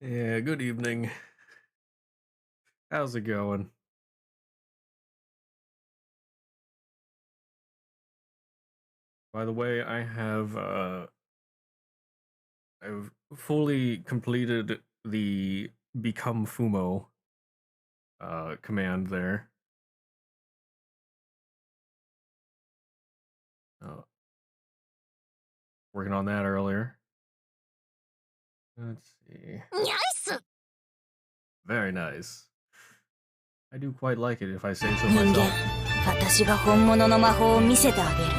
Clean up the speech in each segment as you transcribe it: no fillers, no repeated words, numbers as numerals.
Yeah, good evening. How's it going? By the way, I've fully completed the become Fumo command there. Uh, Working on that earlier. Let's see. Nice! Very nice. I do quite like it if I say so 人間 myself. 私が本物の魔法を見せてあげる。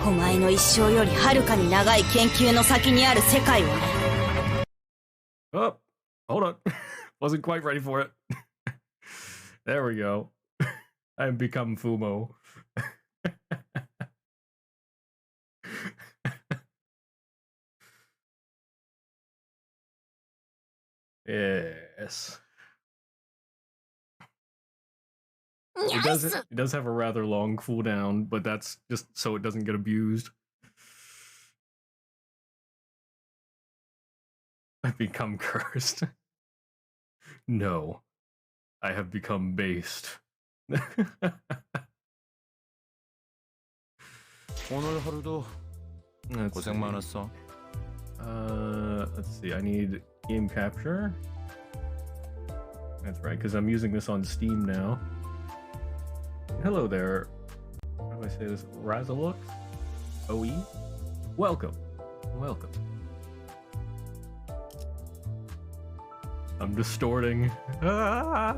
お前の一生よりはるかに長い研究の先にある世界をね。Oh, hold on. Wasn't quite ready for it. There we go. I've become Fumo. Yes. It does have a rather long cooldown, but that's just so it doesn't get abused. I've become cursed. No. I have become based. 오늘 하루도 고생 많았어. Let's see. I need game capture. That's right, because I'm using this on Steam now. Hello there. How do I say this? Razalux? OE? Welcome. Welcome. I'm distorting. I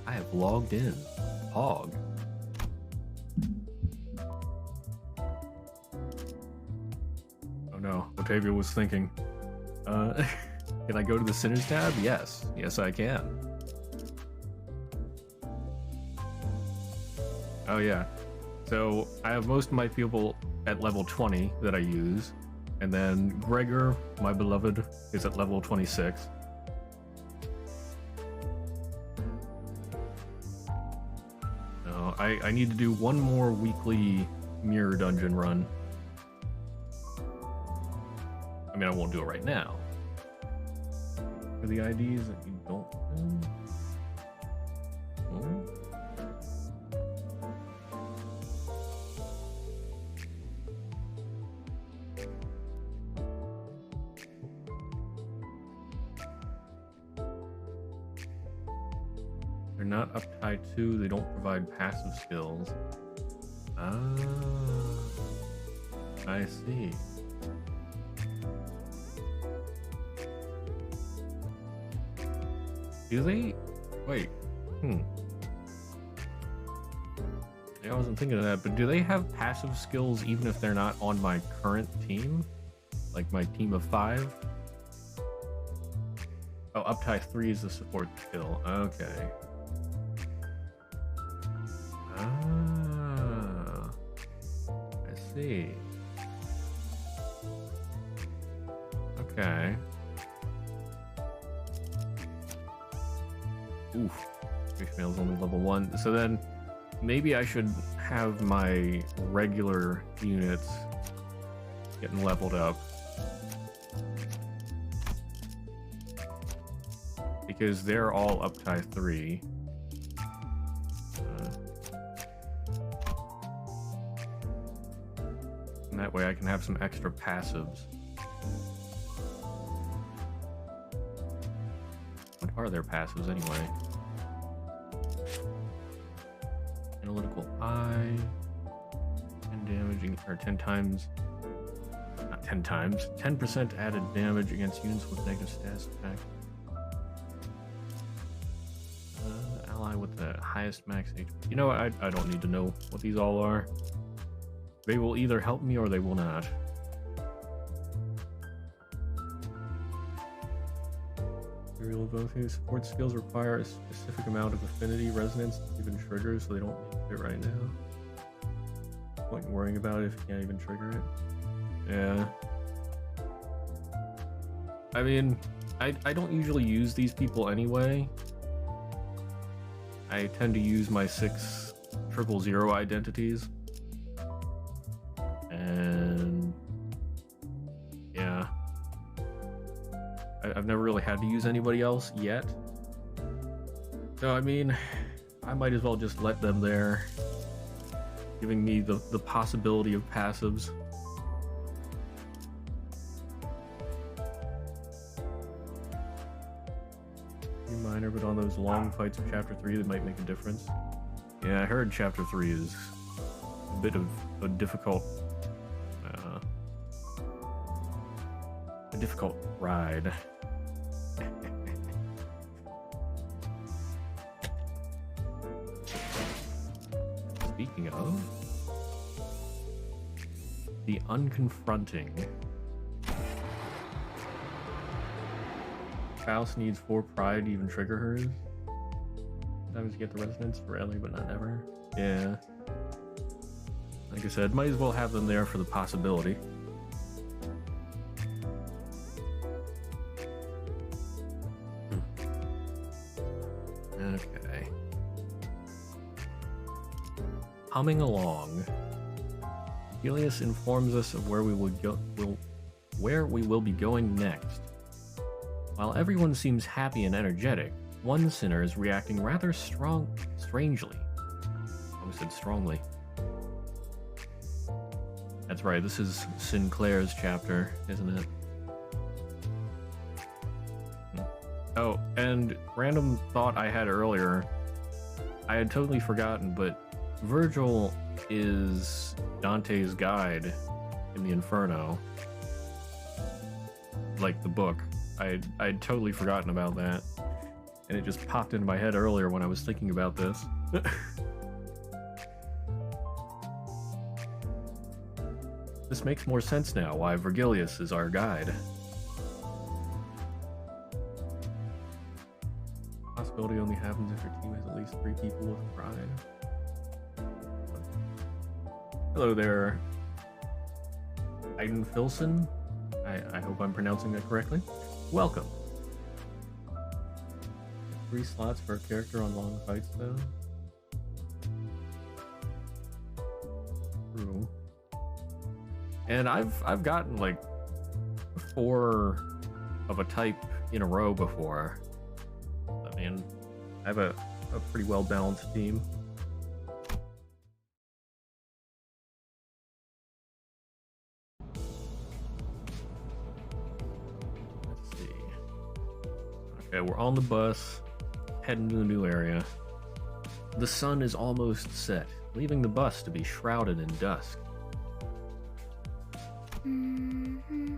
have logged in. Hog. Oh no, Otavia was thinking. Can I go to the Sinners tab? Yes. Yes, I can. Oh yeah. So I have most of my people at level 20 that I use, and then Gregor, my beloved, is at level 26. No, I need to do one more weekly mirror dungeon run. I mean, I won't do it right now. For the IDs that you don't know. They're not uptight 2, they don't provide passive skills. Ah, I see. Do they? Wait. I wasn't thinking of that, but do they have passive skills even if they're not on my current team? Like my team of 5? Oh, uptie 3 is the support skill. Okay. Ah. I see. Okay. Oof. Ishmael's only level 1. So then maybe I should have my regular units getting leveled up. Because they're all uptie 3. And that way I can have some extra passives. What are their passives anyway? Analytical eye, 10 damage, or 10 times, not 10 times, 10% added damage against units with negative status effect. Ally with the highest max HP. You know what? I don't need to know what these all are. They will either help me or they will not. Real ability support skills require a specific amount of affinity, resonance, even triggers, so they don't need it right now. Point in worrying about it if you can't even trigger it. Yeah. I mean, I don't usually use these people anyway. I tend to use my 6 000 identities. And yeah, I've never really had to use anybody else yet. So I mean, I might as well just let them there, giving me the possibility of passives. Minor, but on those long fights of Chapter 3, they might make a difference. Yeah, I heard Chapter 3 is a bit of a difficult ride. Speaking of the unconfronting, Faust needs 4 pride to even trigger hers. Sometimes you get the resonance for Ellie, but not ever. Yeah. Like I said, might as well have them there for the possibility. Okay. Humming along, Helios informs us of where we will be going next. While everyone seems happy and energetic, one sinner is reacting rather strangely. I almost said strongly. That's right, this is Sinclair's chapter, isn't it? Oh, and random thought I had earlier, I had totally forgotten, but Virgil is Dante's guide in the Inferno. Like the book. I'd totally forgotten about that, and it just popped into my head earlier when I was thinking about this. This makes more sense now, why Virgilius is our guide. Possibility only happens if your team has at least 3 people with pride. Hello there, Aiden Filson. I hope I'm pronouncing that correctly. Welcome. 3 slots for a character on long fights, though. True. And I've gotten like 4 of a type in a row before. I mean, I have a pretty well balanced team. Okay, we're on the bus, heading to a new area. The sun is almost set, leaving the bus to be shrouded in dusk.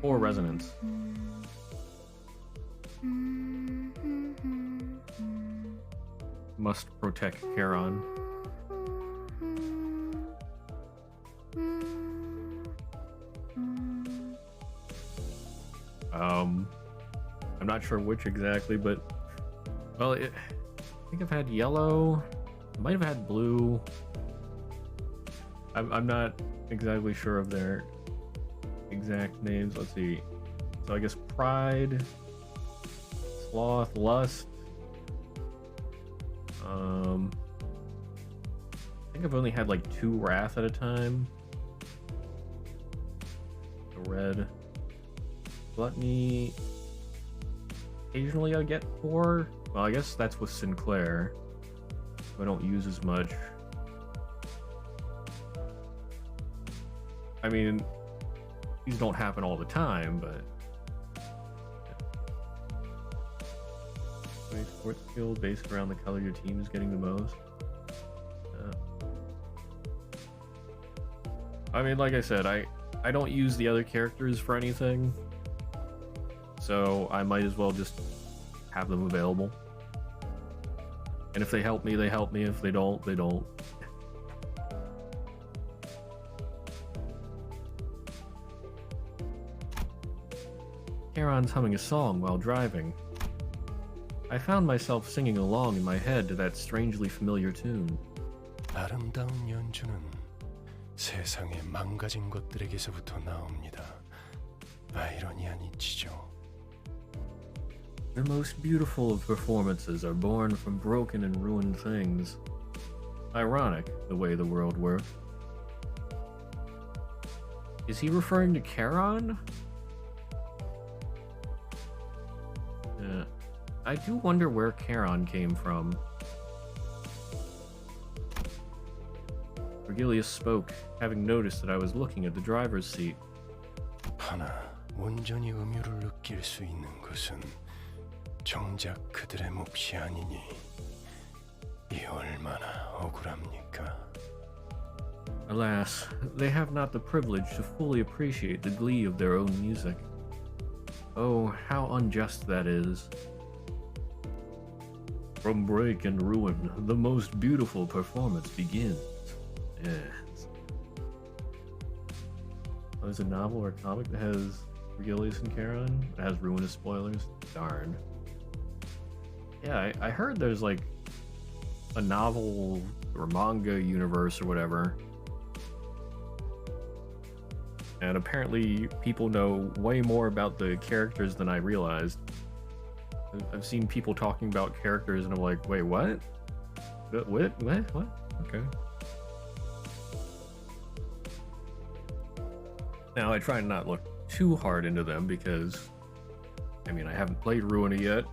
4 resonance. Must protect Charon. I'm not sure which exactly, but well, I think I've had yellow. I might have had blue. I'm not exactly sure of their exact names. Let's see. So I guess pride, sloth, lust. I think I've only had like 2 wrath at a time. The red. Gluttony. Occasionally I get 4. Well, I guess that's with Sinclair. I don't use as much. I mean, these don't happen all the time, but sports skill based around the color your team is getting the most. I mean, like I said, I don't use the other characters for anything, so I might as well just have them available. And if they help me, they help me. If they don't, they don't. Charon's humming a song while driving. I found myself singing along in my head to that strangely familiar tune. 아름다운 연주는 세상의 망가진 것들에게서부터 나옵니다. 아이러니한 이치죠. The most beautiful of performances are born from broken and ruined things. Ironic, the way the world works. Is he referring to Charon? I do wonder where Charon came from. Vergilius spoke, having noticed that I was looking at the driver's seat. 하나, 온전히 음유를 느낄 수 있는 것은 정작 그들의 몫이 아니니 이 얼마나 억울합니까? Alas, they have not the privilege to fully appreciate the glee of their own music. Oh, how unjust that is. From break and ruin, the most beautiful performance begins. Yes. Oh, there's a novel or a comic that has Vergilius and Charon. It has ruinous spoilers. Darn. Yeah, I heard there's like a novel or manga universe or whatever. And apparently people know way more about the characters than I realized. I've seen people talking about characters and I'm like, wait, what? What? Okay. Now I try and not look too hard into them because, I mean, I haven't played Ruina yet,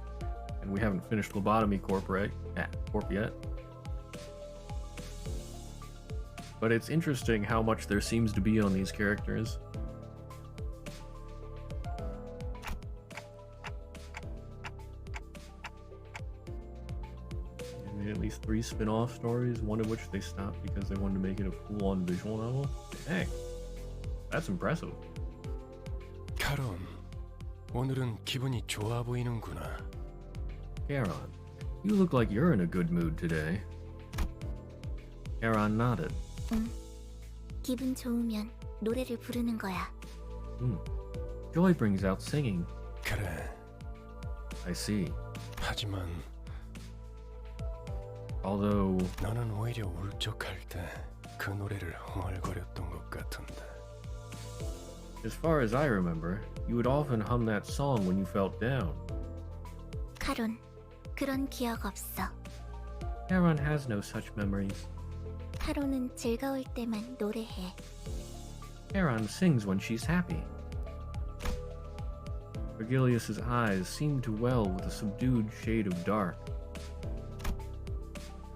and we haven't finished Lobotomy Corp yet. But it's interesting how much there seems to be on these characters. They made at least 3 spin-off stories, one of which they stopped because they wanted to make it a full-on visual novel. Dang, that's impressive. 카론, 오늘은 기분이 좋아 보이는구나. Charon, you look like you're in a good mood today. Charon nodded. 응. 기분 좋으면 노래를 부르는 거야. Joy brings out singing. 그래. I see. 하지만 Although 너는 오히려 울적할 때 그 노래를 흥얼거렸던 것 같은데. as far as I remember, you would often hum that song when you felt down. 카론, 그런 기억 없어. Charon has no such memories. 카론은 즐거울 때만 노래해. Charon sings when she's happy. Vergilius's eyes seemed to well with a subdued shade of dark.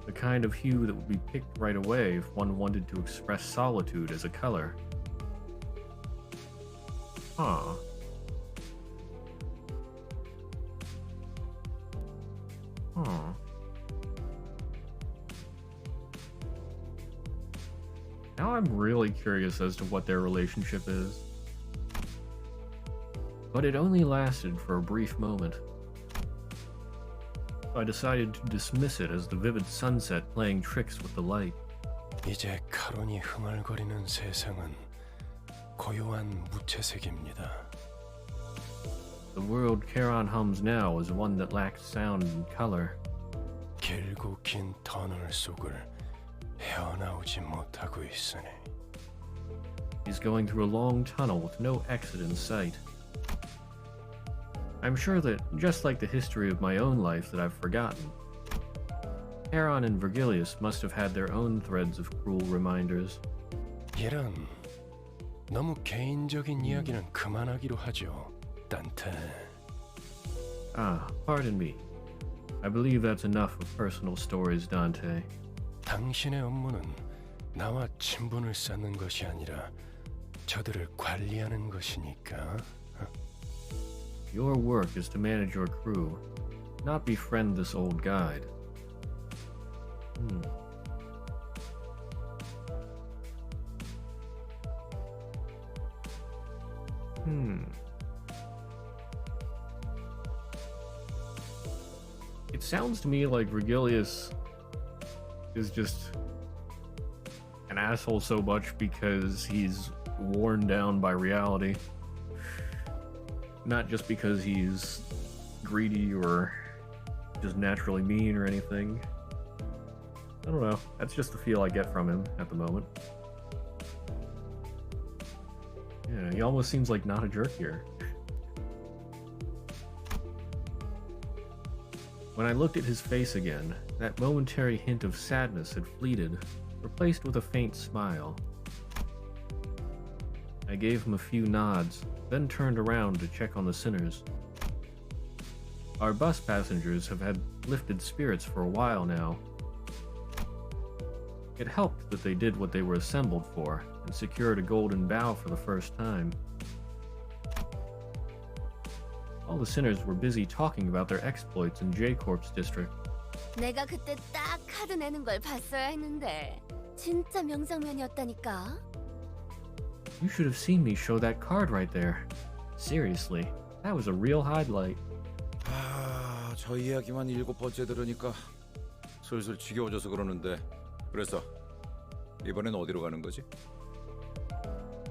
The kind of hue that would be picked right away if one wanted to express solitude as a color. Huh. Huh. Now I'm really curious as to what their relationship is. But it only lasted for a brief moment. I decided to dismiss it as the vivid sunset playing tricks with the light. 이제 카론이 흥얼거리는 세상은 고요한 무채색입니다. The world Charon hums now is one that lacks sound and color. 길고 긴 터널 속을 헤어나오지 못하고 있으니. He's going through a long tunnel with no exit in sight. I'm sure that, just like the history of my own life that I've forgotten, Charon and Vergilius must have had their own threads of cruel reminders. 이런 너무 개인적인 이야기는 그만하기로 하죠, 단테. Ah, pardon me. I believe that's enough of personal stories, Dante. 당신의 업무는 나와 친분을 쌓는 것이 아니라 저들을 관리하는 것이니까. Your work is to manage your crew, not befriend this old guide. It sounds to me like Vergilius is just an asshole so much because he's worn down by reality. Not just because he's greedy or just naturally mean or anything. I don't know. That's just the feel I get from him at the moment. Yeah, he almost seems like not a jerk here. When I looked at his face again, that momentary hint of sadness had fleeted, replaced with a faint smile. I gave him a few nods, then turned around to check on the sinners. Our bus passengers have had lifted spirits for a while now. It helped that they did what they were assembled for and secured a golden bough for the first time. All the sinners were busy talking about their exploits in J-Corp's district. 내가 그때 딱 카드 내는 걸 봤어야 했는데 진짜 명장면이었다니까. You should have seen me show that card right there. Seriously, that was a real highlight. 저 이야기만 7번째 들으니까 슬슬 지겨워져서 그러는데. 그래서 이번엔 어디로 가는 거지?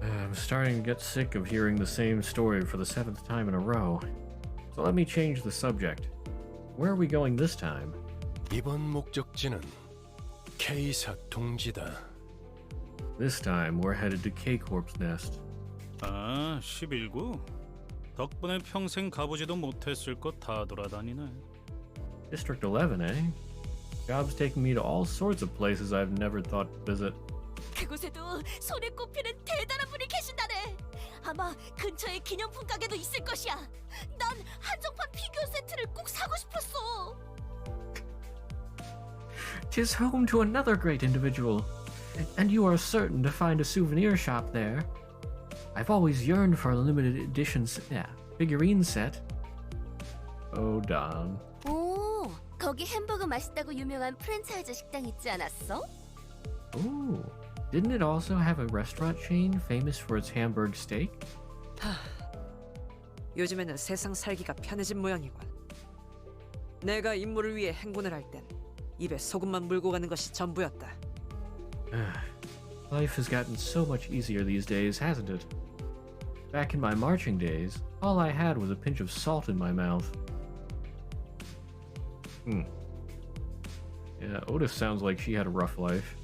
I'm starting to get sick of hearing the same story for the 7th time in a row. So let me change the subject. Where are we going this time? 이번 목적지는 K사 동지다. This time we're headed to K-Corp's nest. 아, 11구? 덕분에 평생 가보지도 못했을 것 다 돌아다니네. District 11, eh? Job's taking me to all sorts of places I've never thought to visit. 그곳에도 손에 꼽히는 대단한 분이 계신다네. 아마 근처에 기념품 가게도 있을 것이야. 난 한정판 피규어 세트를 꼭 사고 싶었어. Tis home to another great individual, and you are certain to find a souvenir shop there. I've always yearned for a limited edition figurine set. Oh, Don. 오, 거기 햄버거 맛있다고 유명한 프랜차이즈 식당 있지 않았어? Ooh. Didn't it also have a restaurant chain famous for its Hamburg steak? 요즘에는 세상 살기가 편해진 모양이군. 내가 임무를 위해 행군을 할 땐 입에 소금만 물고 가는 것이 전부였다. Life has gotten so much easier these days, hasn't it? Back in my marching days, all I had was a pinch of salt in my mouth. Yeah, Otis sounds like she had a rough life.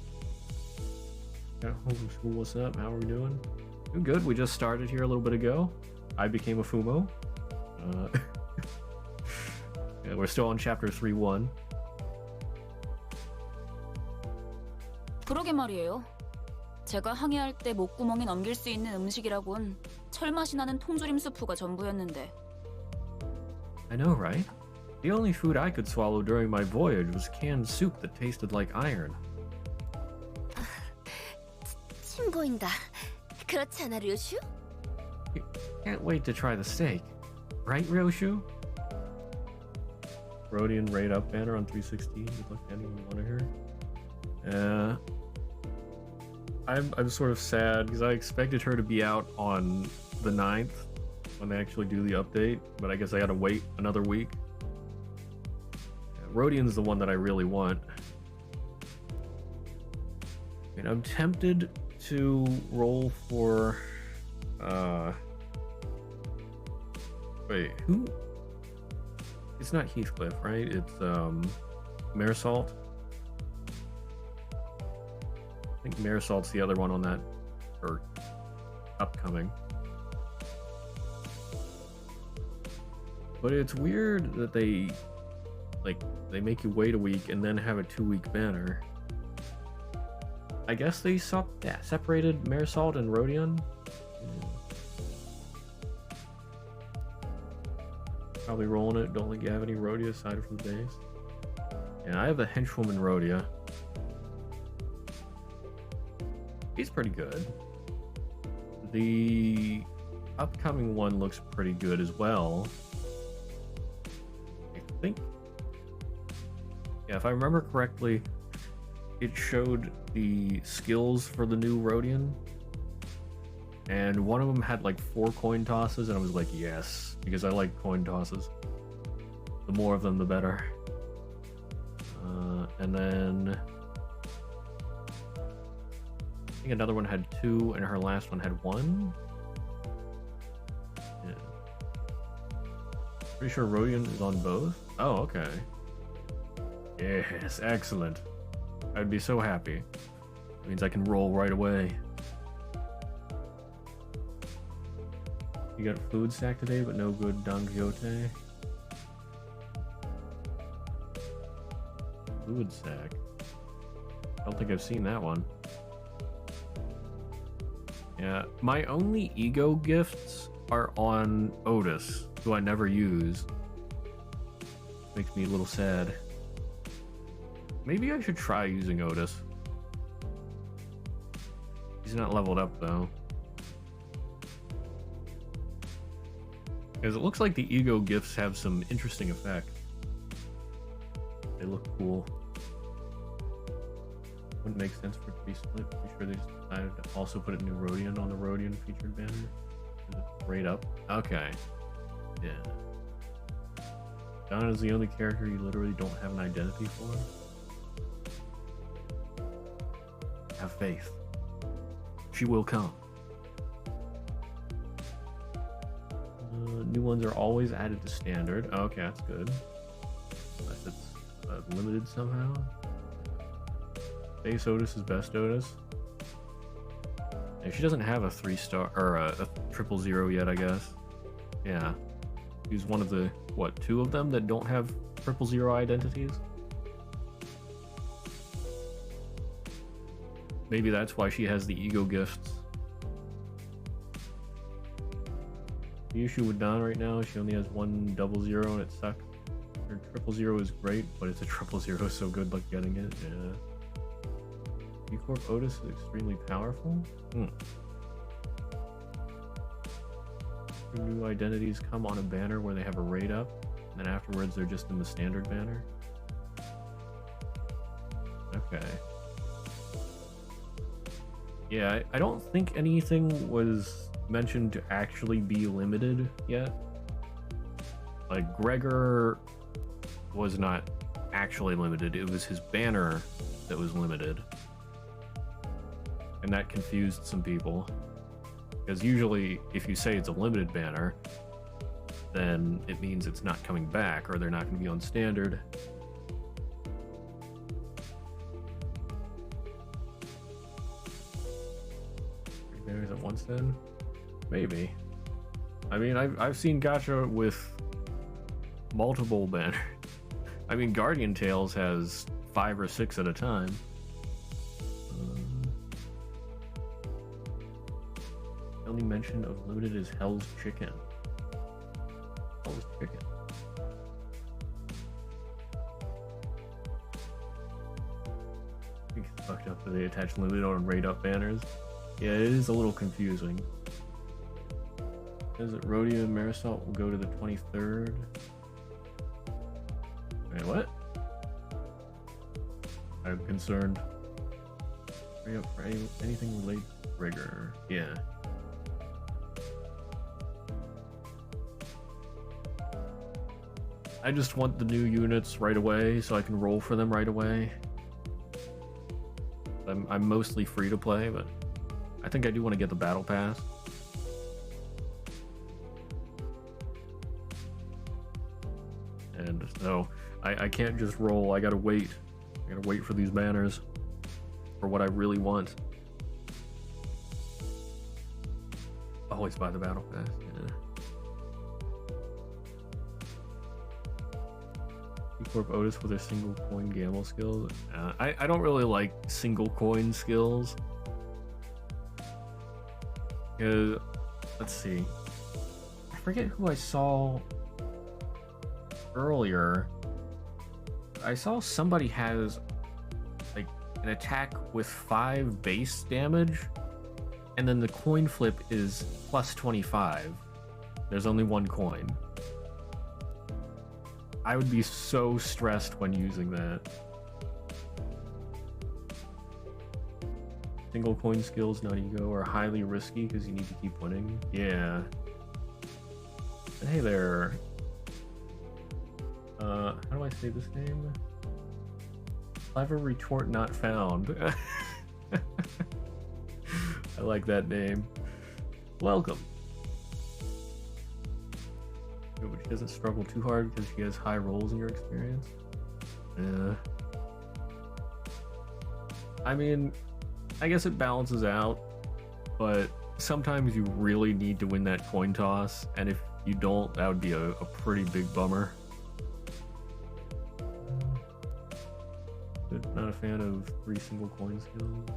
Yeah, homeschool, what's up? How are we doing? Doing good. We just started here a little bit ago. I became a Fumo. Yeah, we're still on chapter 3-1. 그러게 말이에요. 제가 항해할 때 목구멍에 넘길 수 있는 음식이라곤 철맛이 나는 통조림 수프가 전부였는데. I know, right? The only food I could swallow during my voyage was canned soup that tasted like iron. 침 보인다. 그렇지 않아, 류슈? Can't wait to try the steak. Right, Ryoshu? Rhodian Raid Up banner on 316. Good luck to anyone want to hear. I'm sort of sad because I expected her to be out on the 9th when they actually do the update, but I guess I gotta wait another week. Yeah, Rhodian's the one that I really want. I mean, I'm tempted to roll for wait, who? It's not Heathcliff, right? It's Marisalt. I think Marisalt's the other one on that, or upcoming. But it's weird that they make you wait a week and then have a 2-week banner. I guess they separated Marisalt and Rhodion. Probably rolling it. Don't think you have any Rhodia aside from the base. Yeah, I have the henchwoman Rhodia. He's pretty good. The upcoming one looks pretty good as well. I think. Yeah, if I remember correctly, it showed the skills for the new Rhodian. And one of them had like 4 coin tosses, and I was like, yes, because I like coin tosses. The more of them, the better. And then I think another one had 2, and her last one had 1. Yeah. Pretty sure Rhodian is on both. Oh, okay. Yes, excellent. I'd be so happy. That means I can roll right away. You got a food stack today, but no good Don Quixote. Food stack. I don't think I've seen that one. Yeah, my only ego gifts are on Otis, who I never use. Makes me a little sad. Maybe I should try using Otis. He's not leveled up though. Because it looks like the ego gifts have some interesting effects. They look cool. Wouldn't make sense for it to be split. Pretty sure they just decided to also put a new Rodian on the Rodian featured banner. Is it right up? Okay. Yeah. Donna is the only character you literally don't have an identity for. Have faith. She will come. New ones are always added to standard. Okay, that's good. Unless it's limited somehow. Base Otis is best Otis. Yeah, she doesn't have a 3-star or a 000 yet, I guess. Yeah. She's one of the, what, 2 of them that don't have 000 identities? Maybe that's why she has the ego gifts. The issue with Dawn right now is she only has 1 00 and it sucks. Her 000 is great, but it's a 000 so good luck getting it. Yeah. B-Corp Otis is extremely powerful. New identities come on a banner where they have a raid up, and then afterwards they're just in the standard banner. Okay. Yeah, I don't think anything was mentioned to actually be limited yet. Like, Gregor was not actually limited, it was his banner that was limited. And that confused some people. Because usually, if you say it's a limited banner, then it means it's not coming back, or they're not going to be on standard. 3 banners at once then? Maybe. I mean, I've seen gacha with multiple banners. I mean, Guardian Tales has 5 or 6 at a time. The only mention of limited is Hell's Chicken. Hell's Chicken. I think it's fucked up that they attach limited on raid up banners. Yeah, it is a little confusing. Says that Rhodia and Marisol will go to the 23rd. Wait, what? I'm concerned. Hurry up for anything related to rigor. Yeah. I just want the new units right away so I can roll for them right away. I'm mostly free to play, but I think I do want to get the battle pass. And so I can't just roll, I gotta wait. I gotta wait for these banners for what I really want. Always buy the battle pass, yeah. B-Corp Otis with their single coin gamble skills. I don't really like single coin skills. Let's see. I forget who I saw earlier. I saw somebody has like an attack with 5 base damage, and then the coin flip is plus 25. There's only 1 coin. I would be so stressed when using that. Single coin skills, not ego, are highly risky because you need to keep winning. Yeah. And hey there. How do I say this name? Clever retort not found. I like that name. Welcome. But she doesn't struggle too hard because she has high rolls in your experience. Yeah. I mean, I guess it balances out, but sometimes you really need to win that coin toss, and if you don't, that would be a pretty big bummer. But not a fan of 3 single coin skills.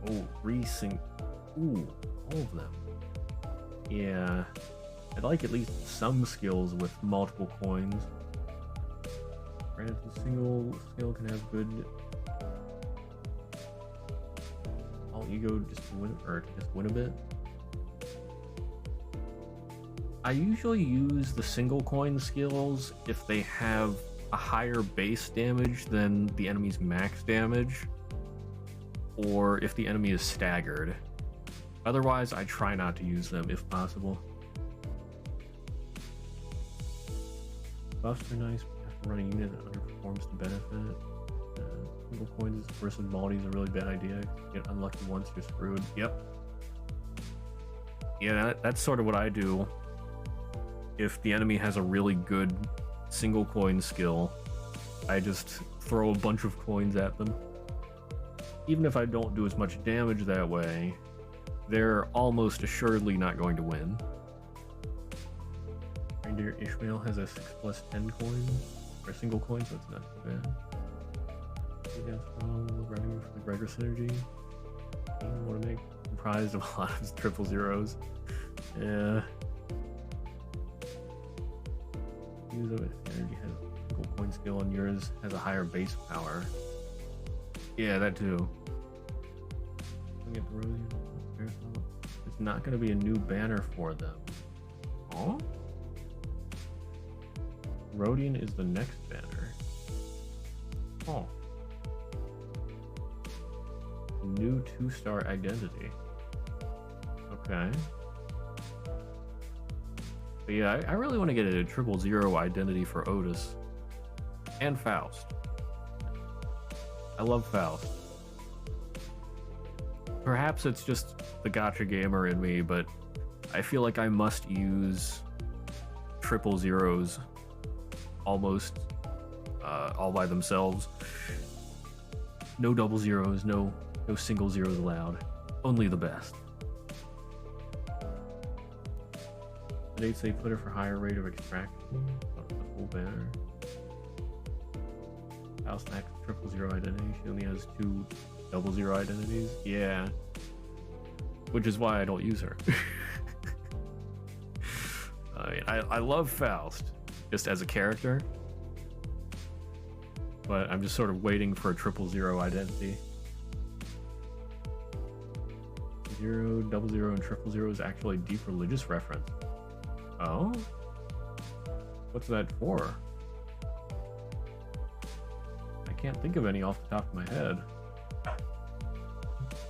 Oh, 3 single. Ooh, all of them. Yeah, I'd like at least some skills with multiple coins. Granted, the single skill can have good all ego just to win, or to just win a bit. I usually use the single coin skills if they have a higher base damage than the enemy's max damage, or if the enemy is staggered. Otherwise, I try not to use them if possible. Buffs are nice, but you have to run a unit that underperforms to benefit. Single coins versus multi is a really bad idea. If you get unlucky once, you're screwed. Yep. Yeah, that's sort of what I do. If the enemy has a really good single coin skill, I just throw a bunch of coins at them. Even if I don't do as much damage that way, they're almost assuredly not going to win. Reindeer Ishmael has a 6+10 coin, or a single coin, so it's not too bad. Against revenue for the Gregor synergy. You want to make comprised of a lot of triple zeros. Yeah. Use of it. Energy has a single coin skill, and yours has a higher base power. Yeah, that too. Get the Rosian. It's not going to be a new banner for them. Oh? Rodian is the next banner. Oh. New 2-star identity. Okay. But yeah, I really want to get a 000 identity for Otis. And Faust. I love Faust. Perhaps it's just the gacha gamer in me, but I feel like I must use 000s almost all by themselves. No double zeros, no single zeros allowed. Only the best. They'd say put it for higher rate of extraction. The full banner. Faust Max 000 identity. She only has 2 000 identities. Yeah. Which is why I don't use her. I mean, I love Faust just as a character, but I'm just sort of waiting for a 000 identity. 0, 00, and 000 is actually a deep religious reference. Oh? What's that for? I can't think of any off the top of my head.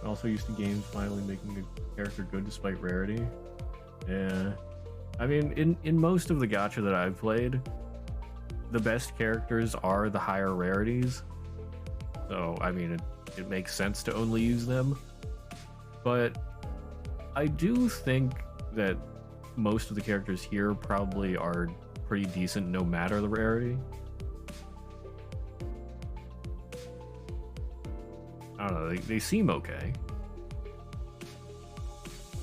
I'm also used to games finally making a character good despite rarity. Yeah. I mean, in most of the gacha that I've played, the best characters are the higher rarities. So, I mean, it makes sense to only use them. But I do think that most of the characters here probably are pretty decent no matter the rarity. I don't know, they seem okay.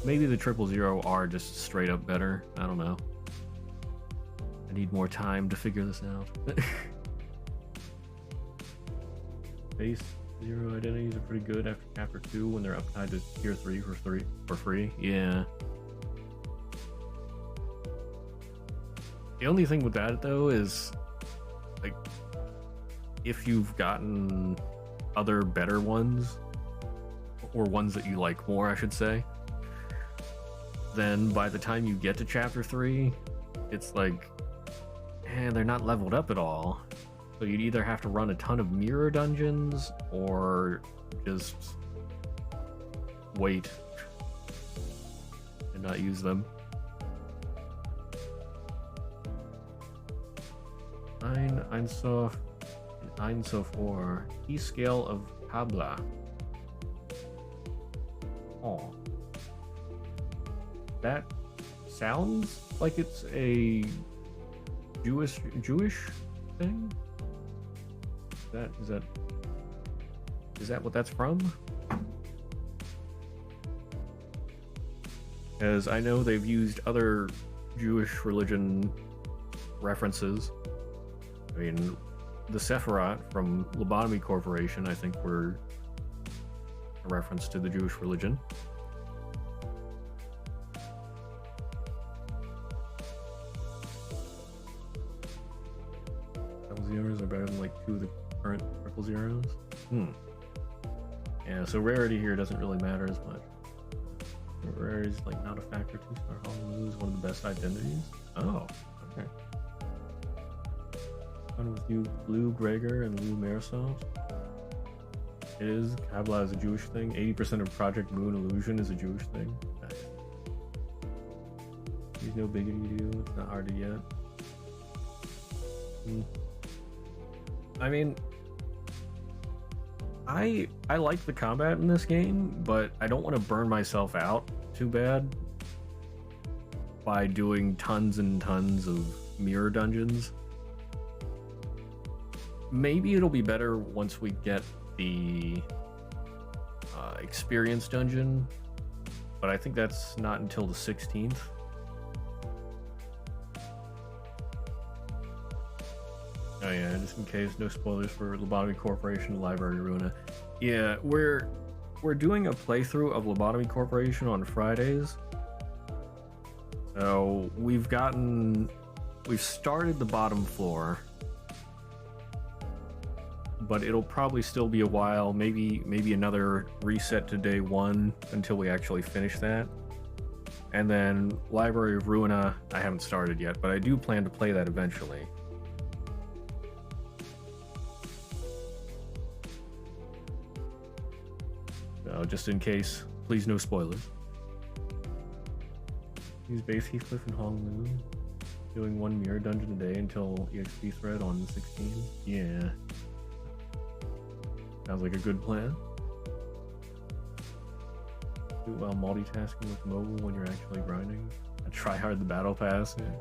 Maybe the 000 are just straight up better. I don't know. I need more time to figure this out. Base 0 identities are pretty good after chapter 2 when they're uptied to tier 3 for free. Yeah. The only thing with that though is, like, if you've gotten other better ones, or ones that you like more, I should say, then by the time you get to chapter 3, it's like, they're not leveled up at all. So you'd either have to run a ton of mirror dungeons, or just wait and not use them. Einsof and Einsofor. Key scale of Habla. Oh. That sounds like it's a Jewish thing? Is that what that's from? As I know they've used other Jewish religion references. I mean, the Sephiroth from Lobotomy Corporation, I think, were a reference to the Jewish religion. are better than like 2 of the current 000s. Yeah, so rarity here doesn't really matter as much. Rarity is like not a factor. 2-star Honolulu is one of the best identities. Oh, okay. Fun with you, Lou Gregor and Lou Marisol. It is. Kabbalah is a Jewish thing. 80% of Project Moon Illusion is a Jewish thing. Nice. He's no biggie to you. It's not hard to get. I mean, I like the combat in this game, but I don't want to burn myself out too bad by doing tons and tons of mirror dungeons. Maybe it'll be better once we get the experience dungeon, but I think that's not until the 16th. Oh yeah, just in case, no spoilers for Lobotomy Corporation, Library Ruina. Yeah, we're doing a playthrough of Lobotomy Corporation on Fridays. So we've started the bottom floor, but it'll probably still be a while, maybe another reset to day 1 until we actually finish that. And then Library of Ruina, I haven't started yet, but I do plan to play that eventually. So just in case, please no spoilers. Use base Heathcliff and Honolulu. Doing 1 mirror dungeon a day until EXP thread on the 16th. Yeah. Sounds like a good plan. Do it while multitasking with mobile when you're actually grinding. Try hard the battle pass. Yeah.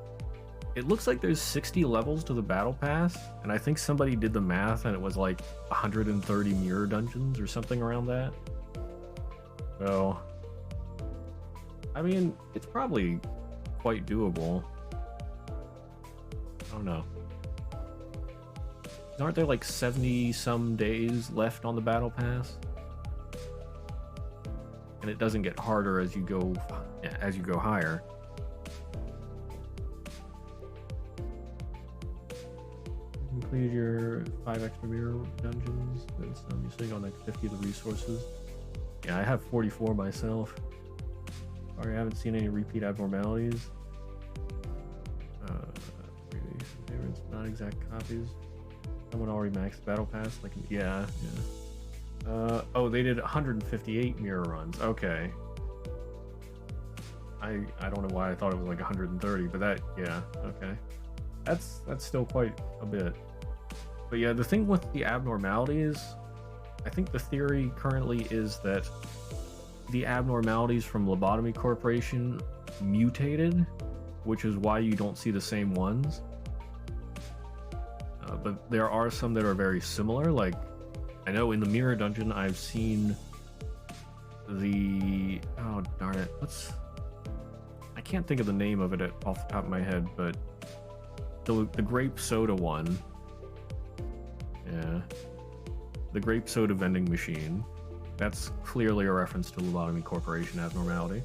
It looks like there's 60 levels to the battle pass, and I think somebody did the math and it was like 130 mirror dungeons or something around that. So, I mean, it's probably quite doable. I don't know. Aren't there like 70 some days left on the battle pass? And it doesn't get harder as you go higher. You completed your 5 extra mirror dungeons. Then some. You're sitting on like 50 of the resources. Yeah, I have 44 myself. Sorry, I haven't seen any repeat abnormalities. Favorites, not exact copies. Someone already maxed battle pass. Like, yeah. Oh, they did 158 mirror runs. Okay. I don't know why I thought it was like 130, but that, yeah, okay. That's still quite a bit. But yeah, the thing with the abnormalities, I think the theory currently is that the abnormalities from Lobotomy Corporation mutated, which is why you don't see the same ones. But there are some that are very similar. Like, I know in the mirror dungeon I've seen the, oh darn it, I can't think of the name of it off the top of my head, but the grape soda one. Yeah. The grape soda vending machine. That's clearly a reference to Lobotomy Corporation abnormality.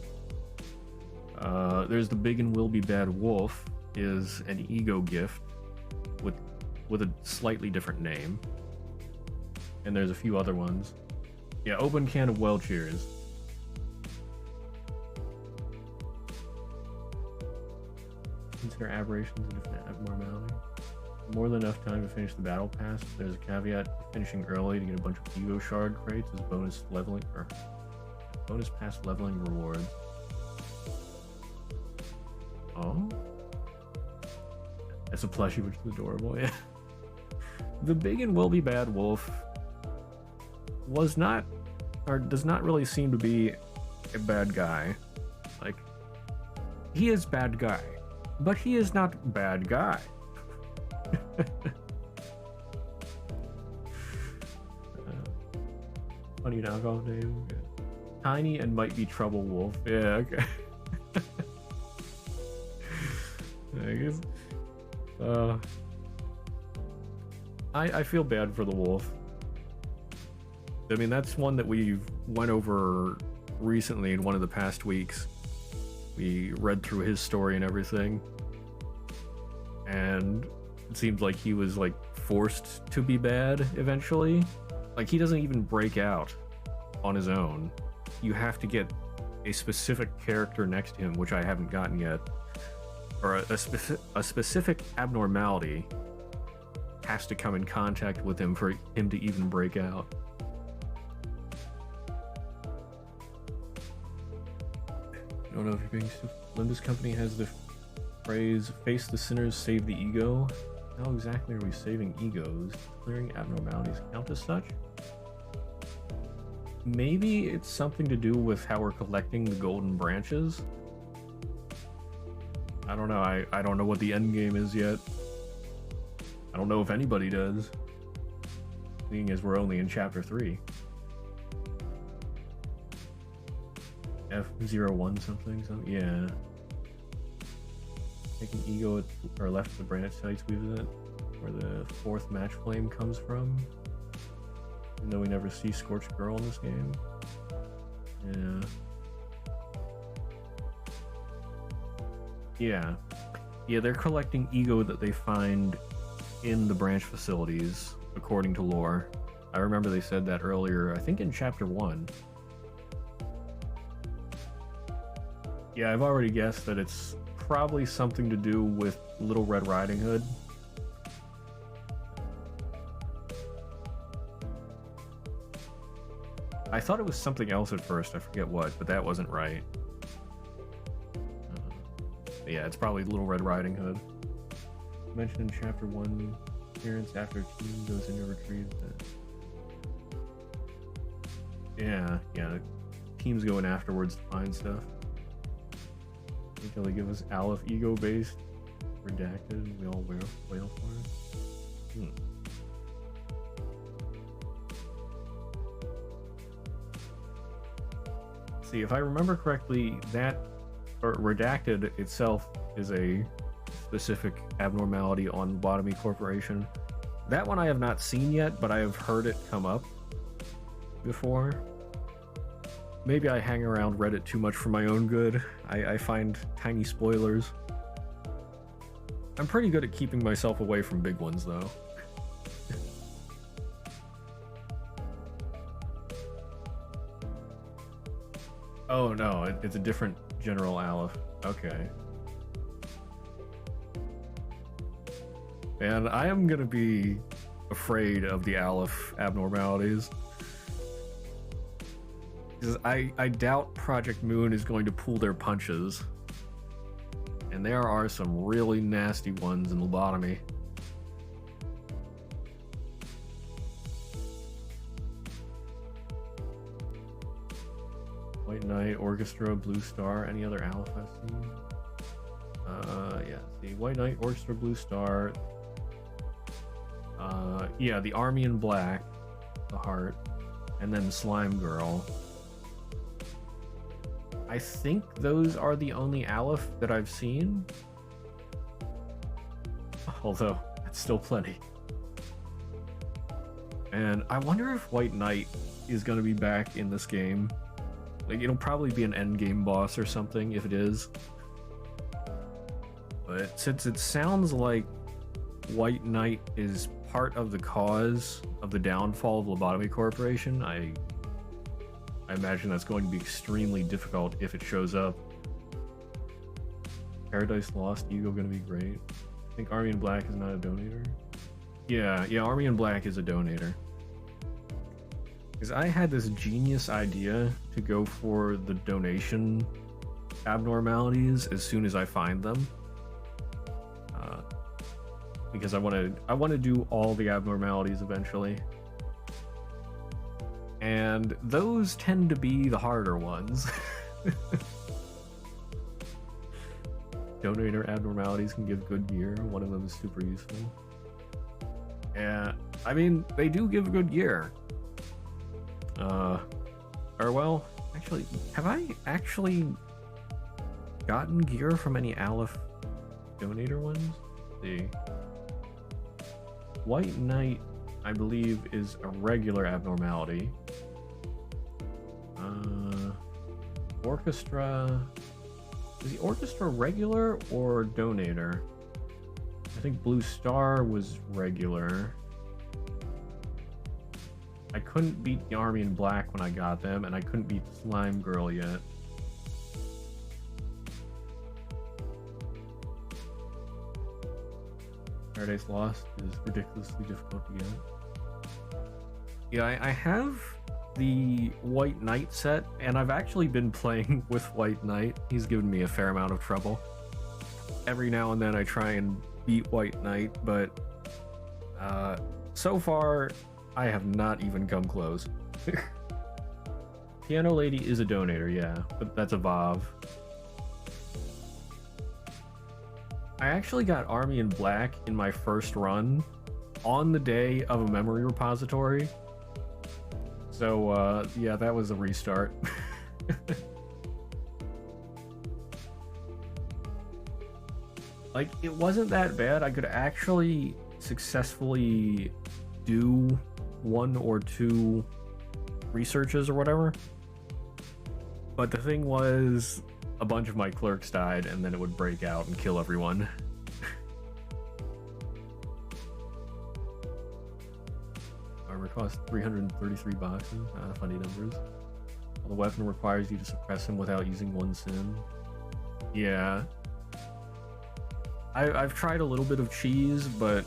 There's the Big and Will Be Bad Wolf, is an ego gift with a slightly different name. And there's a few other ones. Yeah, open can of well cheers. Consider aberrations a different abnormality. More than enough time to finish the battle pass. There's a caveat: finishing early to get a bunch of ego shard crates as bonus leveling or bonus pass leveling rewards. Oh, that's a plushie, which is adorable. Yeah. The Big and Will Be Bad Wolf was not, or does not really seem to be a bad guy. Like, he is bad guy, but he is not bad guy. Funny knockoff name. Yeah. Tiny and Might Be Trouble Wolf. Yeah, okay. I guess. I feel bad for the wolf. I mean, that's one that we went over recently in one of the past weeks. We read through his story and everything. And it seems like he was like forced to be bad eventually. Like he doesn't even break out on his own. You have to get a specific character next to him, which I haven't gotten yet, or a specific abnormality has to come in contact with him for him to even break out. I don't know if you're being stupid. Limbus Company has the phrase, face the sinners, save the ego. How exactly are we saving egos? Clearing abnormalities count as such? Maybe it's something to do with how we're collecting the golden branches. I don't know. I don't know what the end game is yet. I don't know if anybody does, seeing as we're only in chapter 3. F01 something, yeah. Taking ego or left the branch sites we visit, where the 4th match flame comes from. Even though we never see Scorched Girl in this game. Yeah. Yeah, they're collecting ego that they find in the branch facilities, according to lore. I remember they said that earlier, I think in chapter 1. Yeah, I've already guessed that it's probably something to do with Little Red Riding Hood. I thought it was something else at first, I forget what, but that wasn't right. Yeah, it's probably Little Red Riding Hood. Mentioned in chapter 1, appearance after a team goes in to retrieve that. Yeah, teams going afterwards to find stuff. Until they give us Aleph ego based, redacted, and we all wail for it. See, if I remember correctly, that or redacted itself is a specific abnormality on Lobotomy Corporation. That one I have not seen yet, but I have heard it come up before. Maybe I hang around Reddit too much for my own good. I find tiny spoilers. I'm pretty good at keeping myself away from big ones, though. Oh no, it's a different General Aleph. Okay. And I am gonna be afraid of the Aleph abnormalities. Because I doubt Project Moon is going to pull their punches. And there are some really nasty ones in Lobotomy. White Knight, Orchestra, Blue Star, any other Aleph I've seen? Yeah, see, White Knight, Orchestra, Blue Star. Yeah, the Army in Black, the Heart, and then Slime Girl. I think those are the only Aleph that I've seen. Although, that's still plenty. And I wonder if White Knight is going to be back in this game. Like, it'll probably be an endgame boss or something if it is. But since it sounds like White Knight is part of the cause of the downfall of Lobotomy Corporation, I imagine that's going to be extremely difficult if it shows up. Paradise Lost Ego gonna be great. I think Army in Black is not a donator. Yeah, Army in Black is a donator. Because I had this genius idea to go for the donation abnormalities as soon as I find them. Because I want to do all the abnormalities eventually. And those tend to be the harder ones. Donator abnormalities can give good gear. One of them is super useful. And I mean, they do give good gear. Or well, actually, have I actually gotten gear from any Aleph donator ones? Let's see. White Knight, I believe, is a regular abnormality. Orchestra... Is the Orchestra regular or donator? I think Blue Star was regular. I couldn't beat the Army in Black when I got them, and I couldn't beat Slime Girl yet. Paradise Lost is ridiculously difficult to get. Yeah, I have the White Knight set, and I've actually been playing with White Knight. He's given me a fair amount of trouble. Every now and then I try and beat White Knight, but so far I have not even come close. Piano Lady is a donator, yeah, but that's a VOV. I actually got Army in Black in my first run on the day of a memory repository. So, yeah, that was a restart. Like, it wasn't that bad. I could actually successfully do 1 or 2 researches or whatever. But the thing was, a bunch of my clerks died, and then it would break out and kill everyone. Armor costs 333 boxes. Funny numbers. Well, the weapon requires you to suppress him without using 1 sim. Yeah. I've tried a little bit of cheese, but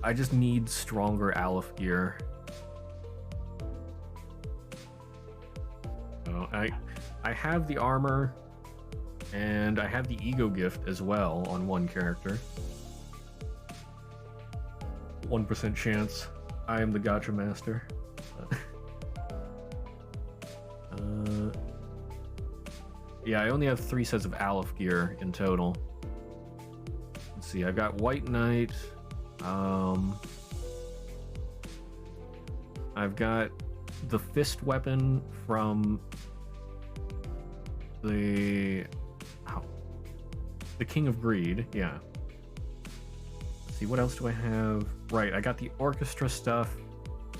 I just need stronger Aleph gear. So I have the armor, and I have the ego gift as well on 1 character. 1% chance I am the gacha master. Yeah, I only have 3 sets of Aleph gear in total. Let's see, I've got White Knight. I've got the fist weapon from the King of Greed, yeah. Let's see, what else do I have? Right, I got the orchestra stuff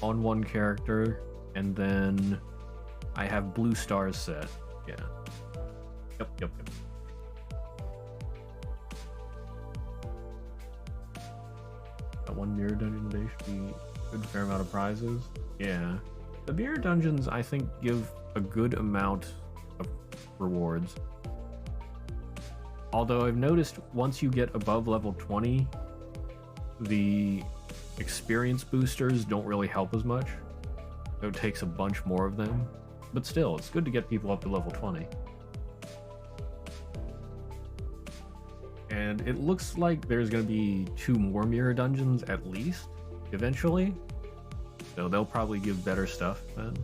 on 1 character, and then I have Blue Star's set, yeah. Yep. Got 1 mirror dungeon today, should be a good fair amount of prizes. Yeah. The mirror dungeons, I think, give a good amount of rewards. Although I've noticed once you get above level 20, the experience boosters don't really help as much. So it takes a bunch more of them. But still, it's good to get people up to level 20. And it looks like there's going to be 2 more mirror dungeons at least, eventually. So they'll probably give better stuff then.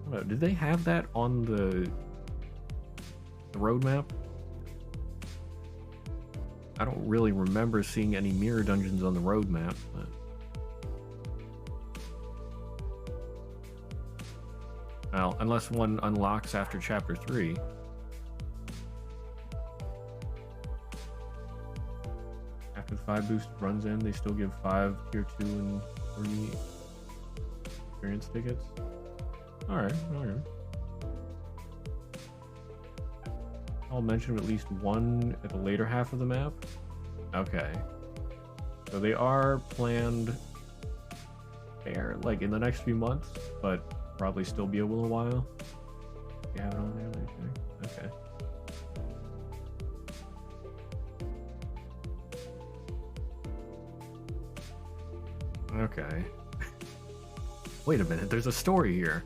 I don't know, did they have that on the roadmap? I don't really remember seeing any mirror dungeons on the roadmap, but... Well, unless one unlocks after chapter 3. After the 5 boost runs in, they still give 5 tier 2 and 3 experience tickets. Alright. I'll mention at least 1 at the later half of the map. Okay. So they are planned there, like in the next few months, but probably still be a little while. You have it on there, let me check. Okay. Okay. Wait a minute, there's a story here.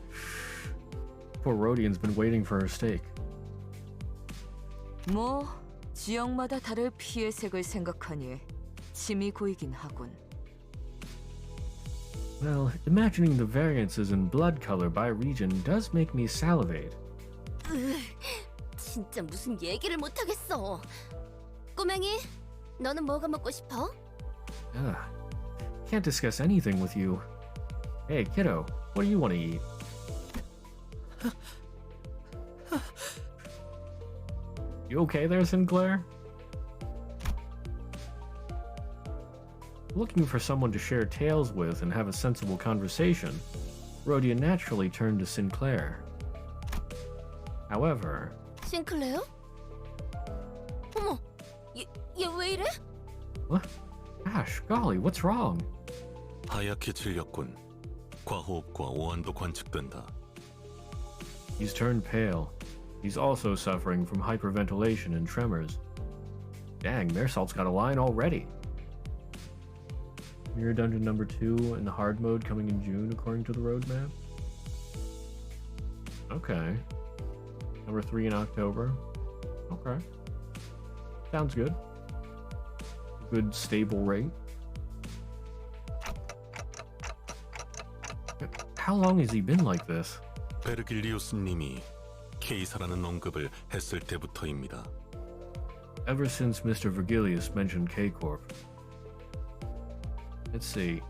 Poor Rodian's been waiting for her steak. 뭐 지역마다 다를 피의 색을 생각하니 침이 고이긴 하군. Well, imagining the variances in blood color by region does make me salivate. 진짜 무슨 얘기를 못 하겠어. 꼬맹이, 너는 뭐가 먹고 싶어? Ugh. Can't discuss anything with you. Hey, kiddo, what do you want to eat? You okay there, Sinclair? Looking for someone to share tales with and have a sensible conversation, Rodian naturally turned to Sinclair. However... 싱클레어? 얘 왜 이래? What? Gosh, golly, what's wrong? 하얗게 질렸군. 과호흡과 오한도 관측된다. He's turned pale. He's also suffering from hyperventilation and tremors. Dang, Maresalt's got a line already. Mirror Dungeon number 2 in the hard mode coming in June according to the roadmap. Okay. Number 3 in October. Okay. Sounds good. Good stable rate. How long has he been like this? 베르길리우스님이 케이사라는 언급을 했을 때부터입니다. Ever since Mr. Virgilius mentioned K-Corp. Let's see.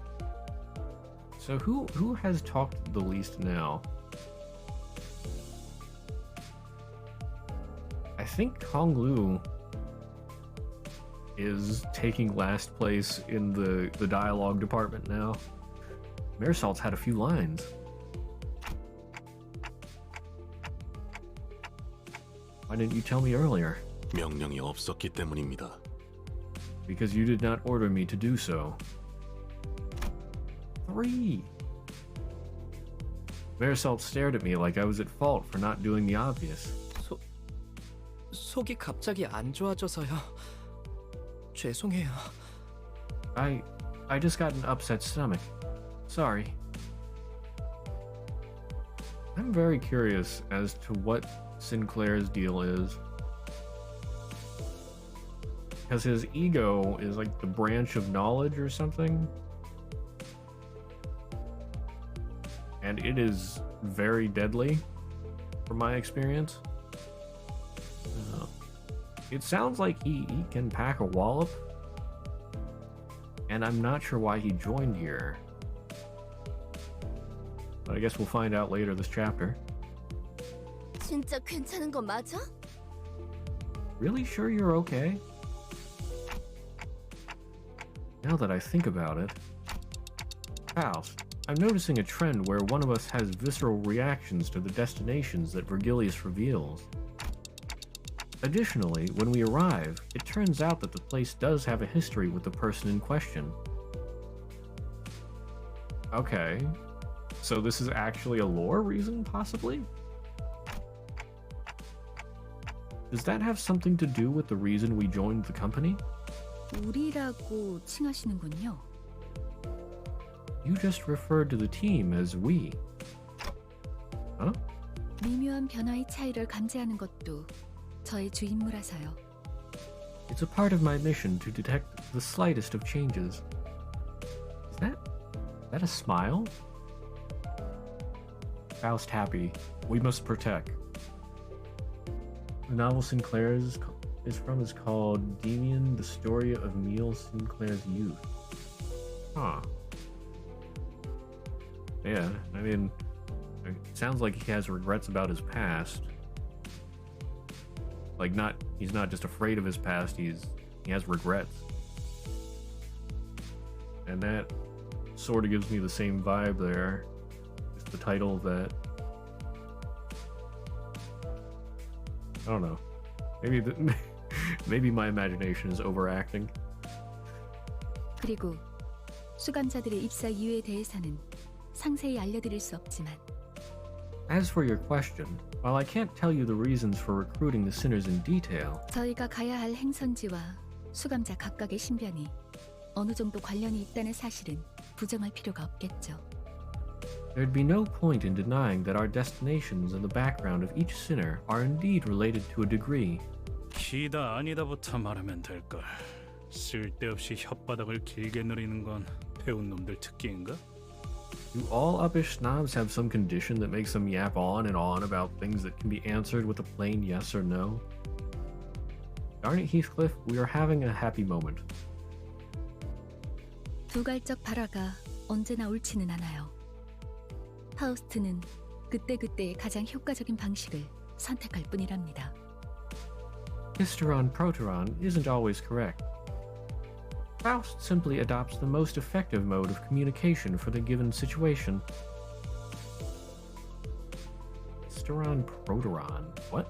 So who has talked the least now? I think Hong Lu is taking last place in the dialogue department now. Maresalt's had a few lines. Why didn't you tell me earlier? 명령이 없었기 때문입니다. Because you did not order me to do so. 3. Maresalt stared at me like I was at fault for not doing the obvious. 속이 갑자기 안 좋아져서요. 죄송해요. I just got an upset stomach. Sorry. I'm very curious as to what Sinclair's deal is. Because his ego is like the branch of knowledge or something. And it is very deadly, from my experience. It sounds like he can pack a wallop. And I'm not sure why he joined here. But I guess we'll find out later this chapter. 진짜 괜찮은 거 맞아? Really sure you're okay? Now that I think about it... Faust, I'm noticing a trend where one of us has visceral reactions to the destinations that Virgilius reveals. Additionally, when we arrive, it turns out that the place does have a history with the person in question. Okay, so this is actually a lore reason, possibly? Does that have something to do with the reason we joined the company? 우리라고 칭하시는군요. You just referred to the team as we. Huh? 미묘한 변화의 차이를 감지하는 것도 저의 주 임무라서요. It's a part of my mission to detect the slightest of changes. Is that a smile? Faust happy. We must protect. The novel Sinclair is from is called Demian, the Story of Emile Sinclair's Youth. Huh. Yeah, I mean, it sounds like he has regrets about his past. Like, he's not just afraid of his past, he has regrets. And that sort of gives me the same vibe there. Just the title of that. I don't know. Maybe my imagination is overacting. 그리고 수감자들의 입사 이유에 대해서는 상세히 알려드릴 수 없지만 As for your question, while I can't tell you the reasons for recruiting the sinners in detail, 저희가 가야 할 행선지와 수감자 각각의 신변이 어느 정도 관련이 있다는 사실은 부정할 필요가 없겠죠. there'd be no point in denying that our destinations and the background of each sinner are indeed related to a degree. 기다 아니다부터 말하면 될걸. 쓸데없이 혓바닥을 길게 누리는 건 배운 놈들 특기인가? Do all uppish snobs have some condition that makes them yap on and on about things that can be answered with a plain yes or no? Darn it, Heathcliff, we are having a happy moment. 두갈적 발화가 언제나 옳지는 않아요. 파우스트는 그때그때의 가장 효과적인 방식을 선택할 뿐이랍니다. Hysteron Proteron isn't always correct. Faust simply adopts the most effective mode of communication for the given situation. Hysteron Proteron? What?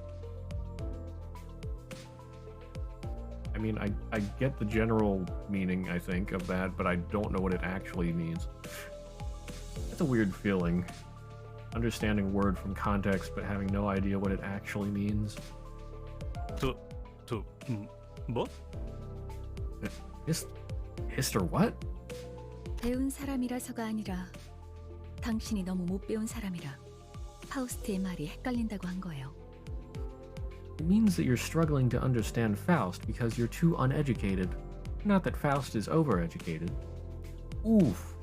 I mean, I get the general meaning, I think, of that, but I don't know what it actually means. It's a weird feeling. Understanding a word from context, but having no idea what it actually means. 뭐? Hister what? 배운 사람이라서가 아니라 당신이 너무 못 배운 사람이라 파우스트의 말이 헷갈린다고 한 거예요. It means that you're struggling to understand Faust because you're too uneducated. Not that Faust is overeducated. Oof.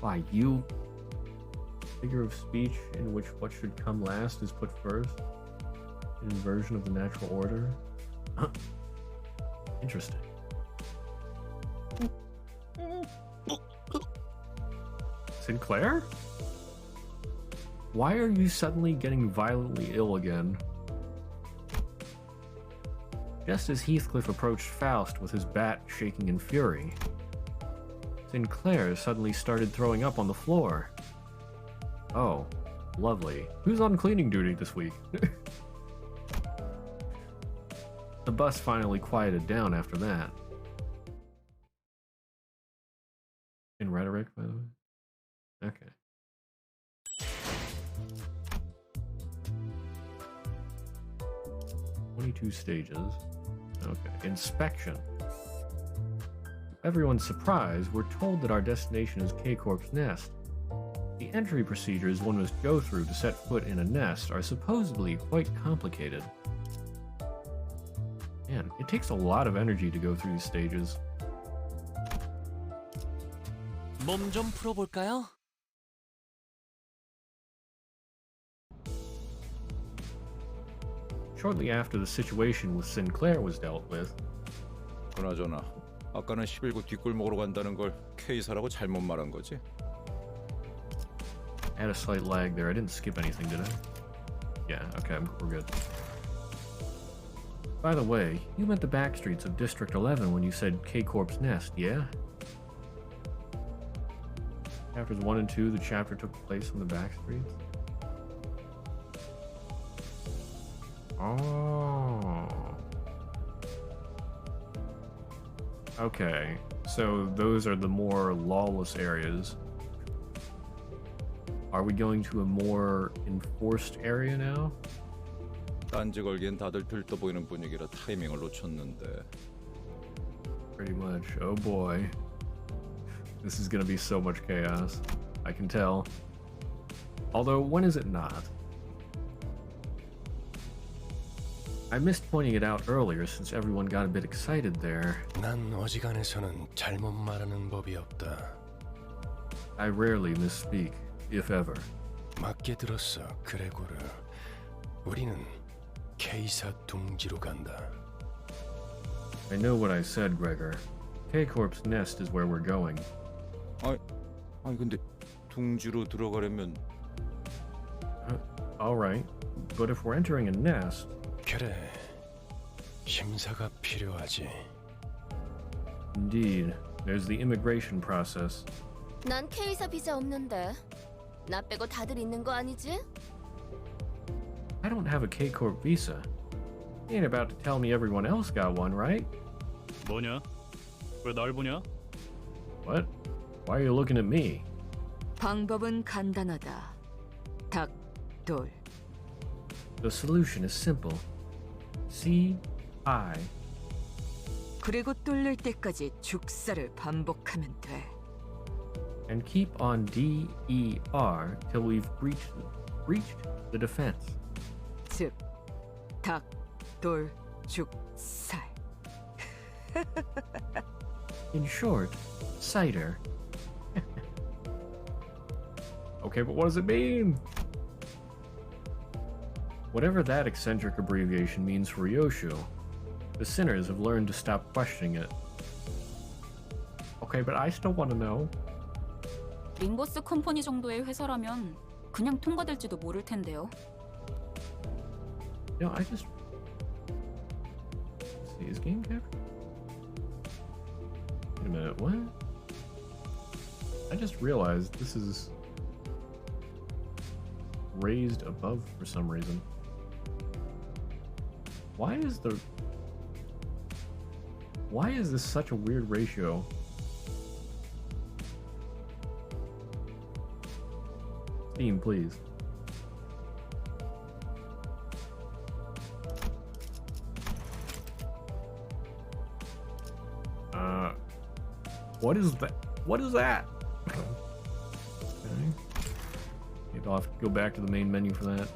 Why, you? Figure of speech in which what should come last is put first? An inversion of the natural order? Huh. Interesting. Sinclair? Why are you suddenly getting violently ill again? Just as Heathcliff approached Faust with his bat shaking in fury, Sinclair suddenly started throwing up on the floor. Oh, lovely. Who's on cleaning duty this week? The bus finally quieted down after that. In rhetoric, by the way? Okay. "22 stages. Okay. Inspection. To everyone's surprise, we're told that our destination is K-Corp's nest. The entry procedures one must go through to set foot in a nest are supposedly quite complicated. Man, it takes a lot of energy to go through these stages. 몸 좀 풀어볼까요? Shortly after the situation with Sinclair was dealt with, 그나저나 아까는 11구 뒷골목으로 간다는 걸 K사라고 잘못 말한 거지? I had a slight lag there. I didn't skip anything, did I? Yeah, okay, we're good. By the way, you meant the back streets of District 11 when you said K-Corp's nest, yeah? Chapters 1 and 2, the chapter took place on the back streets? Oh. Okay, so those are the more lawless areas. Are we going to a more enforced area now? 딴지 걸기엔 다들 들떠 보이는 분위기라 타이밍을 놓쳤는데. Pretty much. Oh boy. This is gonna be so much chaos. I can tell. Although, when is it not? I missed pointing it out earlier since everyone got a bit excited there. 난 어지간해서는 잘못 말하는 법이 없다. I rarely misspeak, if ever. 맞게 들었어, 그레고르. 우리는 K사 둥지로 간다. I know what I said, Gregor. K-Corp's nest is where we're going. 아니 근데 둥지로 들어가려면 Alright, but if we're entering a nest... 그래, 심사가 필요하지. Indeed, there's the immigration process. 난 K사 비자 없는데 나 빼고 다들 있는 거 아니지? I don't have a K-Corp visa. You ain't about to tell me everyone else got one, right? 뭐냐? 왜 날 보냐? What? Why are you looking at me? 방법은 간단하다. 닭, 돌. The solution is simple. C, I. 그리고 뚫릴 때까지 죽사를 반복하면 돼. And keep on D, E, R till we've reached the defense. 즉, 닭, 돌, 죽, 살. In short, cider. Okay, but what does it mean? Whatever that eccentric abbreviation means for Yoshu, the sinners have learned to stop questioning it. Okay, but I still want to know. 링버스 컴퍼니 정도의 회사라면 그냥 통과될지도 모를 텐데요. You know, let's see, is game captured? Wait a minute, what? I just realized this is raised above for some reason. Why is this such a weird ratio? Steam, please. What is that? What is that? Okay. Maybe I'll have to go back to the main menu for that.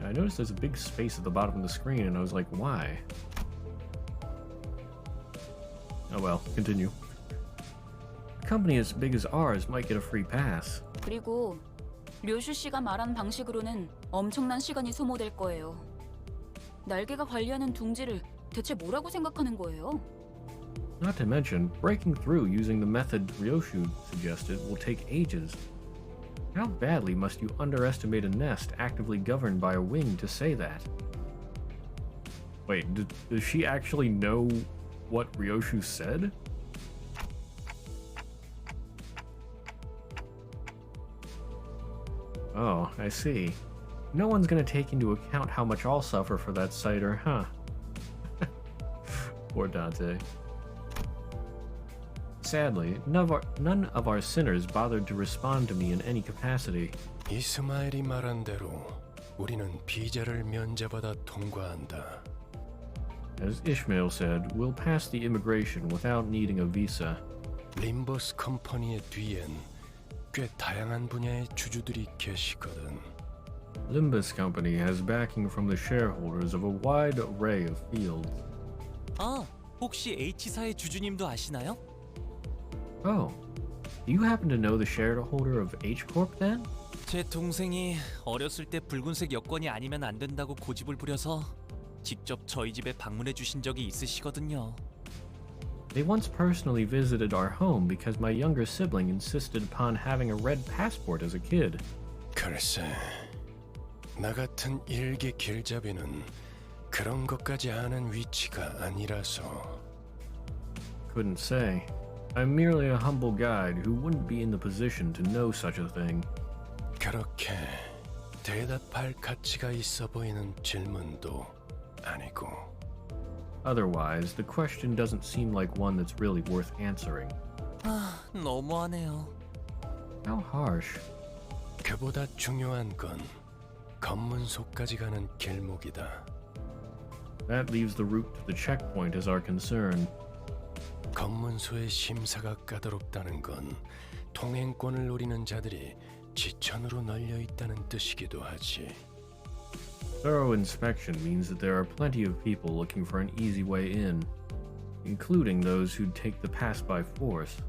Yeah, I noticed there's a big space at the bottom of the screen, and I was like, why? Oh well, continue. A company as big as ours might get a free pass. 그리고 류슈 씨가 말한 방식으로는 엄청난 시간이 소모될 거예요. 날개가 관리하는 둥지를 대체 뭐라고 생각하는 거예요? Not to mention, breaking through using the method Ryoshu suggested will take ages. How badly must you underestimate a nest actively governed by a wing to say that? Wait, does she actually know what Ryoshu said? Oh, I see. No one's gonna take into account how much I'll suffer for that cider, huh? Poor Dante. Sadly, none of our sinners bothered to respond to me in any capacity. 이스마엘이 말한 대로 우리는 비자를 면제받아 통과한다. As Ishmael said, we'll pass the immigration without needing a visa. 림버스 컴퍼니의 뒤엔 꽤 다양한 분야의 주주들이 계시거든. Limbus Company has backing from the shareholders of a wide array of fields. 아, 혹시 H사의 주주님도 아시나요? Oh, do you happen to know the shareholder of H Corp then? 제 동생이 어렸을 때 붉은색 여권이 아니면 안 된다고 고집을 부려서 직접 저희 집에 방문해 주신 적이 있으시거든요. They once personally visited our home because my younger sibling insisted upon having a red passport as a kid. 글쎄, 나 같은 일개 길잡이는 그런 것까지 아는 위치가 아니라서. Couldn't say. I'm merely a humble guide who wouldn't be in the position to know such a thing. 그렇게 대답할 가치가 있어 보이는 질문도 아니고. Otherwise, the question doesn't seem like one that's really worth answering. 아, 너무하네요. How harsh. 그보다 중요한 건 검문소까지 가는 길목이다. That leaves the route to the checkpoint as our concern. 검문소의 심사가 까다롭다는 건 통행권을 노리는 자들이 지천으로 널려 있다는 뜻이기도 하지. Thorough inspection means that there are plenty of people looking for an easy way in, including those who'd take the pass by force.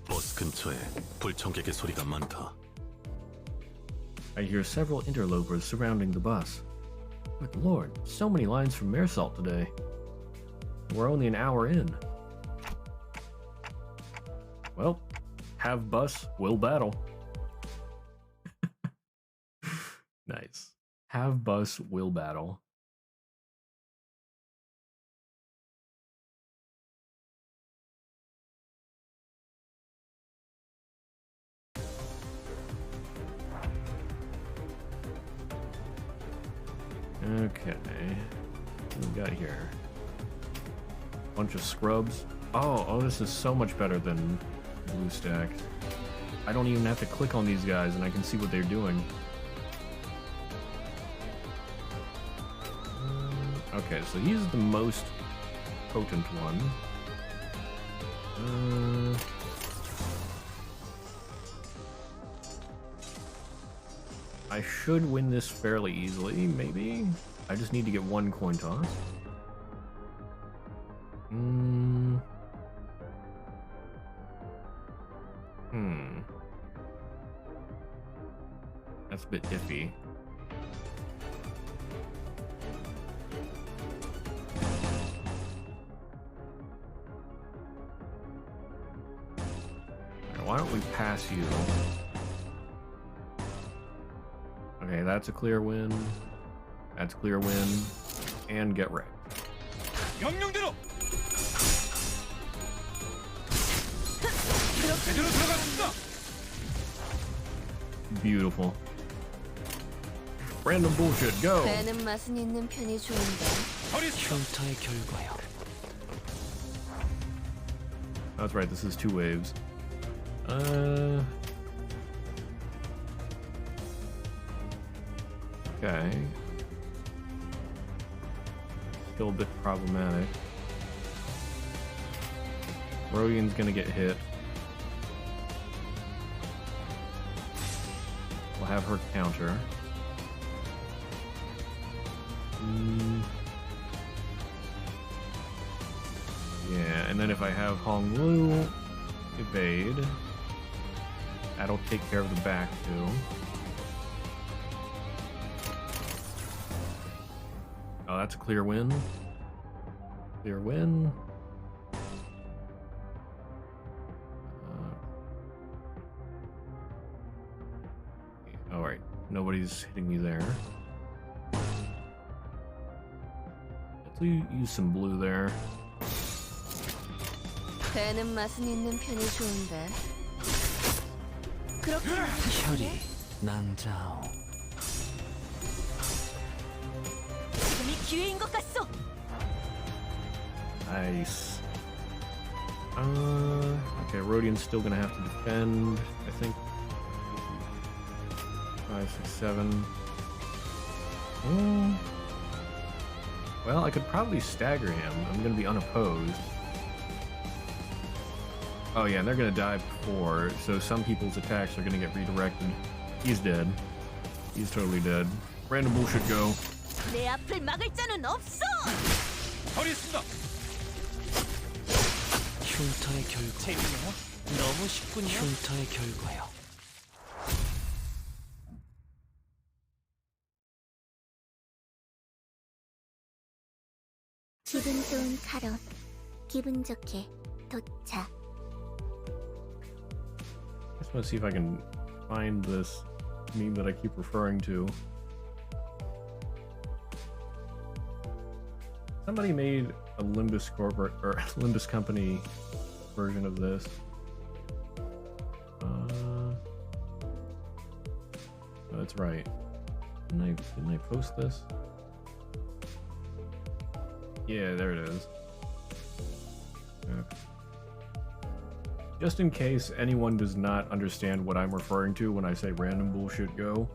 버스 근처에 불청객의 소리가 많다. I hear several interlopers surrounding the bus. Good lord, so many lines from Mersalt today. We're only an hour in. Well, have bus, will battle. Nice. Have bus, will battle. Okay. What do we got here? Bunch of scrubs. Oh, this is so much better than BlueStack. I don't even have to click on these guys and I can see what they're doing. Okay, so he's the most potent one. I should win this fairly easily, maybe? I just need to get one coin toss. That's a bit iffy. Why don't we pass you? Okay, that's a clear win. That's a clear win. And get wrecked. 명령대로. Beautiful. Random bullshit, go! 배는 맛은 있는 편이 좋은데. 흉터의 결과요. That's right, this is 2 waves. Okay. Still a bit problematic. Rodian's gonna get hit. We'll have her counter. Yeah, and then if I have Hong Lu evade, that'll take care of the back too. Oh, that's a clear win. Clear win. Alright, nobody's hitting me there. Let's use some blue there. 배는 맛은 있는 편이 좋은데. 그렇게 혈이 난자오. 지금이 기회인 것 같소. Nice. Okay, Rodian's still gonna have to defend, I think. 5, 6, 7. Well, I could probably stagger him. I'm gonna be unopposed. Oh yeah, and they're gonna die before, so some people's attacks are gonna get redirected. He's dead. He's totally dead. Random bullshit go. 내 앞을 막을 자는 없어. 흉터의 결과. 재밌네요. 너무 쉽군요. 흉터의 결과요. 기분 좋은 카론. 기분 좋게 도착. I just want to see if I can find this meme that I keep referring to. Somebody made a Limbus corporate or Limbus Company version of this. That's right. Didn't I post this? Yeah, there it is. Okay. Just in case anyone does not understand what I'm referring to when I say random bullshit go.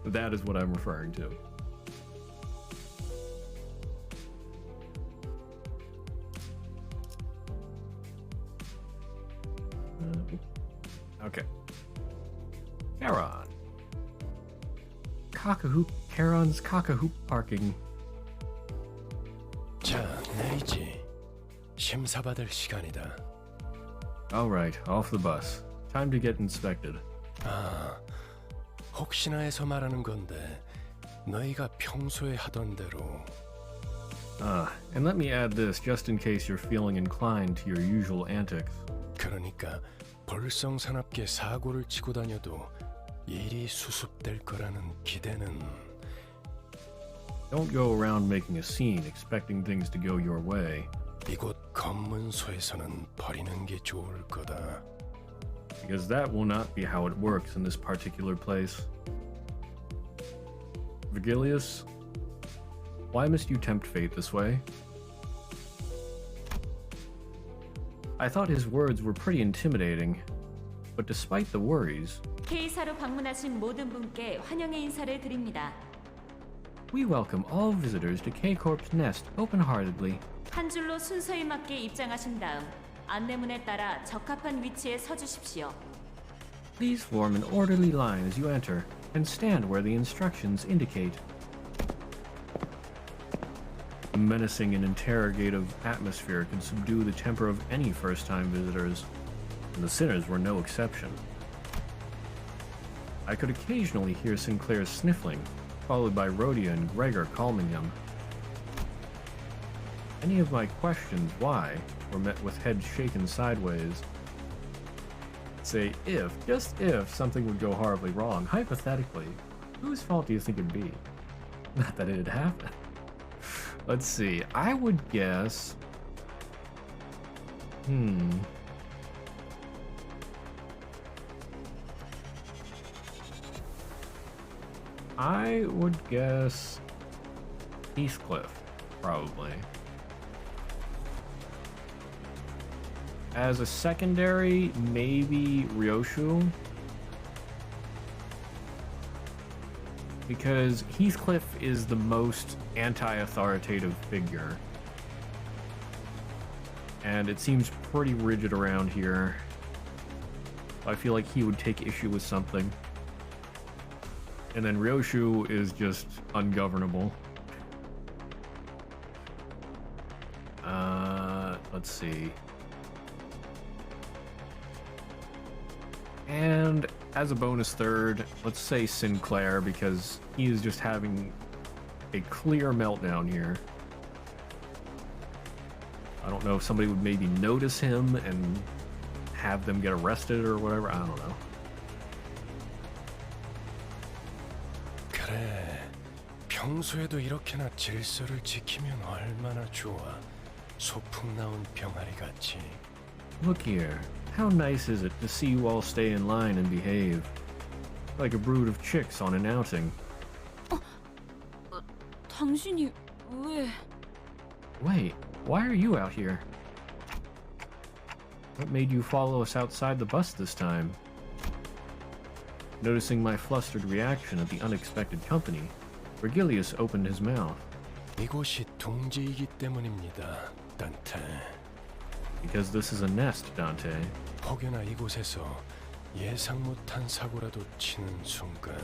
That is what I'm referring to. Okay. Charon. Cock-a-hoop. Charon's cock-a-hoop parking. 자, 내리지. 심사받을 시간이다. Alright, off the bus. Time to get inspected. 아, 혹시나 해서 말하는 건데 너희가 평소에 하던 대로. And let me add this just in case you're feeling inclined to your usual antics. 그러니까 볼성사납게 사고를 치고 다녀도 일이 수습될 거라는 기대는. Don't go around making a scene expecting things to go your way. 이곳 검문소에서는 버리는 게 좋을 거다. Because that will not be how it works in this particular place. Vigilius, why must you tempt fate this way? I thought his words were pretty intimidating, but despite the worries, K사로 방문하신 모든 분께 환영의 인사를 드립니다. we welcome all visitors to K-Corp's nest open-heartedly. 한 줄로 순서에 맞게 입장하신 다음 안내문에 따라 적합한 위치에 서주십시오. Please form an orderly line as you enter, and stand where the instructions indicate. A menacing and interrogative atmosphere could subdue the temper of any first-time visitors, and the sinners were no exception. I could occasionally hear Sinclair's sniffling, followed by Rhodia and Gregor calming him. Any of my questions why were met with heads shaken sideways. Say if, just if, something would go horribly wrong, hypothetically, whose fault do you think it'd be? Not that it'd happen. Let's see, I would guess... I would guess Heathcliff, probably. As a secondary, maybe Ryoshu. Because Heathcliff is the most anti-authoritative figure. And it seems pretty rigid around here. I feel like he would take issue with something. And then Ryoshu is just ungovernable. Let's see. And as a bonus third, let's say Sinclair, because he is just having a clear meltdown here. I don't know if somebody would maybe notice him and have them get arrested or whatever. I don't know. 그래, 평소에도 이렇게나 질서를 지키면 얼마나 좋아. 소풍 나온 병아리 같이. Look here. How nice is it to see you all stay in line and behave? Like a brood of chicks on an outing. 당신이 왜... Wait, why are you out here? What made you follow us outside the bus this time? Noticing my flustered reaction at the unexpected company, Virgilius opened his mouth. 이곳이 둥지이기 때문입니다, 단테. Because this is a nest, Dante. 혹여나 이곳에서 예상 못한 사고라도 치는 순간.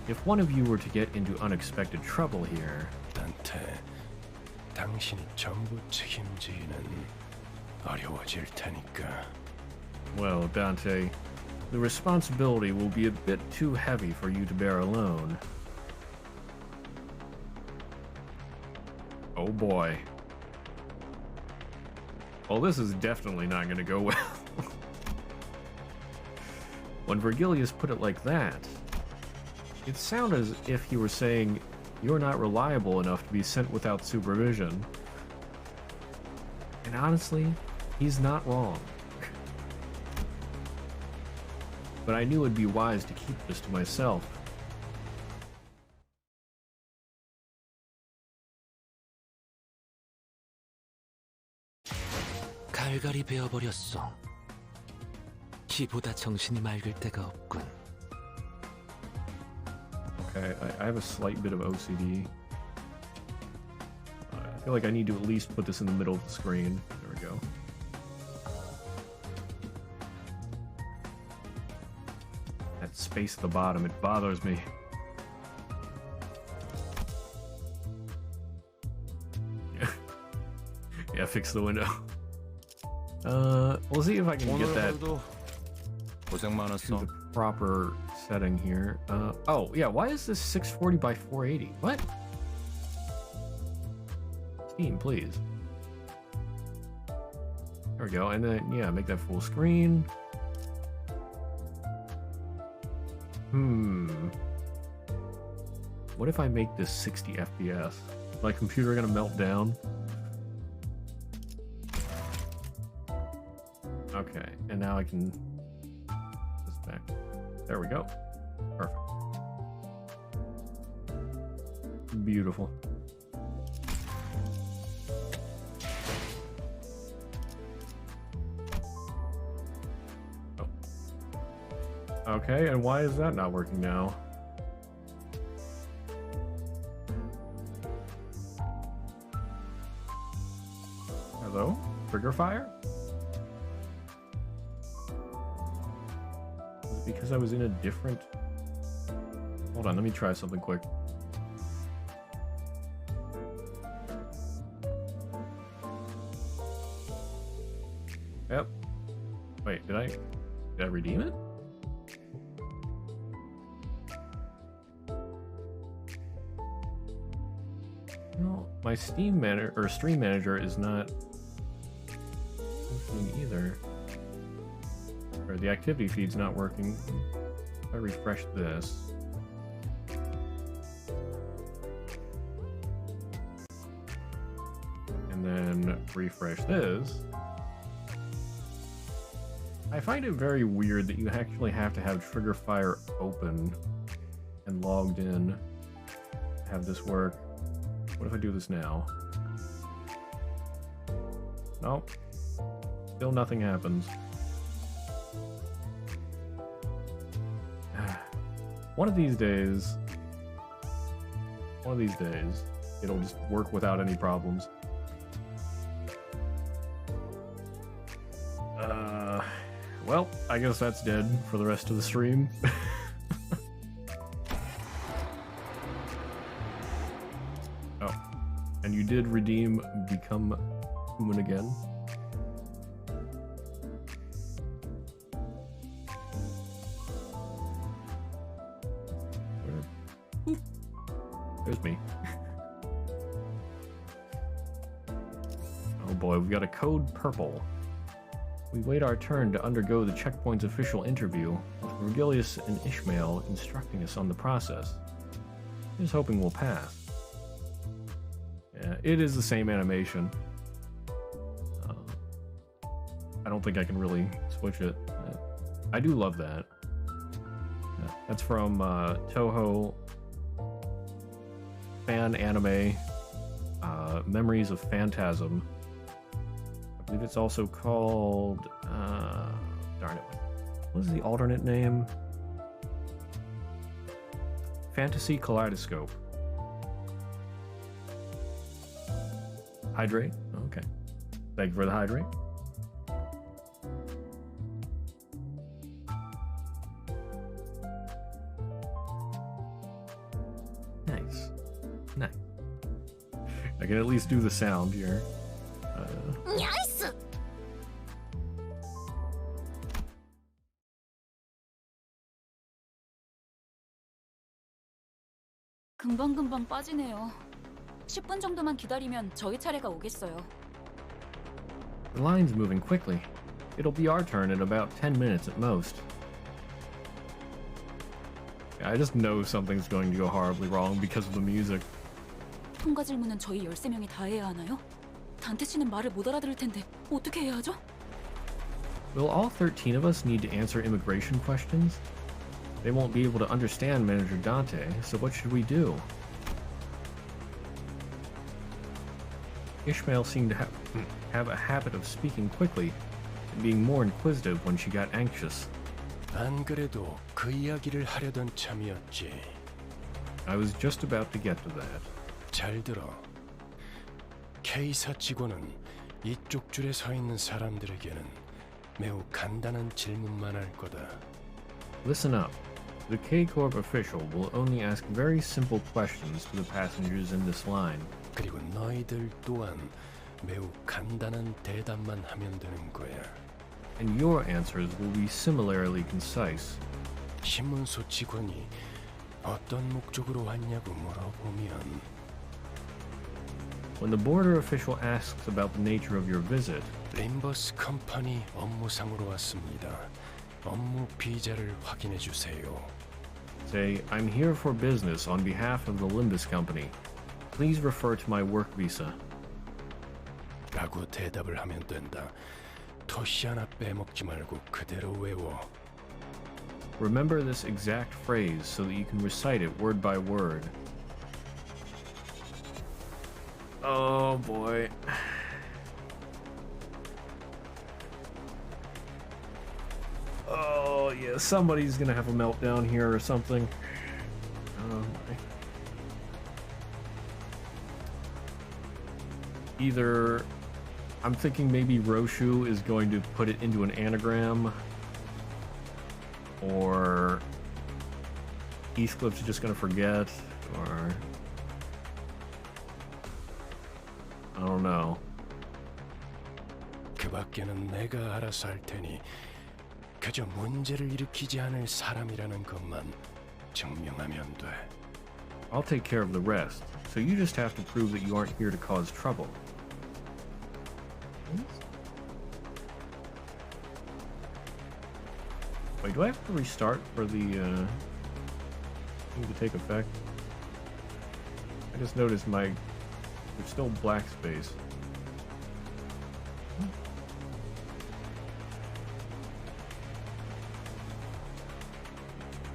If one of you were to get into unexpected trouble here, 단테, 당신이 전부 책임지기는 어려워질 테니까. well, Dante, the responsibility will be a bit too heavy for you to bear alone. Oh boy. Well, this is definitely not going to go well. When Virgilius put it like that, it sounded as if he were saying, you're not reliable enough to be sent without supervision. And honestly, he's not wrong. But I knew it'd be wise to keep this to myself. 갈갈이 베어버렸어. 키보다 정신이 맑을 때가 없군. Okay, I have a slight bit of OCD. I feel like I need to at least put this in the middle of the screen. There we go. That space at the bottom, it bothers me. Yeah, fix the window. We'll see if I can get that 고생 to 많았어. the proper setting here. Oh, yeah, why is this 640 by 480? What? Steam, please. There we go, and then, yeah, make that full screen. What if I make this 60 FPS? Is my computer gonna melt down? Okay, and now I can this back. There we go. Perfect. Beautiful. Oh. Okay, and why is that not working now? Hello? Trigger fire? Because I was in a different... Hold on, let me try something quick. Yep. Wait, did I redeem it? No, my Steam manager or Stream Manager is not functioning either. Or the activity feed's not working. If I refresh this. And then refresh this. I find it very weird that you actually have to have Trigger Fire open and logged in. Have this work. What if I do this now? Nope. Still nothing happens. One of these days, it'll just work without any problems. Well, I guess that's dead for the rest of the stream. Oh, and you did redeem Become Human again. Where? Oop. There's me. Oh boy, we got a code purple. We wait our turn to undergo the checkpoint's official interview, with Vergilius and Ishmael instructing us on the process. Here's hoping we'll pass. Yeah, it is the same animation. I don't think I can really switch it. I do love that. Yeah, that's from Toho fan anime, Memories of Phantasm. I believe it's also called, darn it, what is the alternate name? Fantasy Kaleidoscope. Hydrate? Okay. Thank you for the hydrate. Nice. Nice. I can at least do the sound here. Nice. 금방금방 빠지네요. 10분 정도만 기다리면 저희 차례가 오겠어요. The line's moving quickly. It'll be our turn in about 10 minutes at most. I just know something's going to go horribly wrong because of the music. 통과 질문은 저희 13명이 다 해야 하나요? 단테 씨는 말을 못 알아들을 텐데 어떻게 해야 하죠? Will all 13 of us need to answer immigration questions? They won't be able to understand Manager Dante, so what should we do? Ishmael seemed to have a habit of speaking quickly and being more inquisitive when she got anxious. 안 그래도 그 이야기를 하려던 참이었지. I was just about to get to that. 잘 들어. K사 직원은 이쪽 줄에 서 있는 사람들에게는 매우 간단한 질문만 할 거다. Listen up. The K-Corp official will only ask very simple questions to the passengers in this line. 그리고 너희들 또한 매우 간단한 대답만 하면 되는 거야. And your answers will be similarly concise. 신문소 직원이 어떤 목적으로 왔냐고 물어보면 When the border official asks about the nature of your visit, Limbus Company 업무상으로 왔습니다. 업무 비자를 확인해 주세요. say, I'm here for business on behalf of the Limbus Company. Please refer to my work visa. 라고 대답을 하면 된다. 토시 하나 빼먹지 말고 그대로 외워. Remember this exact phrase so that you can recite it word by word. Oh boy. Oh yeah, somebody's gonna have a meltdown here or something. Oh my. Either I'm thinking maybe Roshu is going to put it into an anagram, or Heathcliff's just gonna forget, or I don't know. 그 밖에는 내가 알아서 할 테니 그저 문제를 일으키지 않을 사람이라는 것만 증명하면 돼. I'll take care of the rest, so you just have to prove that you aren't here to cause trouble. Wait, do I have to restart for the thing to take effect? I just noticed there's still black space.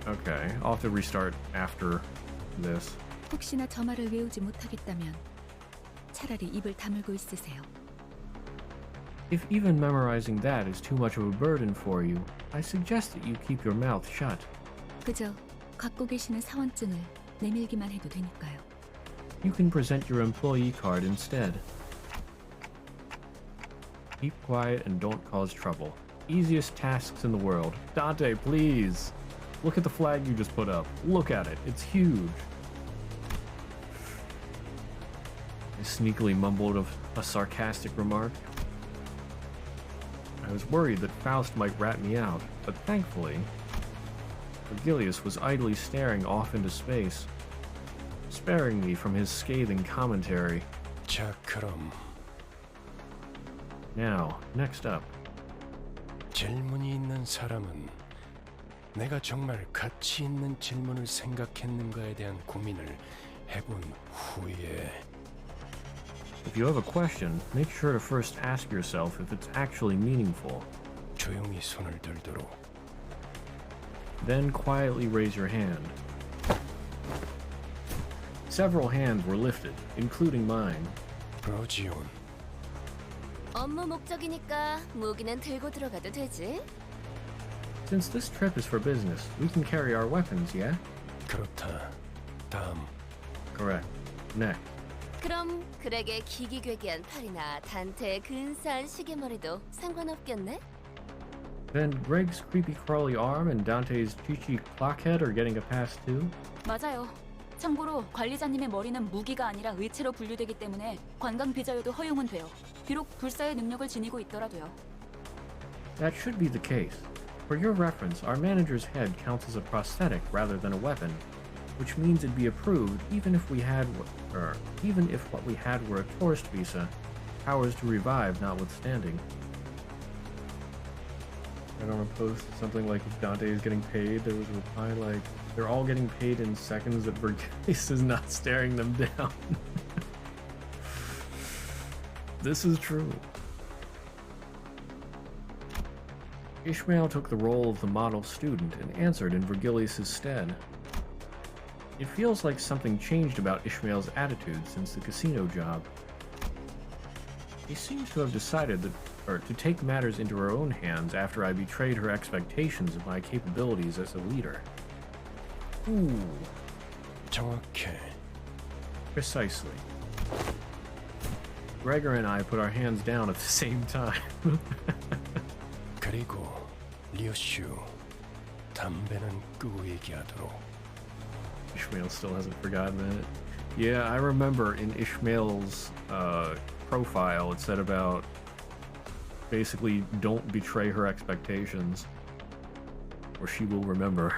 Okay, I'll have to restart after this. 혹시나 저 말을 외우지 못하겠다면 차라리 입을 다물고 있으세요. If even memorizing that is too much of a burden for you, I suggest that you keep your mouth shut. 그저 갖고 계시는 사원증을 내밀기만 해도 되니까요. You can present your employee card instead. Keep quiet and don't cause trouble. Easiest tasks in the world. Dante, please! Look at the flag you just put up. Look at it. It's huge. I sneakily mumbled a sarcastic remark. I was worried that Faust might rat me out, but thankfully, Virgilius was idly staring off into space, sparing me from his scathing commentary. 자, 그럼 Now, next up. 질문이 있는 사람은 내가 정말 가치 있는 질문을 생각했는가에 대한 고민을 해본 후에 If you have a question, make sure to first ask yourself if it's actually meaningful. 조용히 손을 들도록. Then quietly raise your hand. Several hands were lifted, including mine. 로지온, 업무 목적이니까 무기는 들고 들어가도 되지? Since this trip is for business, we can carry our weapons, yeah? 그렇다. 다음. Correct. Next. 그럼 그렉의 기기괴기한 팔이나 단테의 근사한 시계머리도 상관없겠네? Then Greg's creepy crawly arm and Dante's cheeky clockhead are getting a pass too? 맞아요. 참고로 관리자님의 머리는 무기가 아니라 의체로 분류되기 때문에 관광 비자여도 허용은 돼요. 비록 불사의 능력을 지니고 있더라도요. That should be the case. For your reference, our manager's head counts as a prosthetic rather than a weapon, which means it'd be approved even if what we had were a tourist visa, powers to revive notwithstanding. And on a post, something like if Dante is getting paid, there was a reply like, they're all getting paid in seconds that Verghese is not staring them down. This is true. Ishmael took the role of the model student and answered in Virgilius' stead. It feels like something changed about Ishmael's attitude since the casino job. He seems to have decided to take matters into her own hands after I betrayed her expectations of my capabilities as a leader. Ooh. 정확해. Precisely. Gregor and I put our hands down at the same time. 그리고 리오슈, 담배는 끄고 얘기하도록. Ishmael still hasn't forgotten that. Yeah, I remember in Ishmael's profile it said about basically don't betray her expectations or she will remember.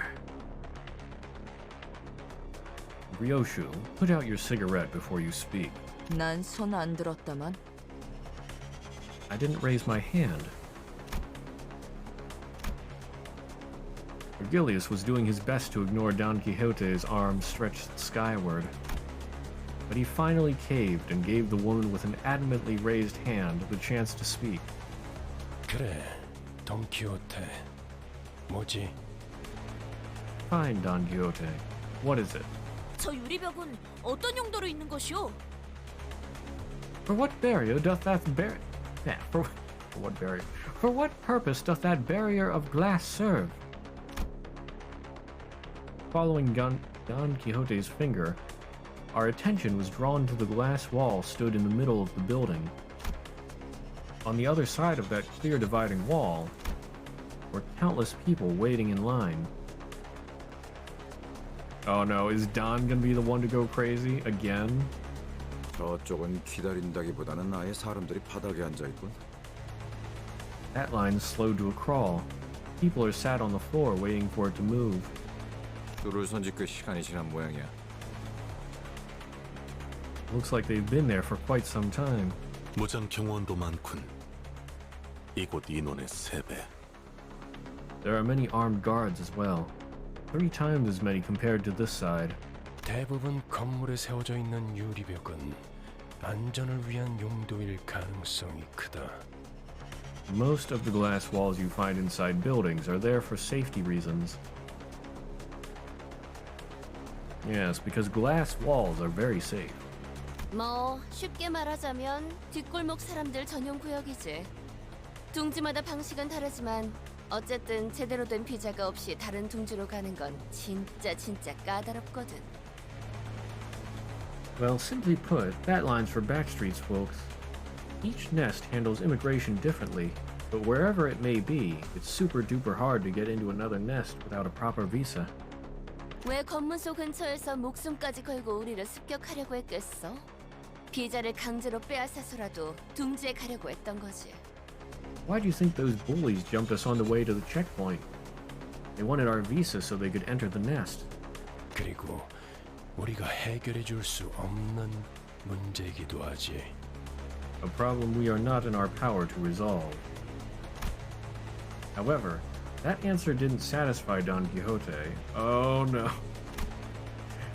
Ryoshu, put out your cigarette before you speak. 난 손 안 들었다만. I didn't raise my hand. Virgilius was doing his best to ignore Don Quixote's arms stretched skyward. But he finally caved and gave the woman with an adamantly raised hand the chance to speak. 그래, 돈키호테. 뭐지? Fine, Don Quixote. What is it? 저 유리벽은 어떤 용도로 있는 것이오? For what barrier doth that for what barrier? For what purpose doth that barrier of glass serve? Following Don Quixote's finger, our attention was drawn to the glass wall stood in the middle of the building. On the other side of that clear dividing wall were countless people waiting in line. Oh no, is Don gonna be the one to go crazy again? 저쪽은 기다린다기보다는 아예 사람들이 바닥에 앉아 있군. That line slowed to a crawl. People are sat on the floor waiting for it to move. 줄을 선지 꽤 시간이 지난 모양이야. Looks like they've been there for quite some time. 무장 경호원도 많군. 이곳 인원의 3배. There are many armed guards as well. 3 times as many compared to this side. 대부분 건물에 세워져 있는 유리벽은 안전을 위한 용도일 가능성이 크다. Most of the glass walls you find inside buildings are there for safety reasons. Yes, because glass walls are very safe. 뭐 쉽게 말하자면 뒷골목 사람들 전용 구역이지. 둥지마다 방식은 다르지만 어쨌든 제대로 된 비자가 없이 다른 둥지로 가는 건 진짜 까다롭거든. Well, simply put, that line's for backstreets, folks. Each nest handles immigration differently, but wherever it may be, it's super duper hard to get into another nest without a proper visa. 왜 검문소 근처에서 목숨까지 걸고 우리를 습격하려고 했겠어? 비자를 강제로 빼앗아서라도 둥지에 가려고 했던 거지. Why do you think those bullies jumped us on the way to the checkpoint? They wanted our visa so they could enter the nest. 그리고 우리가 해결해 줄 수 없는 문제이기도 하지. A problem we are not in our power to resolve. However, that answer didn't satisfy Don Quixote. Oh no.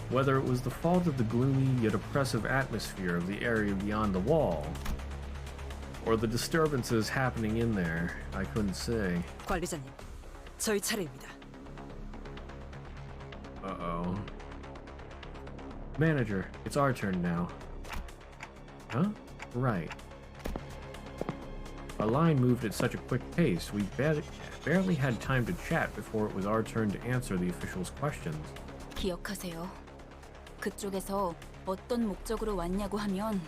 Whether it was the fault of the gloomy yet oppressive atmosphere of the area beyond the wall, or the disturbances happening in there, I couldn't say. 관리자님, 저희 차례입니다. Uh-oh. Manager, it's our turn now. Huh? Right. Our line moved at such a quick pace, we barely had time to chat before it was our turn to answer the officials' questions. 기억하세요. 그쪽에서 어떤 목적으로 왔냐고 하면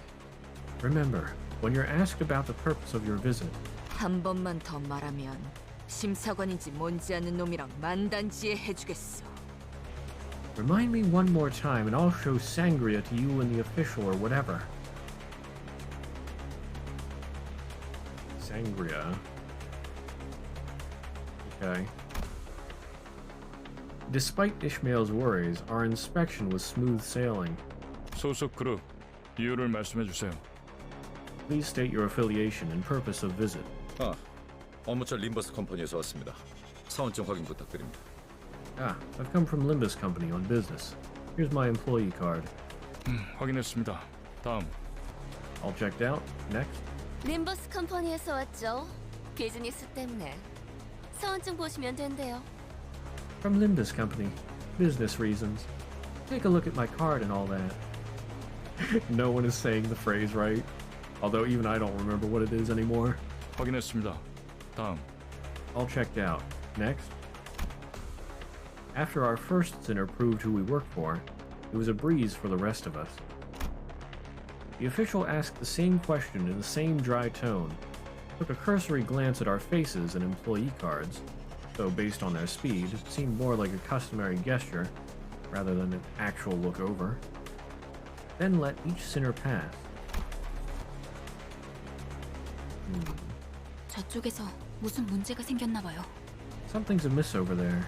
Remember, when you're asked about the purpose of your visit, 한 번만 더 말하면 심사관인지 뭔지 아는 놈이랑 만단지에 해주겠어. remind me one more time and I'll show sangria to you and the official or whatever. Sangria. Okay. Despite Ishmael's worries, our inspection was smooth sailing. 소속 그룹 이유를 말씀해 주세요. Please state your affiliation and purpose of visit. 업무처 림버스 컴퍼니에서 왔습니다. 사원증 확인 부탁드립니다. I've come from Limbus Company on business. Here's my employee card. 확인했습니다. 다음. All checked out. Next. 림버스 컴퍼니에서 왔죠. 비즈니스 때문에. 사원증 보시면 된대요. From Limbus Company. Business reasons. Take a look at my card and all that. No one is saying the phrase right. Although even I don't remember what it is anymore. 확인했습니다. 다음. All checked out. Next. After our first sinner proved who we work for, it was a breeze for the rest of us. The official asked the same question in the same dry tone, took a cursory glance at our faces and employee cards, though based on their speed, it seemed more like a customary gesture rather than an actual look over, then let each sinner pass. 저쪽에서 무슨 문제가 생겼나 봐요. Something's amiss over there.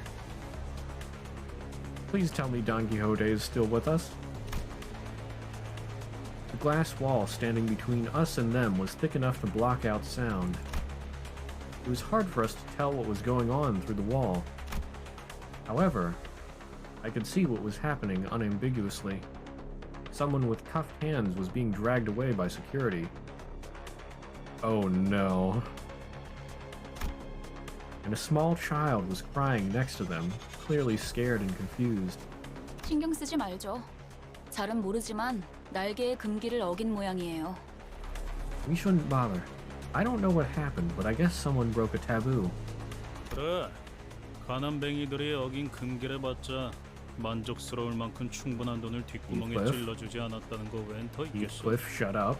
Please tell me Don Quixote is still with us. The glass wall standing between us and them was thick enough to block out sound. It was hard for us to tell what was going on through the wall. However, I could see what was happening unambiguously. Someone with cuffed hands was being dragged away by security. Oh no. And a small child was crying next to them, clearly scared and confused. 신경 쓰지 말죠. 잘은 모르지만 날개의 금기를 어긴 모양이에요. We shouldn't bother. I don't know what happened, but I guess someone broke a taboo. 그래, 가난뱅이들이 어긴 금기를 받자 만족스러울 만큼 충분한 돈을 뒷구멍에 Heathcliff? 찔러주지 않았다는 거 웬 더 있겠어? Heathcliff, shut up.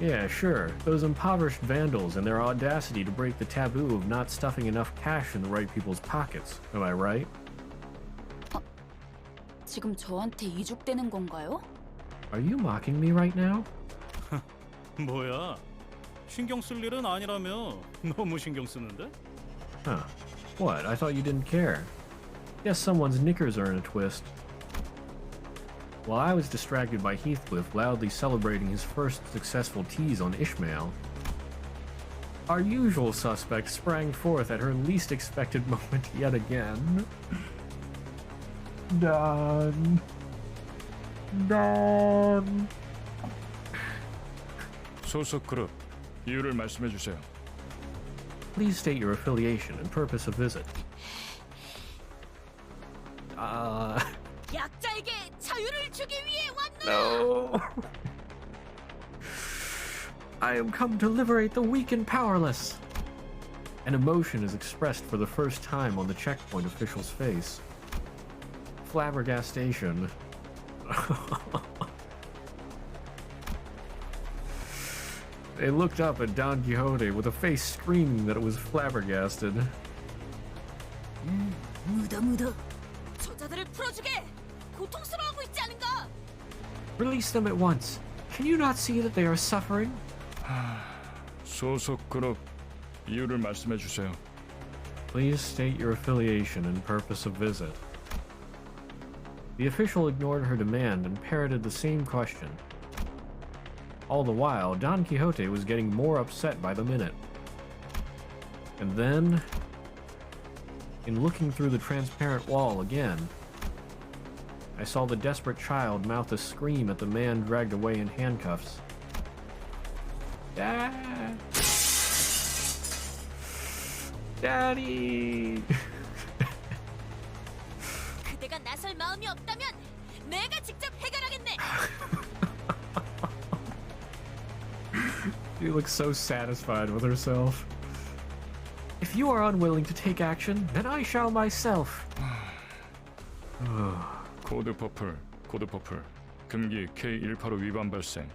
Yeah, sure. Those impoverished vandals and their audacity to break the taboo of not stuffing enough cash in the right people's pockets. Am I right? 지금 저한테 이죽되는 건가요? Are you mocking me right now? 뭐야? 신경 쓸 일은 아니라며. 너무 신경 쓰는데? Huh. What? I thought you didn't care. Guess someone's knickers are in a twist. While I was distracted by Heathcliff loudly celebrating his first successful tease on Ishmael, our usual suspect sprang forth at her least expected moment yet again. Don. 소속 그룹 이유를 말씀해 주세요. Please state your affiliation and purpose of visit. 약자에게 자유를 주기 위해 왔노라. No. I am come to liberate the weak and powerless. An emotion is expressed for the first time on the checkpoint official's face. Flabbergastation. They looked up at Don Quixote with a face screaming that it was flabbergasted. 무더. 저자들을 풀어주게. 고통스러워하고 있지 않은가? Release them at once. Can you not see that they are suffering? 소속 그룹 이유를 말씀해 주세요. Please state your affiliation and purpose of visit. The official ignored her demand and parroted the same question. All the while, Don Quixote was getting more upset by the minute. And then, in looking through the transparent wall again, I saw the desperate child mouth a scream at the man dragged away in handcuffs. Dad! Daddy! 그대가 나설 마음이 없다면 내가 직접 해결하겠네. She looks so satisfied with herself. If you are unwilling to take action, then I shall myself. 코드 퍼플. 금기 K185 위반 발생.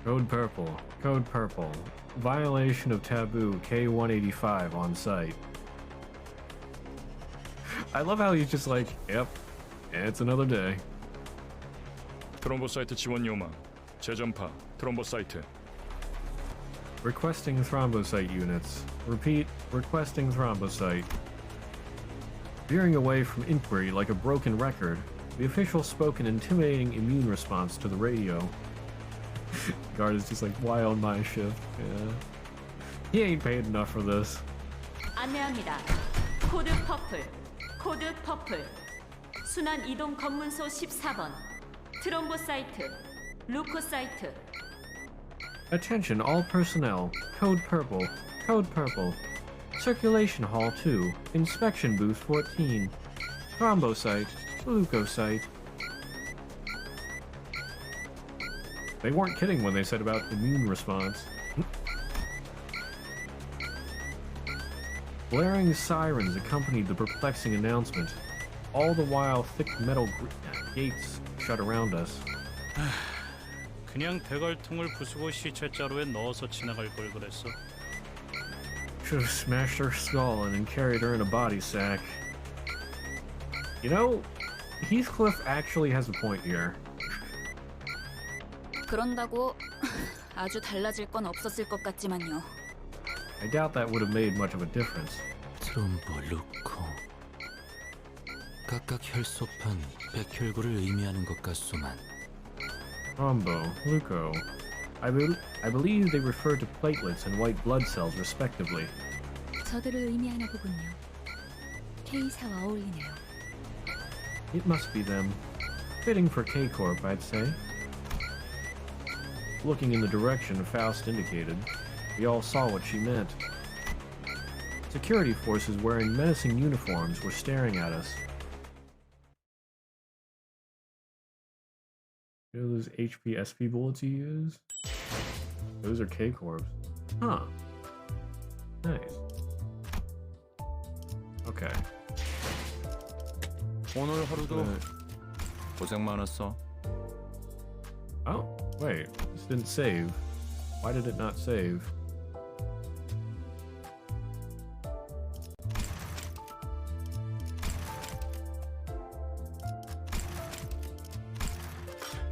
Code purple. Violation of taboo K185 on site. I love how he's just like, yep, it's another day. 트롬보사이트 지원 요망. 재전파. 트롬보사이트. Requesting thrombocyte units. Repeat, requesting thrombocyte. Veering away from inquiry like a broken record, the official spoke an intimidating immune response to the radio. Guard is just like, why on my shift? Yeah. He ain't paid enough for this. 안내합니다. 코드 퍼플. 순환 이동 검문소 14번. 트롬보사이트, 루코사이트. Attention all personnel. Code purple. Circulation hall 2. Inspection booth 14. Thrombocyte. Leukocyte. They weren't kidding when they said about immune response. Blaring sirens accompanied the perplexing announcement. All the while, thick metal gates shut around us. 그냥 대갈통을 부수고 시체자루에 넣어서 지나갈 걸 그랬어. Should have smashed her skull and then carried her in a body sack. You know, Heathcliff actually has a point here. 그런다고 아주 달라질 건 없었을 것 같지만요. I doubt that would have made much of a difference. 트롬보 루코. 각각 혈소판, 백혈구를 의미하는 것 같소만. Thrombo, Leuko. I believe they refer to platelets and white blood cells respectively. 저들을 의미하나 보군요. K사와 어울리네요. It must be them. Fitting for K-Corp, I'd say. Looking in the direction Faust indicated, we all saw what she meant. Security forces wearing menacing uniforms were staring at us. You know those HP-SP bullets you use? Those are K-Corps. Huh. Nice. Okay. 오늘 하루도 고생 많았어. Oh, wait. This didn't save. Why did it not save?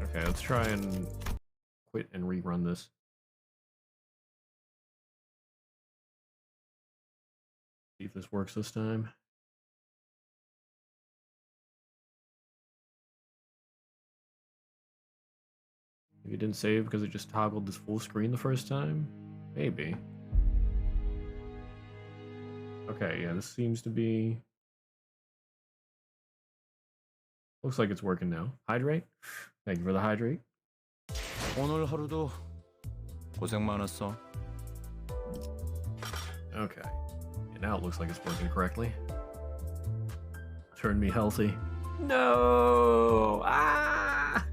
Okay, let's try and quit and rerun this. See if this works this time. Maybe it didn't save because it just toggled this full screen the first time? Maybe. Okay, yeah, this seems to be... Looks like it's working now. Hydrate? Thank you for the hydrate. 오늘 하루도 고생 많았어. Okay. And now it looks like it's working correctly. Turn me healthy. No! Ah!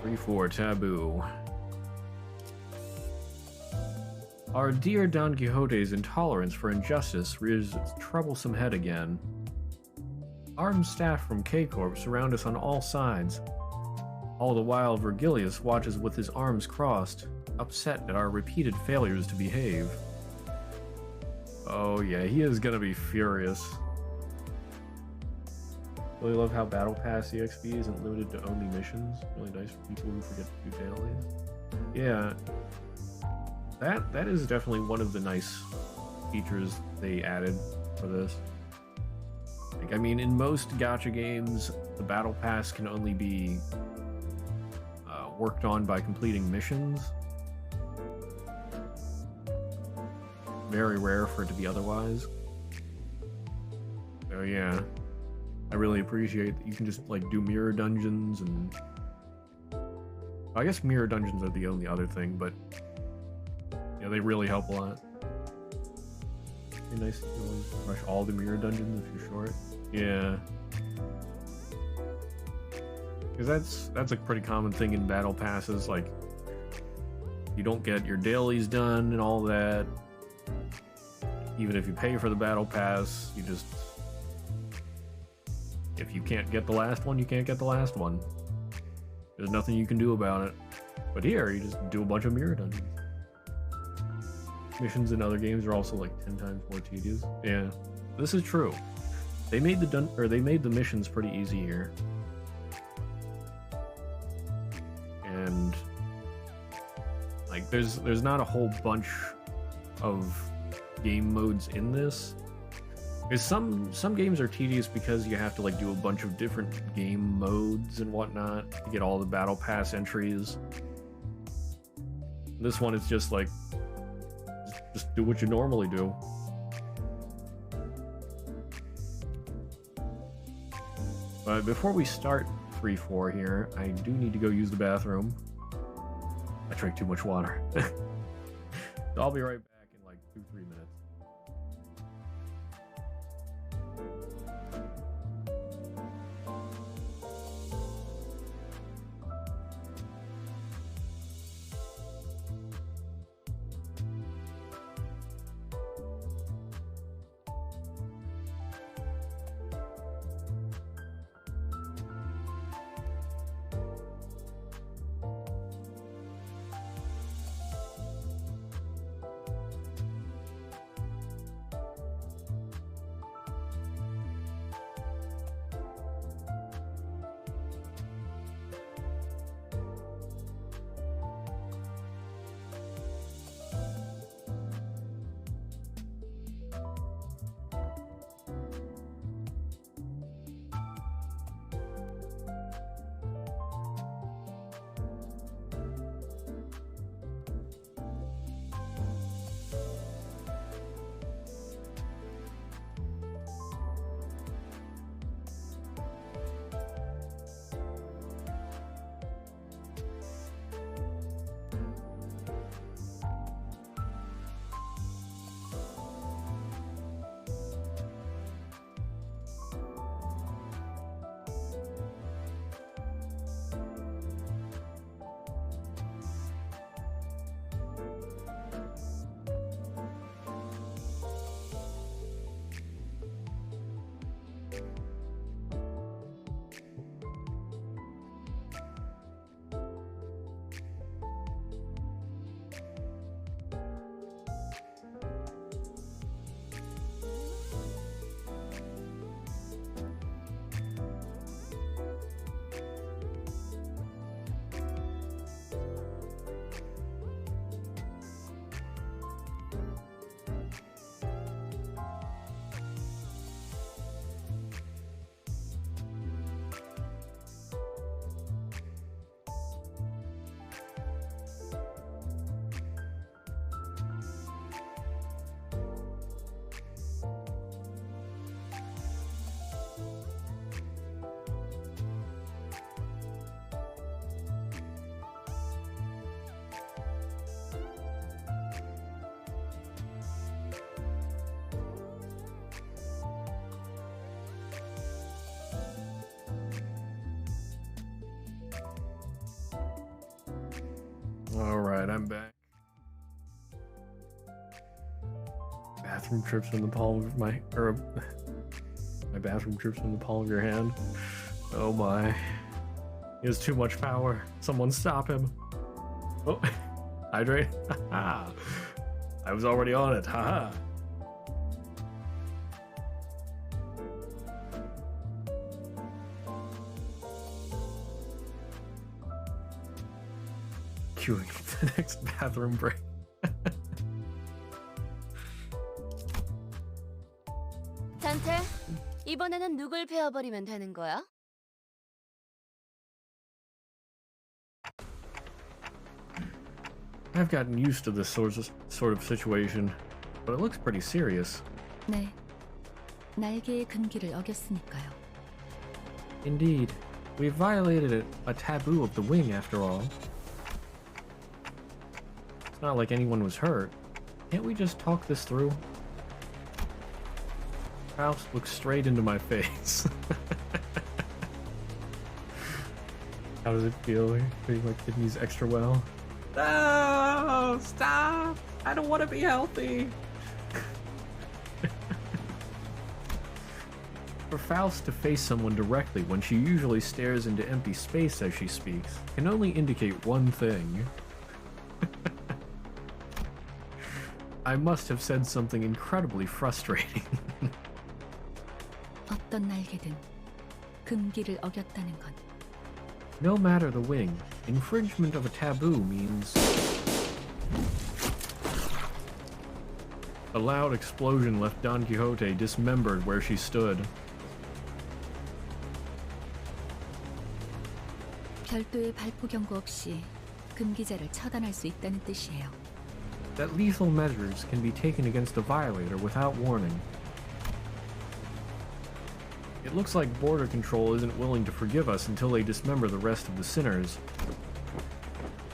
Three-four taboo. Our dear Don Quixote's intolerance for injustice rears its troublesome head again. Armed staff from K-Corp surround us on all sides. All the while, Virgilius watches with his arms crossed, upset at our repeated failures to behave. Oh yeah, he is gonna be furious. Really love how Battle Pass EXP isn't limited to only missions. Really nice for people who forget to do dailies. Yeah, that is definitely one of the nice features they added for this. Like, I mean, in most gacha games, the Battle Pass can only be worked on by completing missions. Very rare for it to be otherwise. So yeah, I really appreciate that you can just like do mirror dungeons, and I guess mirror dungeons are the only other thing, but yeah, they really help a lot. Pretty nice to rush all the mirror dungeons if you're short. Yeah. Because that's a pretty common thing in battle passes, like you don't get your dailies done and all that. Even if you pay for the battle pass, you just, if you can't get the last one, you can't get the last one. There's nothing you can do about it. But here, you just do a bunch of mirror dungeons. Missions in other games are also like 10 times more tedious. Yeah, this is true. They made the missions pretty easy here. And like there's not a whole bunch of game modes in this. Because some games are tedious because you have to like do a bunch of different game modes and whatnot to get all the battle pass entries. This one is just like just do what you normally do. But before we start 3-4 here, I do need to go use the bathroom. I drank too much water. So I'll be right back in like 2-3 minutes. Alright, I'm back. Bathroom trips from the palm of my bathroom trips from the palm of your hand. Oh my. He has too much power. Someone stop him. Oh, hydrate. I was already on it. Haha. Queuing the next bathroom break. 잔테, 이번에는 누굴 베어버리면 되는 거야? I've gotten used to this sort of situation, but it looks pretty serious. 네, 날개의 금기를 어겼으니까요. Indeed, we violated a taboo of the wing after all. It's not like anyone was hurt. Can't we just talk this through? Faust looks straight into my face. How does it feel? Treating my kidneys extra well? No! Stop! I don't want to be healthy! For Faust to face someone directly when she usually stares into empty space as she speaks can only indicate one thing. I must have said something incredibly frustrating. 어떤 날개든 금기를 어겼다는 건 No matter the wing, infringement of a taboo means... A loud explosion left Don Quixote dismembered where she stood. 별도의 발포 경고 없이 금기자를 처단할 수 있다는 뜻이에요. That lethal measures can be taken against a violator without warning. It looks like Border Control isn't willing to forgive us until they dismember the rest of the sinners.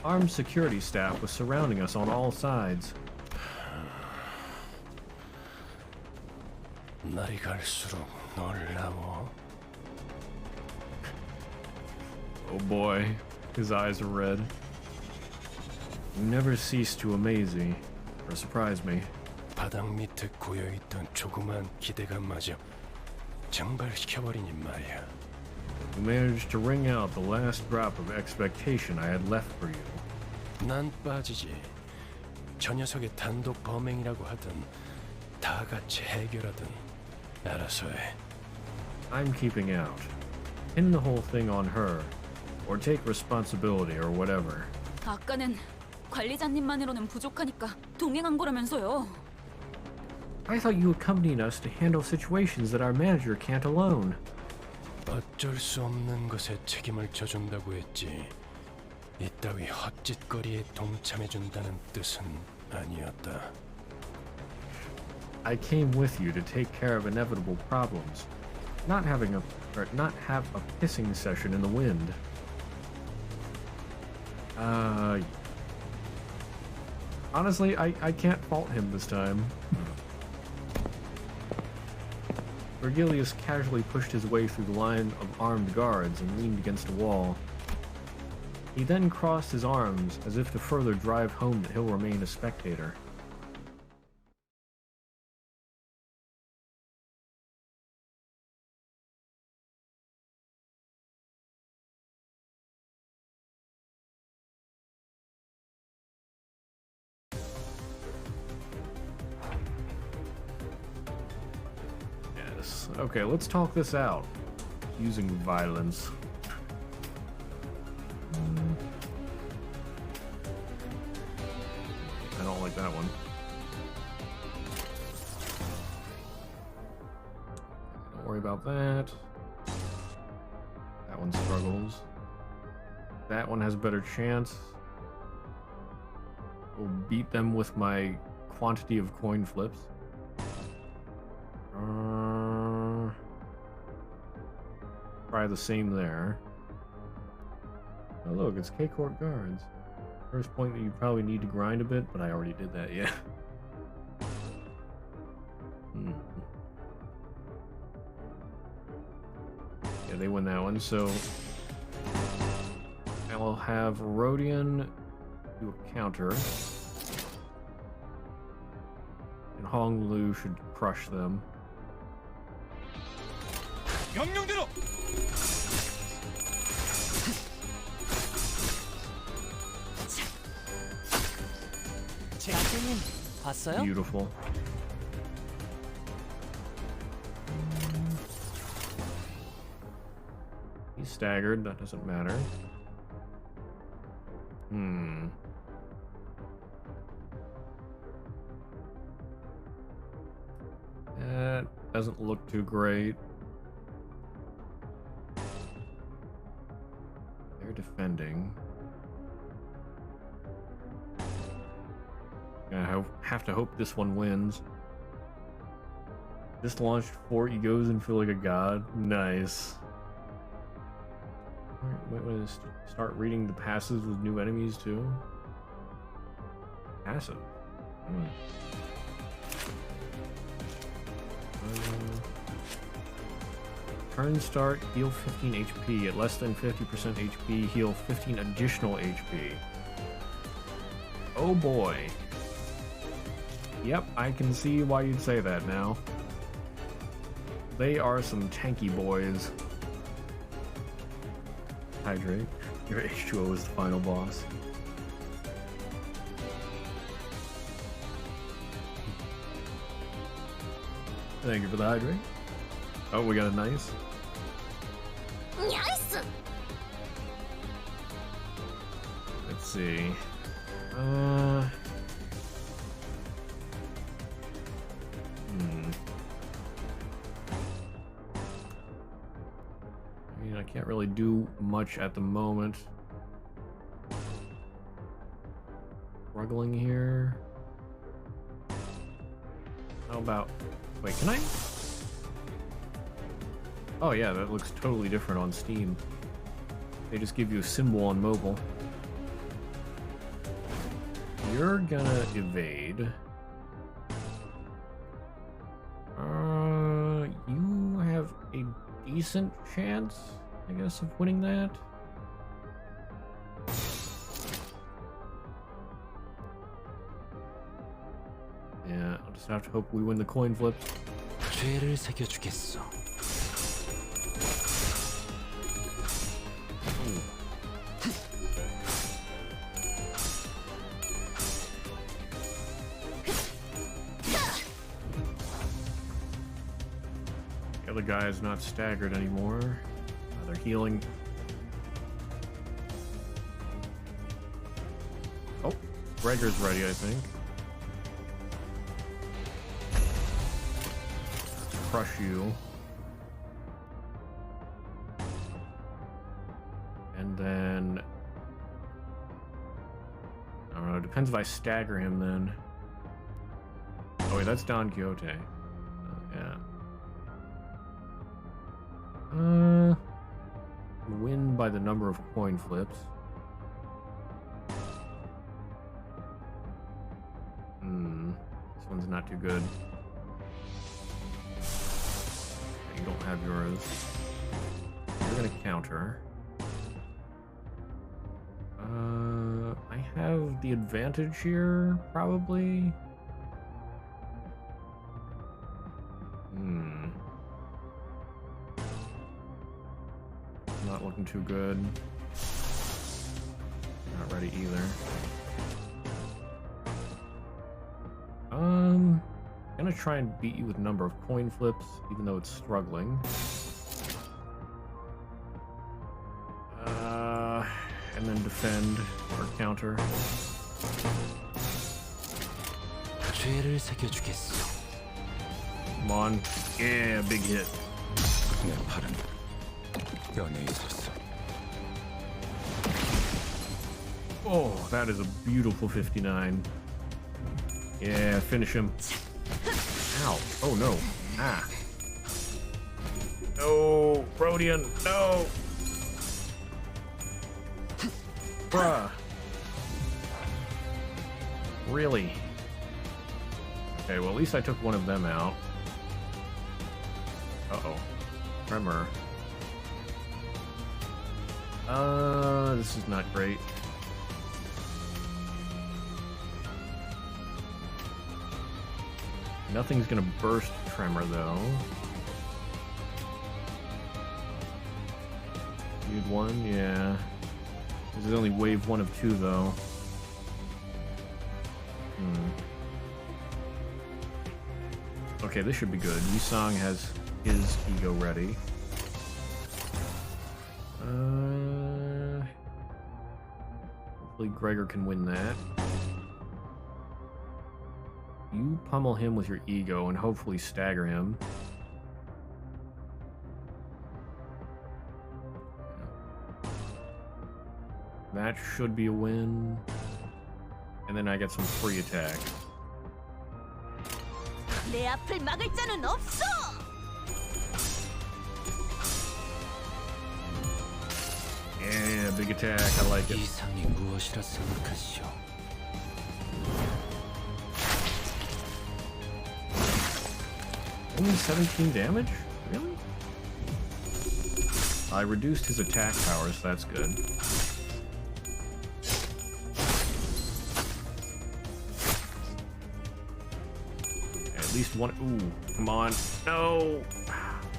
Armed security staff was surrounding us on all sides. 날이 갈수록 놀라워. Oh boy, his eyes are red. You never cease to amaze me, or surprise me. 바닥 밑에 고여있던 조그만 기대감마저 증발시켜버리니 말이야. You managed to wring out the last drop of expectation I had left for you. 난 빠지지. 저 녀석의 단독 범행이라고 하든 다 같이 해결하든 알아서 해. I'm keeping out. Pin the whole thing on her, or take responsibility or whatever. 아까는 관리자님만으로는 부족하니까 동행한 거라면서요. I thought you accompanied us to handle situations that our manager can't alone. 어쩔 수 없는 것에 책임을 져준다고 했지. 이따위 헛짓거리에 동참해준다는 뜻은 아니었다. I came with you to take care of inevitable problems, not have a pissing session in the wind. Honestly, I can't fault him this time. Virgilius casually pushed his way through the line of armed guards and leaned against a wall. He then crossed his arms as if to further drive home that he'll remain a spectator. Yes. Okay, let's talk this out. Using violence. I don't like that one. Don't worry about that. That one struggles. That one has a better chance. We'll beat them with my quantity of coin flips. Try the same there. Oh look, it's K-Court guards. First point that you probably need to grind a bit, but I already did that, yeah. Yeah, they win that one, so... I'll have Rodion do a counter. And Hong Lu should crush them. 명령대로. 작가님 봤어요? Beautiful. He's staggered, that doesn't matter. That doesn't look too great. They're defending. I have to hope this one wins. Just launched 4 egos and feel like a god. Nice. Might want to start reading the passives with new enemies too. Passive. Turn start, heal 15 HP. At less than 50% HP, heal 15 additional HP. Oh boy. Yep, I can see why you'd say that now. They are some tanky boys. Hydrate. Your H2O is the final boss. Thank you for the hydrate. Oh, we got a nice. Nice. Let's see. I mean, I can't really do much at the moment. Struggling here. How about... Wait, can I? Oh yeah, that looks totally different on Steam. They just give you a symbol on mobile. You're gonna evade. You have a decent chance, I guess, of winning that. Yeah, I'll just have to hope we win the coin flip. 죄를 새겨주겠어. The other guy is not staggered anymore. They're healing. Oh, Gregor's ready, I think. Crush you. And then... I don't know, it depends if I stagger him then. Oh wait, that's Don Quixote. Yeah. Win by the number of coin flips. This one's not too good. You don't have yours. You're gonna counter. I have the advantage here, probably. Not looking too good. Not ready either. Gonna try and beat you with a number of coin flips, even though it's struggling. And then defend or counter. 죄를 새겨주겠어. Come on. Yeah, big hit. 내 팔은 연예에 섰어. Oh, that is a beautiful 59. Yeah, finish him. Ow. Oh no. Ah. No, Rodian, no. Bruh. Really? Okay, well at least I took one of them out. Uh-oh. Tremor. This is not great. Nothing's gonna burst Tremor, though. Speed 1, yeah. This is only wave 1 of 2, though. Okay, this should be good. Yusong has his ego ready. Hopefully Gregor can win that. You pummel him with your ego and hopefully stagger him. That should be a win. And then I get some free attack. 내 앞을 막을 자는 없어. Yeah, big attack. I like it. 이상이 무엇이라 생각하시오? Only 17 damage? Really? I reduced his attack power, so that's good. At least one. Ooh, come on. No!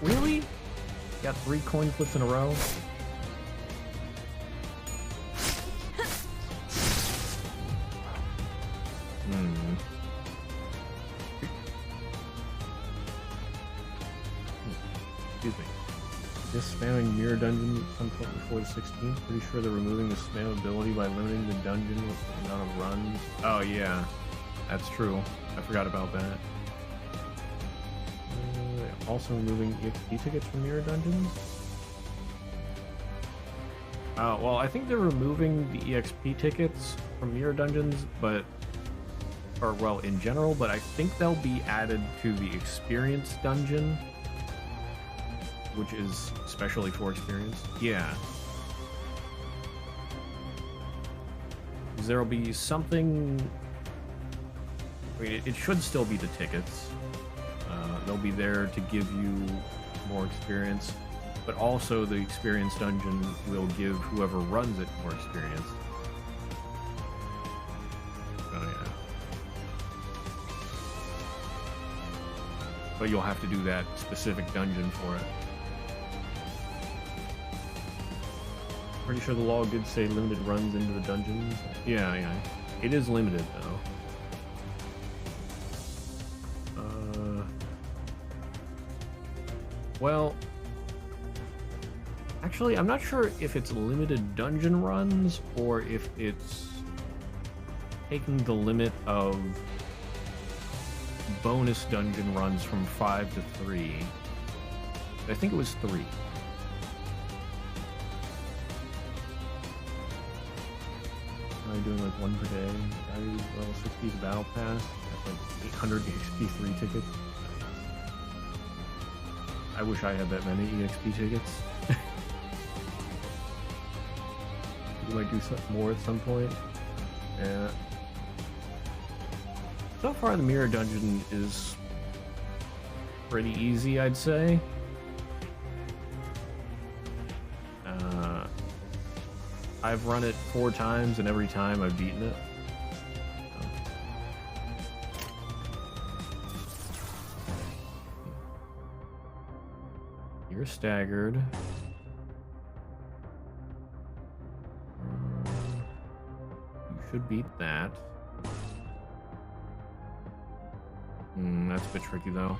Really? Got 3 coin flips in a row? Excuse me. Just spamming Mirror Dungeon at some point before the 16th. Pretty sure they're removing the spam ability by limiting the dungeon with the amount of runs. Oh yeah, that's true. I forgot about that. Also removing EXP tickets from Mirror Dungeons? Well, I think they're removing the EXP tickets from Mirror Dungeons, but... Or, well, in general, but I think they'll be added to the Experience Dungeon, which is especially for Experience. Yeah. Because there'll be something... I mean, it should still be the tickets. They'll be there to give you more experience, but also the Experience Dungeon will give whoever runs it more experience. Oh yeah. But you'll have to do that specific dungeon for it. Pretty sure the law did say limited runs into the dungeons. Yeah, yeah. It is limited though. Well, actually, I'm not sure if it's limited dungeon runs or if it's taking the limit of bonus dungeon runs from 5 to 3. I think it was 3. Am I doing like 1 per day? I level 60 the battle pass. That's like 800 XP 3 tickets. I wish I had that many EXP tickets. We might do something more at some point. Yeah. So far, the Mirror Dungeon is pretty easy, I'd say. I've run it 4 times, and every time I've beaten it. You're staggered. You should beat that. That's a bit tricky though.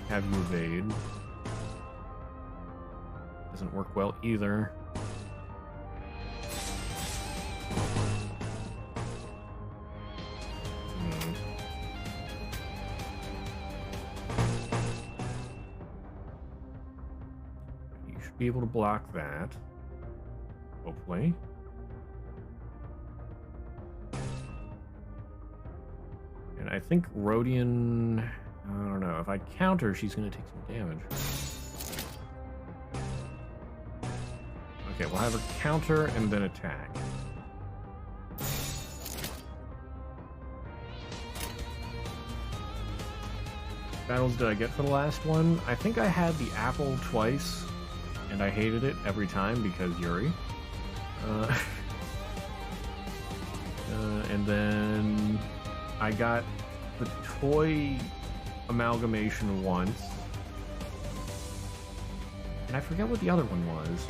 Have you evade? Doesn't work well either. Be able to block that, hopefully. And I think Rodian, I don't know, if I counter, she's going to take some damage. Okay, we'll have her counter and then attack. Battles did I get for the last one? I think I had the apple twice. And I hated it every time because Yuri. And then I got the toy amalgamation once. And I forget what the other one was.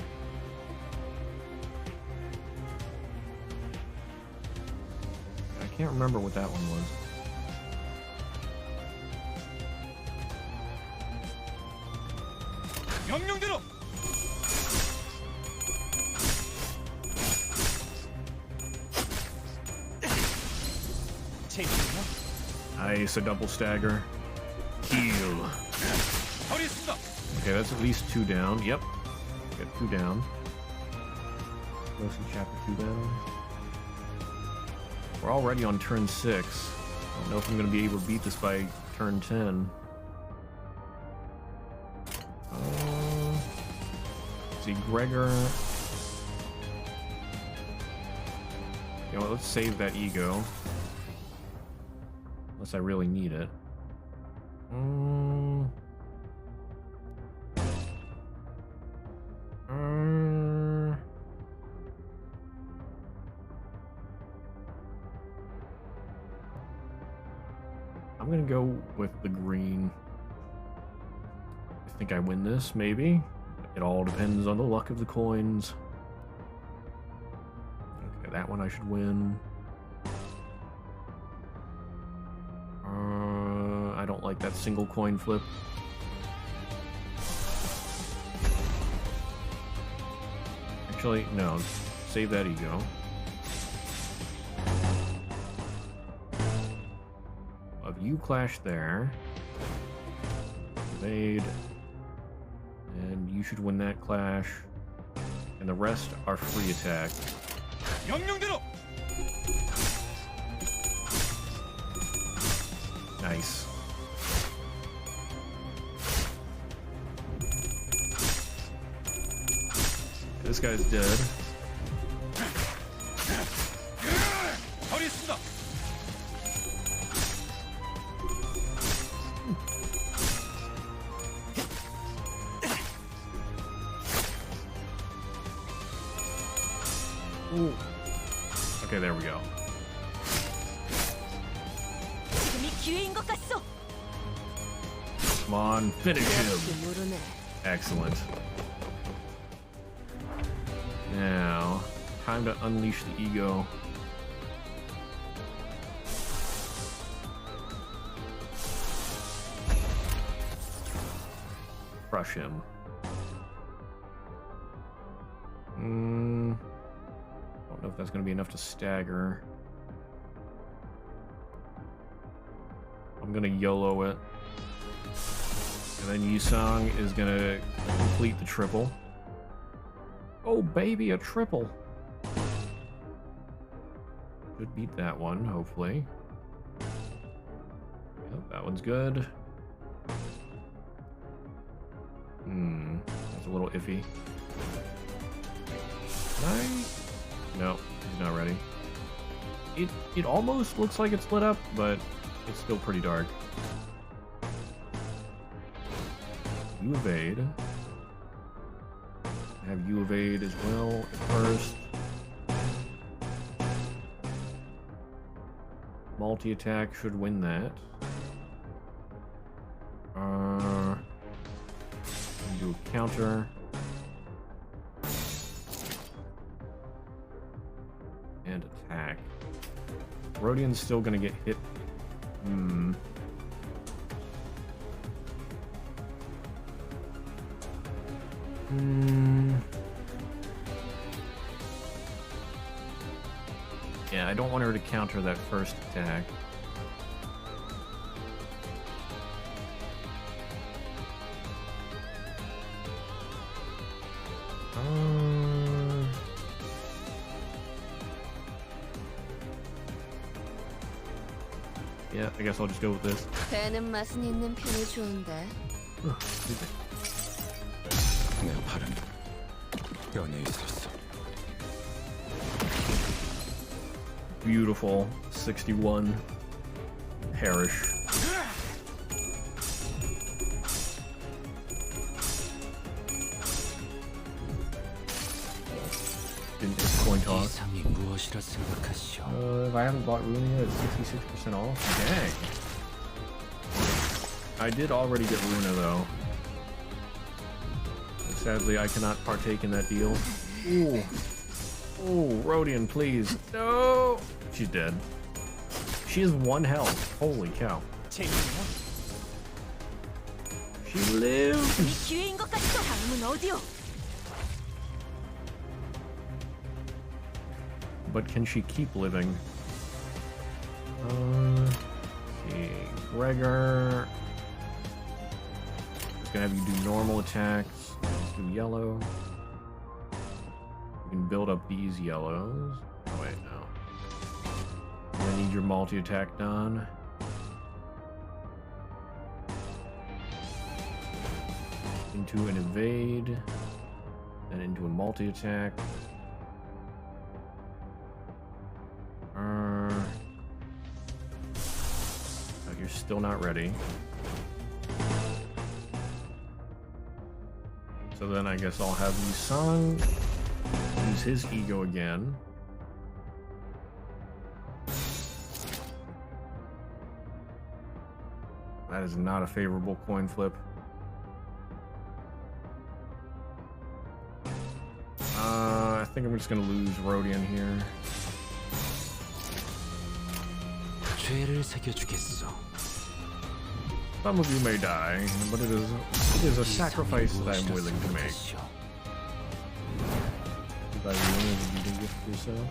I can't remember what that one was. 명령대로. Nice, a double stagger. Heal. Okay, that's at least 2 down. Yep. Got 2 down. Most of chapter 2 down. We're already on turn 6. I don't know if I'm going to be able to beat this by turn 10. See, Gregor. You know what, let's save that ego. Unless I really need it. I'm gonna go with the green. I think I win this, maybe. It all depends on the luck of the coins. Okay, that one I should win. I don't like that single coin flip. Actually, no. Save that ego. You clash there. Evade. And you should win that clash. And the rest are free attack. Nice. This guy's dead. Ooh. Okay, there we go. Come on, finish him. Excellent. Now, time to unleash the ego. Crush him. Don't know if that's going to be enough to stagger. I'm going to YOLO it. And then Yusong is going to complete the triple. Oh, baby, a triple. Should beat that one, hopefully. Yep, that one's good. That's a little iffy. No, he's not ready. It almost looks like it's lit up, but it's still pretty dark. You evade. Have you evade as well at first. Multi-attack should win that. Do a counter. And attack. Rodian's still gonna get hit. Yeah, I don't want her to counter that first attack. Yeah, I guess I'll just go with this. 배는 맛은 있는 편이 좋은데. 내 팔은 뼈에 있었어. Beautiful. 61. Perish. Didn't hit coin toss. 이상이 무엇이라 생각하시오? If I haven't bought Runa yet, it's 66% off. Dang. I did already get Runa though. Sadly, I cannot partake in that deal. Ooh. Ooh, Rodian, please. No! She's dead. She has 1 health. Holy cow. She lives! But can she keep living? Let's see. Gregor. Just gonna have you do normal attacks. Let's do yellow. You can build up these yellows. Oh wait, no. I need your multi-attack done. Into an evade. And into a multi-attack. Oh, you're still not ready. So then I guess I'll have Yusang use his ego again. That is not a favorable coin flip. I think I'm just gonna lose Rodian here. 죄를 새겨주겠어. Some of you may die, but it is a sacrifice that I'm willing to make. Did I ruin the beating gift for yourself?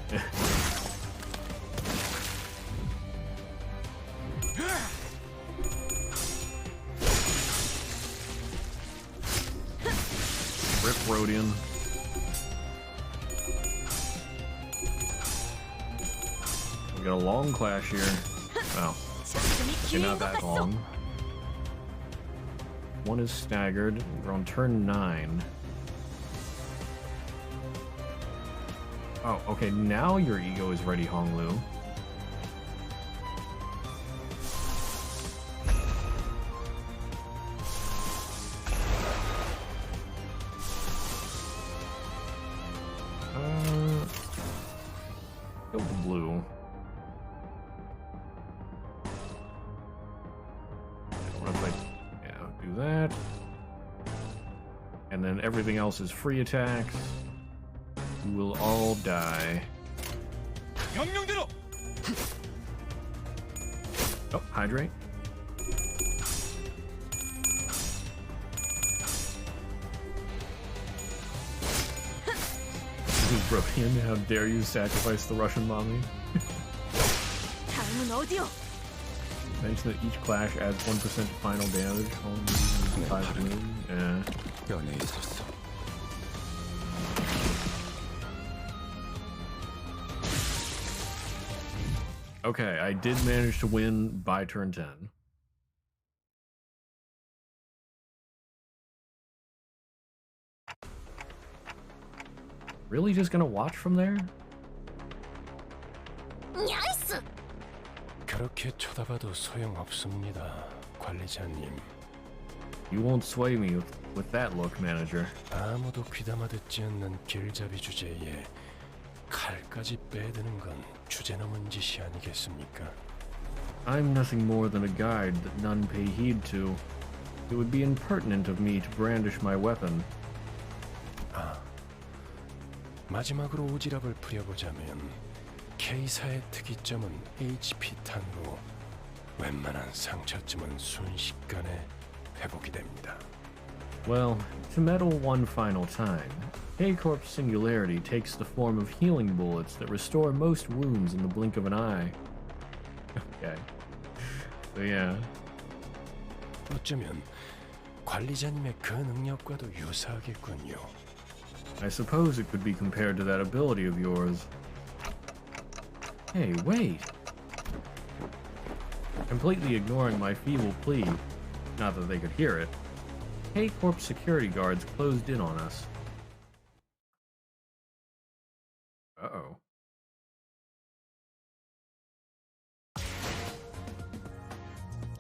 Rip Rodian. We got a long clash here. Wow. Okay, not that long. One is staggered. We're on turn 9. Oh, okay. Now your ego is ready, Honglu. Go with the blue. That, and then everything else is free attacks. You will all die. Oh, hydrate. Rodian, how dare you sacrifice the Russian mommy? Mention that each clash adds 1% final damage. Yeah. Okay, I did manage to win by turn 10. Really just gonna watch from there? 그렇게 쳐다봐도 소용없습니다, 관리자님. You won't sway me with that look, manager. 아무도 귀담아 듣지 않는 길잡이 주제에 칼까지 빼드는 건 주제넘은 짓이 아니겠습니까? I'm nothing more than a guide that none pay heed to. It would be impertinent of me to brandish my weapon. 아, 마지막으로 오지랖을 부려보자면 K사의 특이점은 HP 탄으로 웬만한 상처쯤은 순식간에 회복이 됩니다. Well, to meddle one final time, K-Corp's singularity takes the form of healing bullets that restore most wounds in the blink of an eye. Okay. So yeah. 어쩌면 관리자님의 그 능력과도 유사하겠군요. I suppose it could be compared to that ability of yours. Hey, wait! Completely ignoring my feeble plea, not that they could hear it, K-Corp security guards closed in on us. Uh-oh.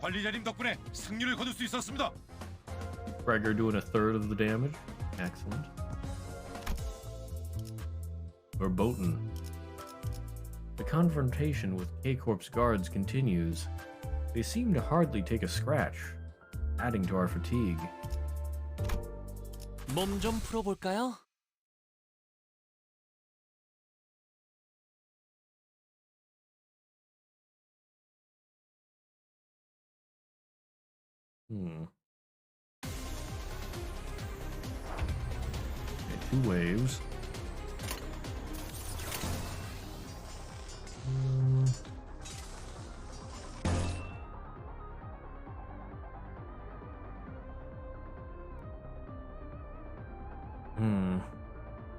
관리자님 덕분에 승리를 거둘 수 있었습니다. Gregor doing a third of the damage. Excellent. Verboten. The confrontation with K-Corp's guards continues. They seem to hardly take a scratch, adding to our fatigue. 몸 좀 풀어볼까요? Okay, 2 waves.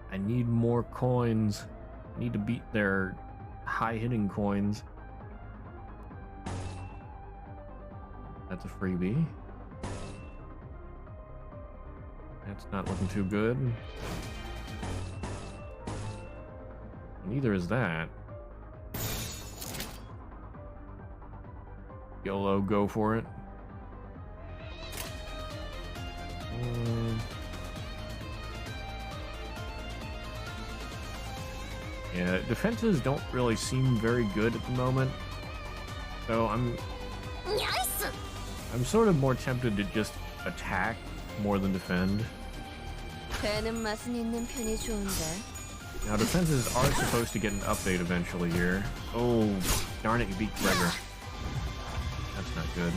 I need more coins. I need to beat their high-hitting coins. That's a freebie. That's not looking too good. Neither is that. YOLO, go for it. Yeah, defenses don't really seem very good at the moment. So I'm sort of more tempted to just attack more than defend. 배는 맛은 있는 편이 좋은데. Now defenses are supposed to get an update eventually here. Oh, darn it, you beat Gregor. That's not good.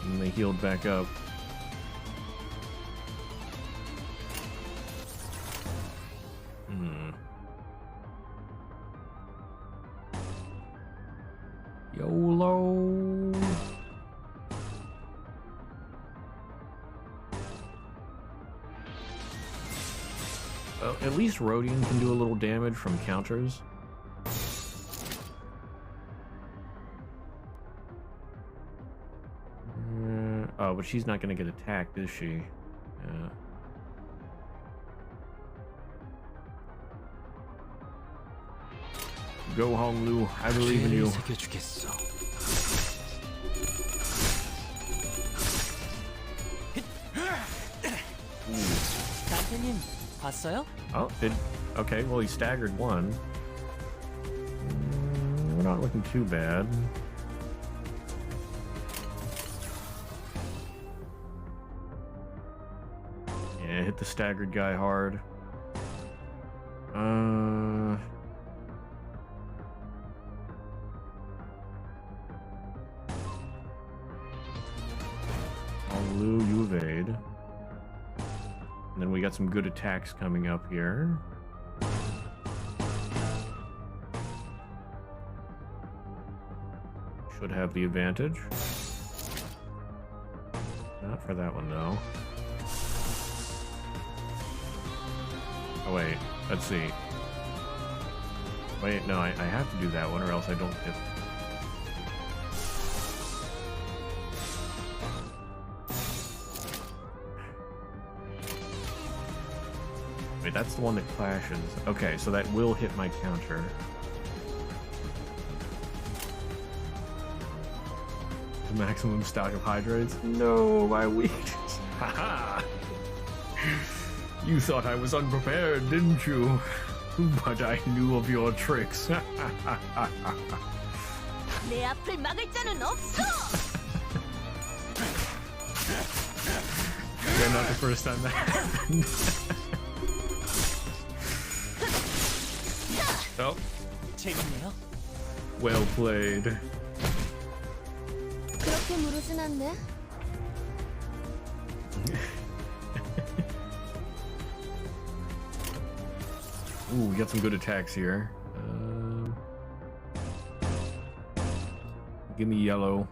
And they healed back up. YOLO. Well, at least Rhodian can do a little damage from counters. Oh, but she's not going to get attacked, is she? Yeah. Go, Honglu. I believe in you. 단테님 봤어요? Oh, okay, well he staggered one. We're not looking too bad. Yeah, hit the staggered guy hard. Lu, you evade. And then we got some good attacks coming up here. Should have the advantage. Not for that one, though. Oh, wait. Let's see. Wait, no, I have to do that one or else I don't get... Wait, that's the one that clashes. Okay, so that will hit my counter. The maximum stock of hydrates? No, my weakness. Haha! You thought I was unprepared, didn't you? But I knew of your tricks. 내 앞을 막을 자는 없어. Yeah, not the first time that happened. Oh. 재밌네요. Well played. 그렇게 무르진 않네. Ooh, we got some good attacks here. Give me yellow.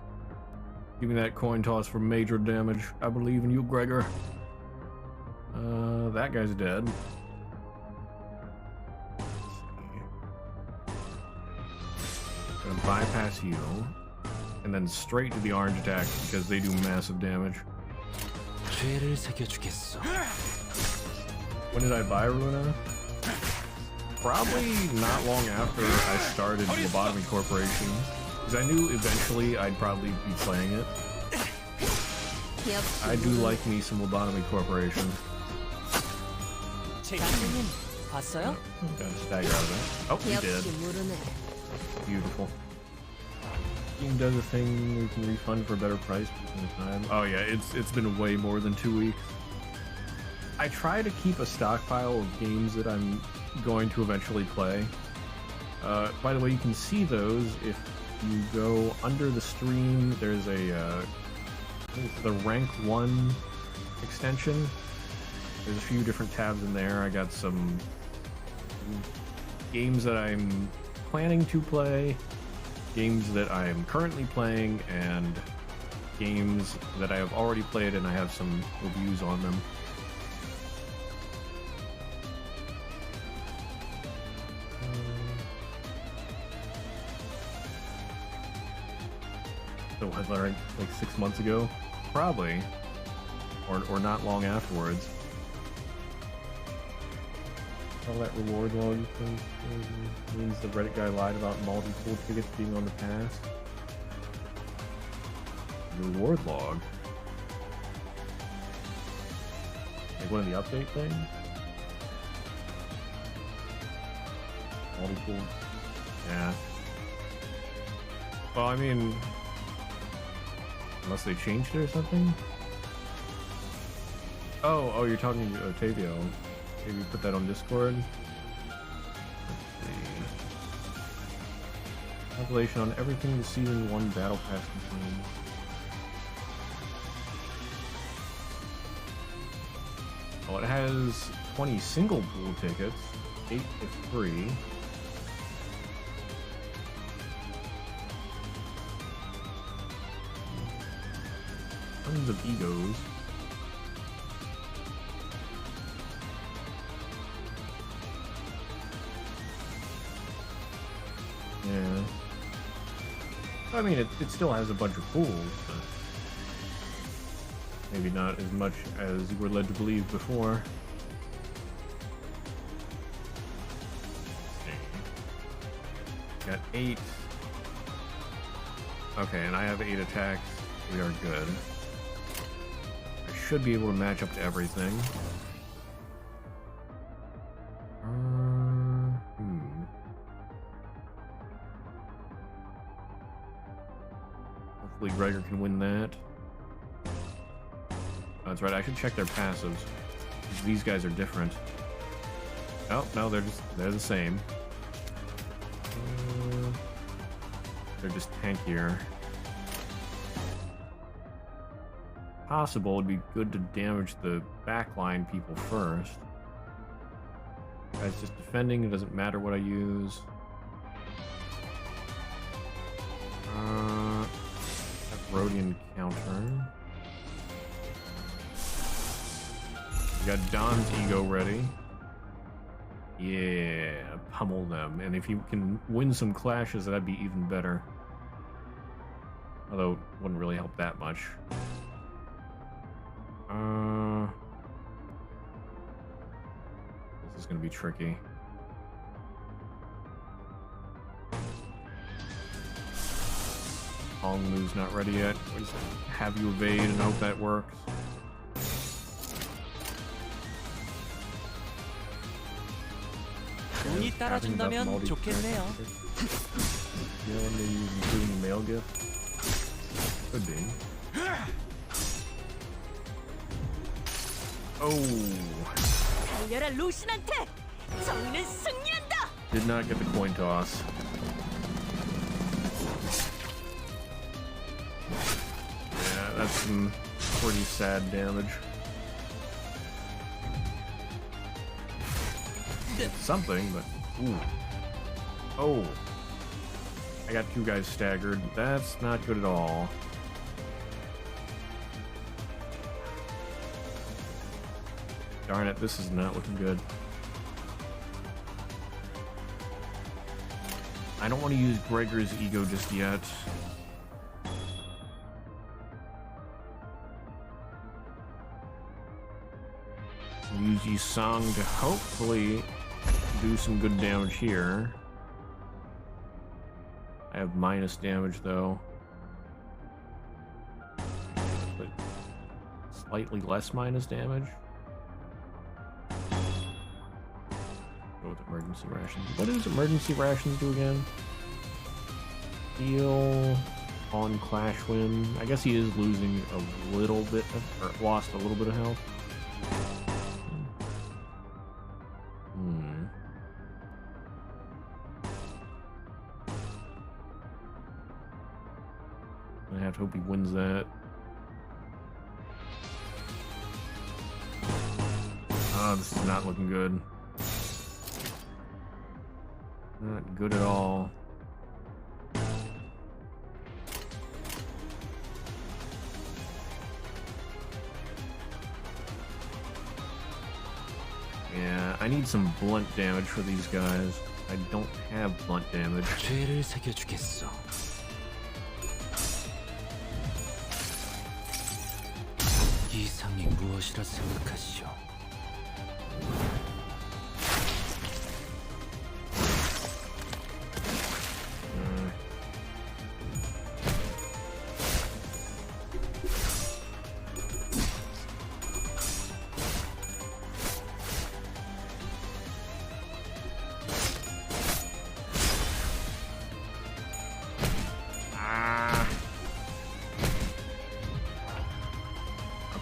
Give me that coin toss for major damage. I believe in you, Gregor. That guy's dead. Gonna bypass you, and then straight to the orange attack because they do massive damage. When did I buy Runa? Probably not long after I started Lobotomy Corporation, because I knew eventually I'd probably be playing it. I do like me some Lobotomy Corporation. 단테님 봤어요? Got a stagger out of it. Oh, he did. 역시 모르네. Beautiful. Steam does a thing you can refund for a better price between the time. Oh yeah, it's been way more than 2 weeks. I try to keep a stockpile of games that I'm going to eventually play. By the way, you can see those if you go under the stream. There's a the rank 1 extension. There's a few different tabs in there. I got some games that I'm planning to play, games that I am currently playing, and games that I have already played and I have some reviews on them. So was that like 6 months ago? Probably. Or not long afterwards. All that reward log means the Reddit guy lied about multi-pool tickets being on the pass. Reward log? Like one of the update things? Multi-pool? Yeah. Well, I mean, unless they changed it or something? Oh, you're talking to Otavio. Maybe put that on Discord. Let's see. Calculation on everything the Season 1 Battle Pass contains. Oh, it has 20 single pool tickets, 8 if free. Tons of egos. Yeah. I mean, it still has a bunch of pools, but maybe not as much as you were led to believe before. Got 8. Okay, and I have 8 attacks. We are good. I should be able to match up to everything. Hopefully Gregor can win that. Oh, that's right, I should check their passives. These guys are different. Oh, no, they're the same. They're just tankier. Possible it'd be good to damage the backline people first. Guys just defending, it doesn't matter what I use. Rhodian counter. We got Don's ego ready. Yeah, pummel them. And if you can win some clashes, that'd be even better. Although, it wouldn't really help that much. This is gonna be tricky. Honglu's not ready yet. We just have you evade and hope that works. 운이 따라준다면 좋겠네요. Yeah, maybe including the mail gift. Could be. 달려라 루신한테! 정의는 승리한다! Did not get the coin toss. Yeah, that's some pretty sad damage. It's something, but ooh. Oh. I got 2 guys staggered. That's not good at all. Darn it, this is not looking good. I don't want to use Gregor's ego just yet. Use Yisang to hopefully do some good damage here. I have minus damage though. But slightly less minus damage. Go with emergency rations. What does emergency rations do again? Heal on clash win. I guess he is losing a little bit or lost a little bit of health. I have to hope he wins that. Oh, this is not looking good. Not good at all. Yeah, I need some blunt damage for these guys. I don't have blunt damage. 죄를 새겨주겠어. 이상이 무엇이라 생각하시오?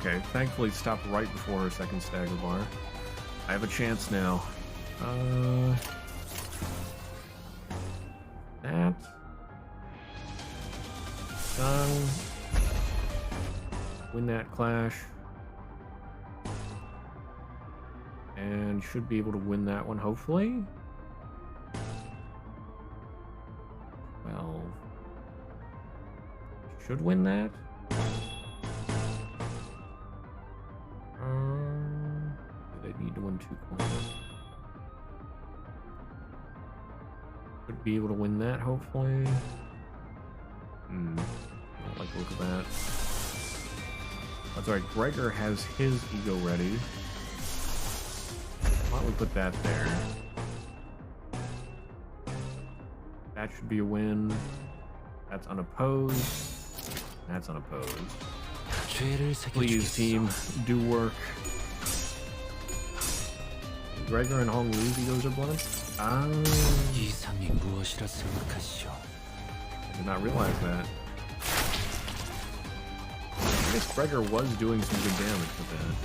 Okay, thankfully it stopped right before her second stagger bar. I have a chance now. That. Done. Win that clash. And should be able to win that one, hopefully. Well, should win that. They need to win 2 coins. Should be able to win that, hopefully. I don't like the look of that. That's alright, Gregor has his ego ready. Why don't we put that there? That should be a win. That's unopposed. That's unopposed. Please, team, do work. Gregor and Hong Lu's egos are blunt? 이상이 무엇이라 생각하시오? I did not realize that. I guess Gregor was doing some good damage with that.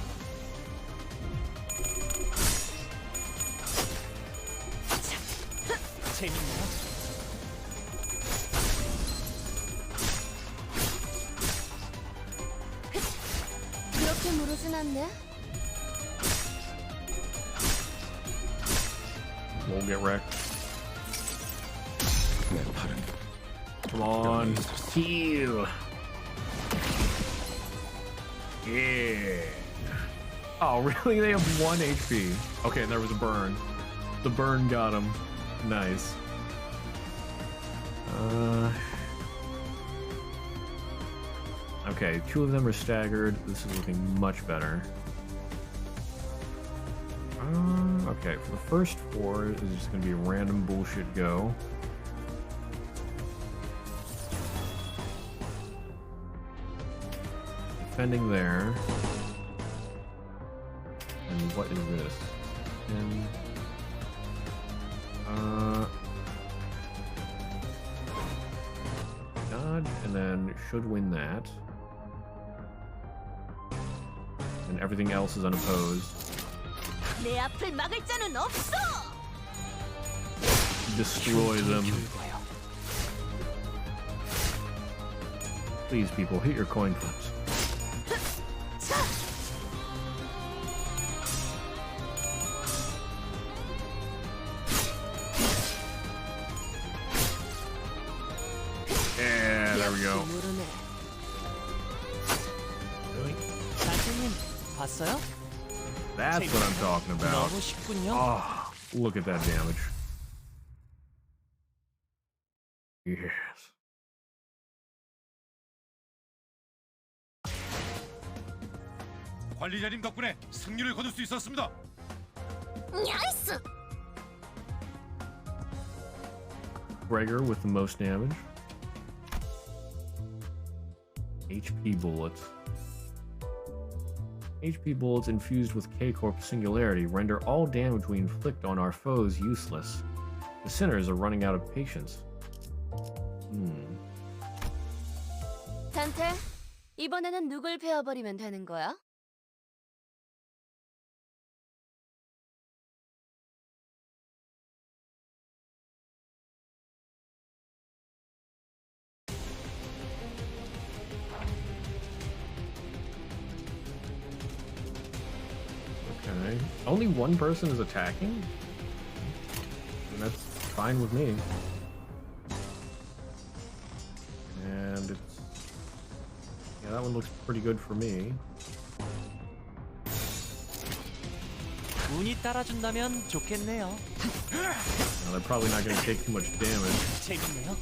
재밌네요. 그렇게 무르진 않네. Won't get wrecked. Come on, heal. Yeah. Oh, really? They have 1 HP. Okay, and there was a burn. The burn got him. Nice. Okay, 2 of them are staggered. This is looking much better. Okay, for the first 4, this is just going to be a random bullshit go. Defending there. And what is this? And dodge, and then should win that. And everything else is unopposed. 내 앞을 막을 자는 없어. Destroy them. Please, people, hit your coin flips. Yeah, there we go. Really? 선생님, 봤어요? That's what I'm talking about. 너무 쉽군요. Oh, look at that damage. Yes. 관리자님 덕분에 승리를 거둘 수 있었습니다. 나이스. Gregor with the most damage. HP bullets. HP bullets infused with K-Corp Singularity render all damage we inflict on our foes useless. The sinners are running out of patience. 잔태, 이번에는 누굴 베어버리면 되는 거야? Okay. Only one person is attacking? And that's fine with me. And it's... yeah, that one looks pretty good for me. 운이 따라준다면 좋겠네요. Now, they're probably not going to take too much damage. 재밌네요.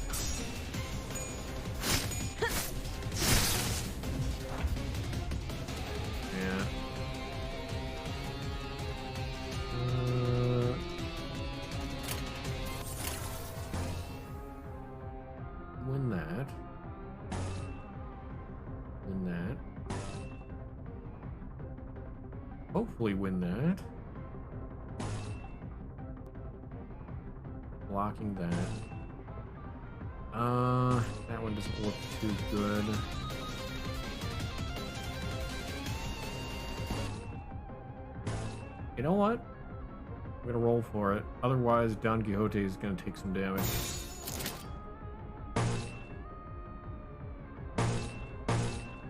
Yeah. Win that. Win that. Hopefully win that. Blocking that. That one doesn't look too good. You know what? I'm gonna roll for it. Otherwise, Don Quixote is gonna take some damage.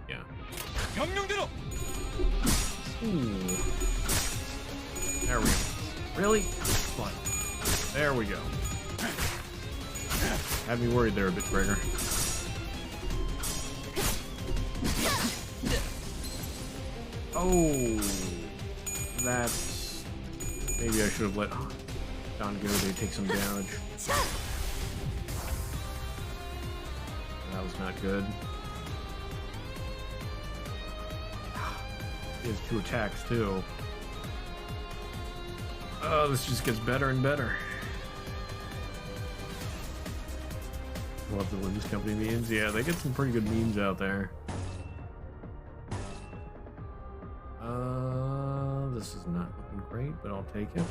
Yeah. Ooh. There we go. Really? Come on. There we go. Had me worried there a bit, Gregor. Oh, that's... maybe I should have let Don Quixote take some damage. That was not good. He has 2 attacks too. Oh, this just gets better and better. Love the Limbus Company memes. Yeah, they get some pretty good memes out there. This is not looking great, but I'll take it.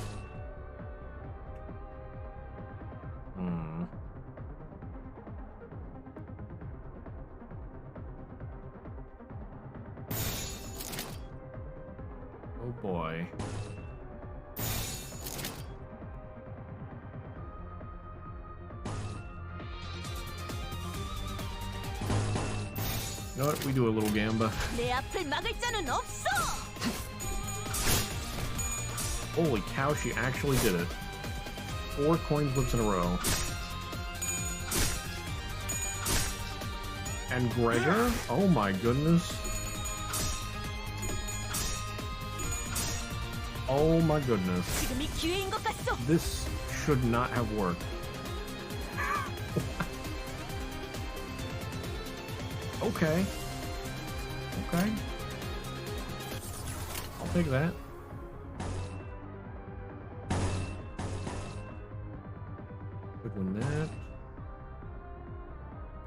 Oh boy. You know what? We do a little gamba. 내 앞을 막을 자는 없어. Holy cow, she actually did it. 4 coin flips in a row. And Gregor? Oh my goodness. Oh my goodness. 지금이 기회인 것 같소. This should not have worked. Okay. Okay. I'll take that. Could win that.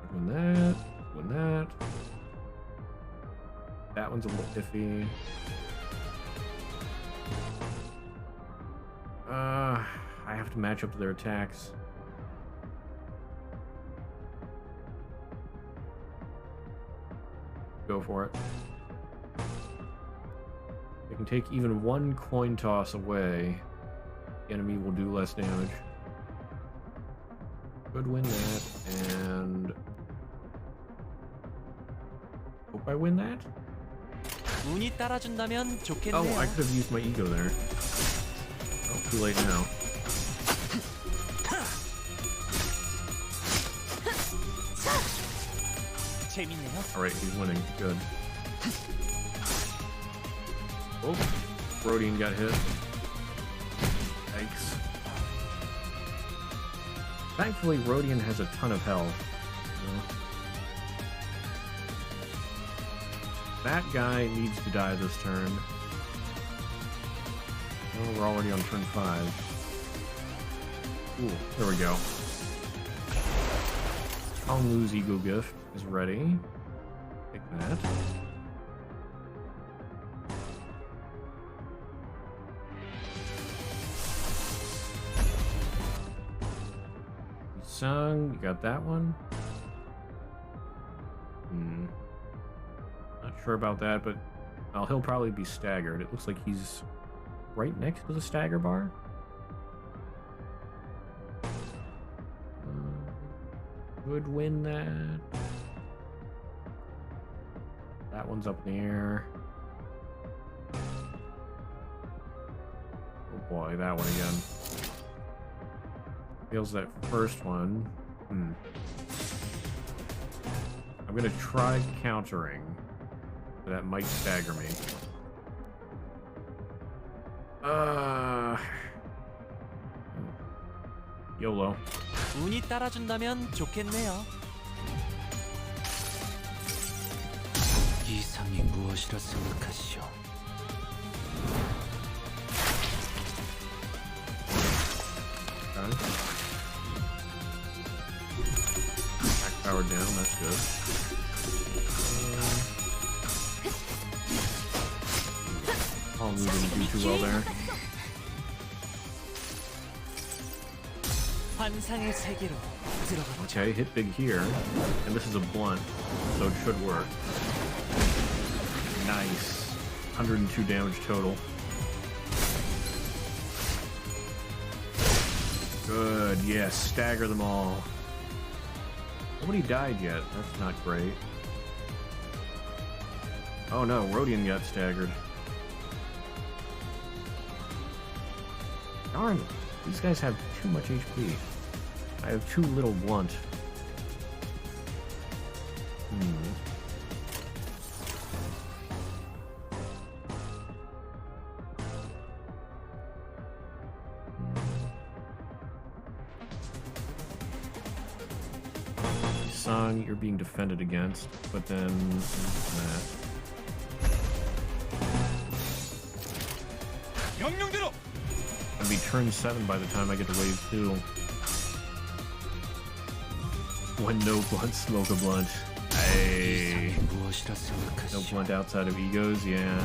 Could win that. Win that. That one's a little iffy. I have to match up to their attacks. Go for it. They can take even 1 coin toss away. The enemy will do less damage. Could win that, and hope I win that. 운이 따라준다면 좋겠네요. Oh, I could have used my ego there. Oh, too late now. 재밌네요. Alright, he's winning. Good. Oh, Rodian got hit. Yikes. Thankfully, Rodian has a ton of health. That guy needs to die this turn. Oh, we're already on turn 5. Ooh, there we go. Lose Ego Gift is ready. Take that. Sung, you got that one? Not sure about that, but he'll probably be staggered. It looks like he's right next to the stagger bar. Could win that. That one's up in the air. Oh boy, that one again. Feels that first one. I'm gonna try countering. That might stagger me. YOLO. 운이 따라준다면 좋겠네요. 이상이 무엇이라 생각하시오? Okay. Back power down, that's good. Oh, we didn't do too well there. 환상의 세계로 들어가. Okay, hit big here, and this is a blunt, so it should work. Nice. 102 damage total. Good, yes, stagger them all. Nobody died yet, that's not great. Oh no, Rodian got staggered. Darn, these guys have too much HP. I have too little blunt. Song, you're being defended against, but then that. I'll be turn 7 by the time I get to wave 2. When no blunt, smoke a blunt. Hey. No blunt outside of egos, yeah.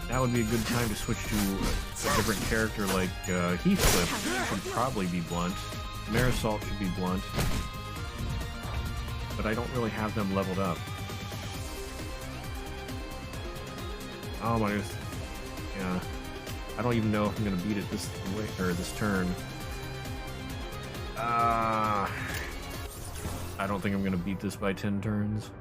That would be a good time to switch to a different character like Heathcliff should probably be blunt. Marisol should be blunt. But I don't really have them leveled up. Oh my goodness. Yeah. I don't even know if I'm gonna beat it this way or this turn. I don't think I'm gonna beat this by 10 turns.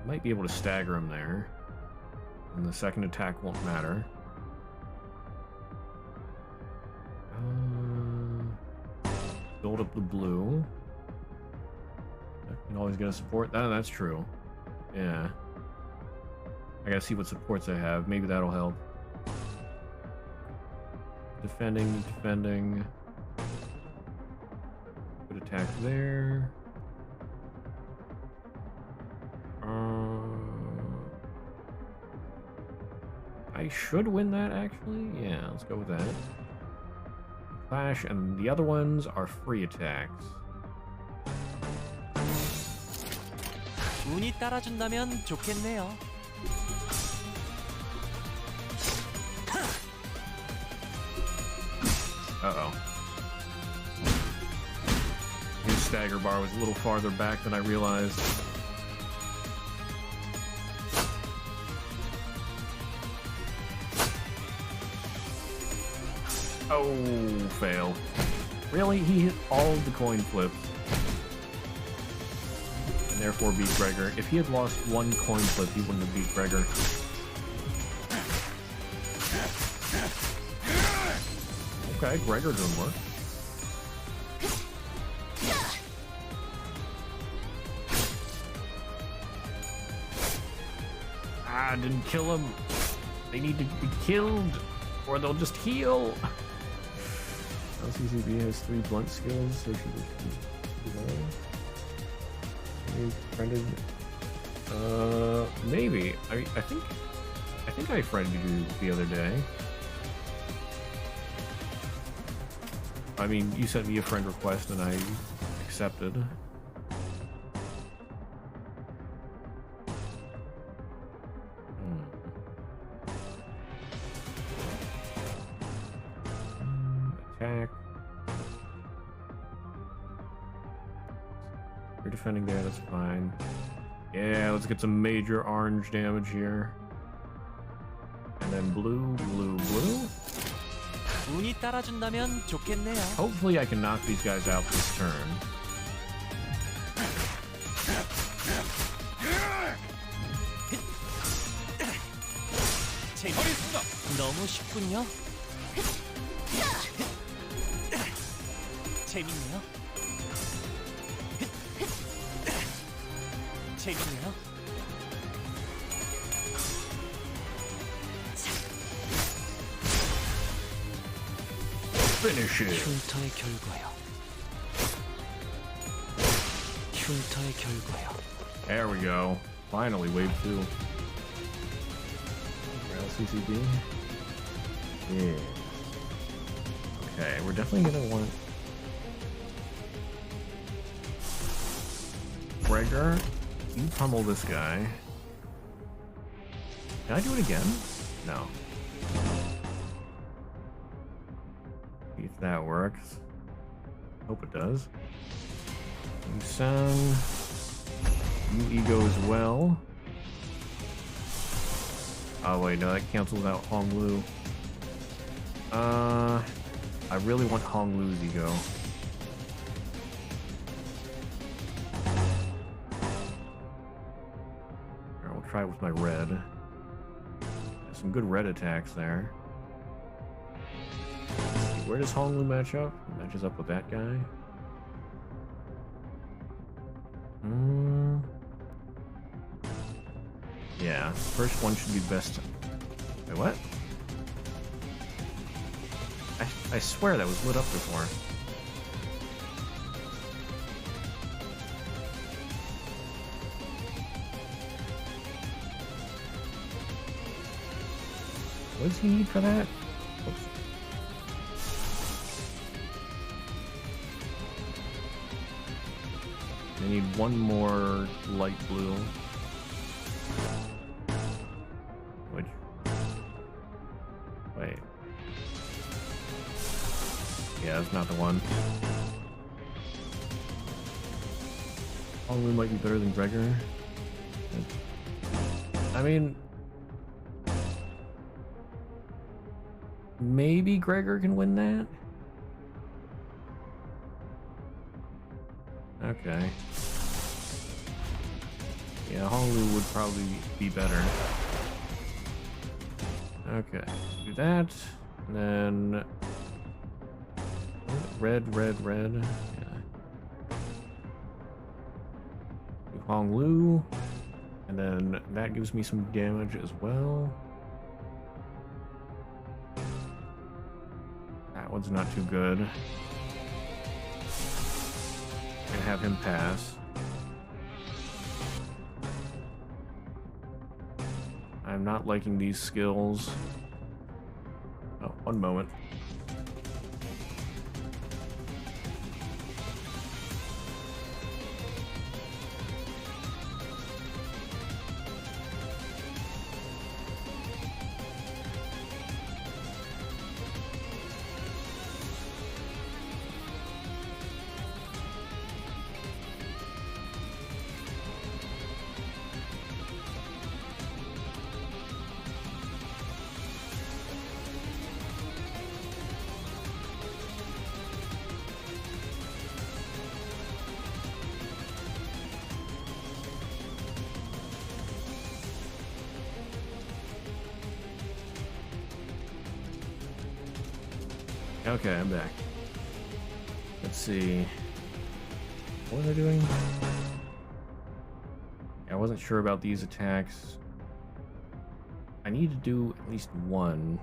Might be able to stagger him there. And the second attack won't matter. Build up the blue. I can always get a support. That's true. Yeah. I gotta see what supports I have. Maybe that'll help. Defending. Good attack there. I should win that, actually. Yeah, let's go with that. Clash, and the other ones are free attacks. 운이 따라준다면 좋겠네요. Uh-oh. His stagger bar was a little farther back than I realized. Oh, fail. Really? He hit all of the coin flips. And therefore beat Gregor. If he had lost one coin flip, he wouldn't have beat Gregor. Okay, Gregor doing work. Didn't kill him. They need to be killed, or they'll just heal. LCCB has 3 blunt skills, so she friended. Maybe. I think I friended you the other day. I mean, you sent me a friend request and I accepted. Attack. You're defending there, that's fine. Yeah, let's get some major orange damage here. And then blue, blue, blue. 운이 따라준다면 좋겠네요. Hopefully I can knock these guys out this turn. 너무 쉽군요. 재밌네요. 재밌네요. Finish it. 흉터의 결과요. 흉터의 결과요. There we go. Finally, wave 2. LCCB. Yeah. Okay, we're definitely gonna want Gregor. You pummel this guy. Can I do it again? No. See if that works. Hope it does. You Sun. You ego as well. Oh wait, no, that cancels out Hong Lu. I really want Hong Lu's ego. Alright, we'll try it with my red. Some good red attacks there. Where does Hong Lu match up? It matches up with that guy. Yeah, first one should be best. Wait, what? I swear that was lit up before. What does he need for that? Oops. I need one more light blue. Which... Wait. Yeah, that's not the one. Honglu might be better than Gregor. I mean... Maybe Gregor can win that? Okay. Yeah, Honglu would probably be better. Okay, do that, and then red, red, red. Yeah. Do Honglu, and then that gives me some damage as well. That one's not too good. And have him pass. I'm not liking these skills. Oh, one moment. Okay, I'm back. Let's see. What was I doing? I wasn't sure about these attacks. I need to do at least one.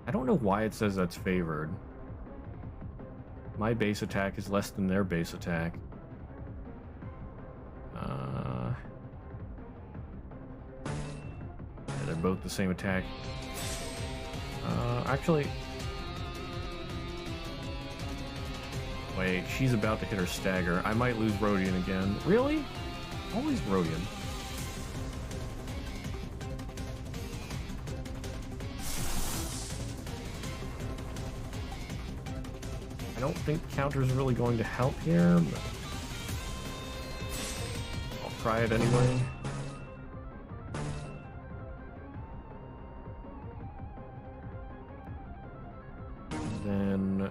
I don't know why it says that's favored. My base attack is less than their base attack. Yeah, they're both the same attack. Actually... Wait, she's about to hit her stagger. I might lose Rodian again. Really? Always Rodian. I don't think counter's really going to help here, but I'll try it anyway. Then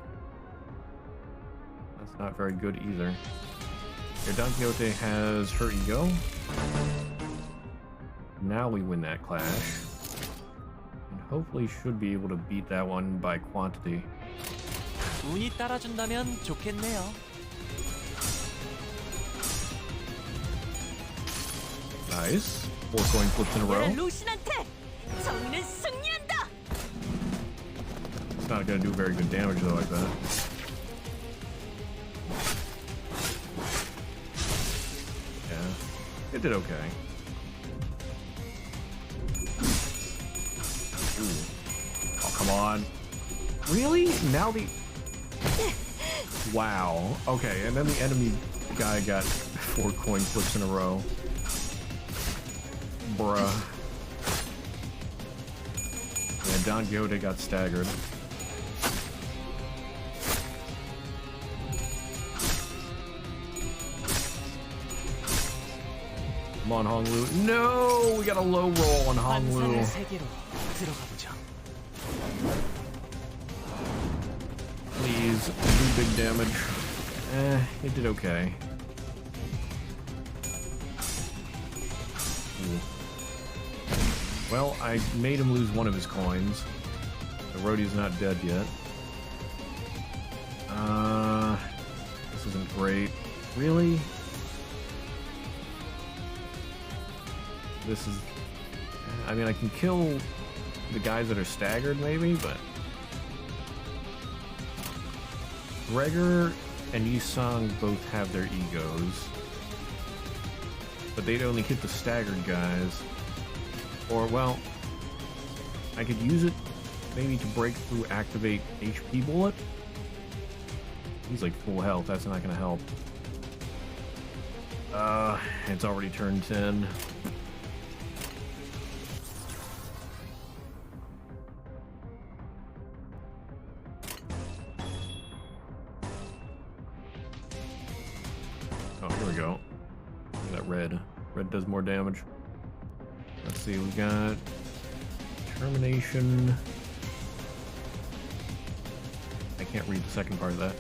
that's not very good either. Here, Don Quixote has her ego. Now we win that clash. And hopefully should be able to beat that one by quantity. 운이 따라준다면 좋겠네요. Nice. 4 coin flips in a row. 루신한테 정의는 승리한다. It's not gonna do very good damage though, I bet. Yeah, it did okay. Ooh. Oh, come on. Really? Now the... Wow. Okay, and then the enemy guy got 4 coin flips in a row. Bruh. Yeah, Don Quixote got staggered. Come on, Honglu. No! We got a low roll on Honglu. Please, do big damage. It did okay. Ooh. Well, I made him lose one of his coins. The Rhodey's not dead yet. This isn't great. Really? This is... I mean, I can kill the guys that are staggered, maybe, but... Gregor and Yusong both have their egos. But they'd only hit the staggered guys. Or, well... I could use it, maybe to break through activate HP bullet. He's like full health, that's not gonna help. It's already turned 10. Oh, here we go. Look at that red. Red does more damage. Let's see, we got Termination. I can't read the second part of that.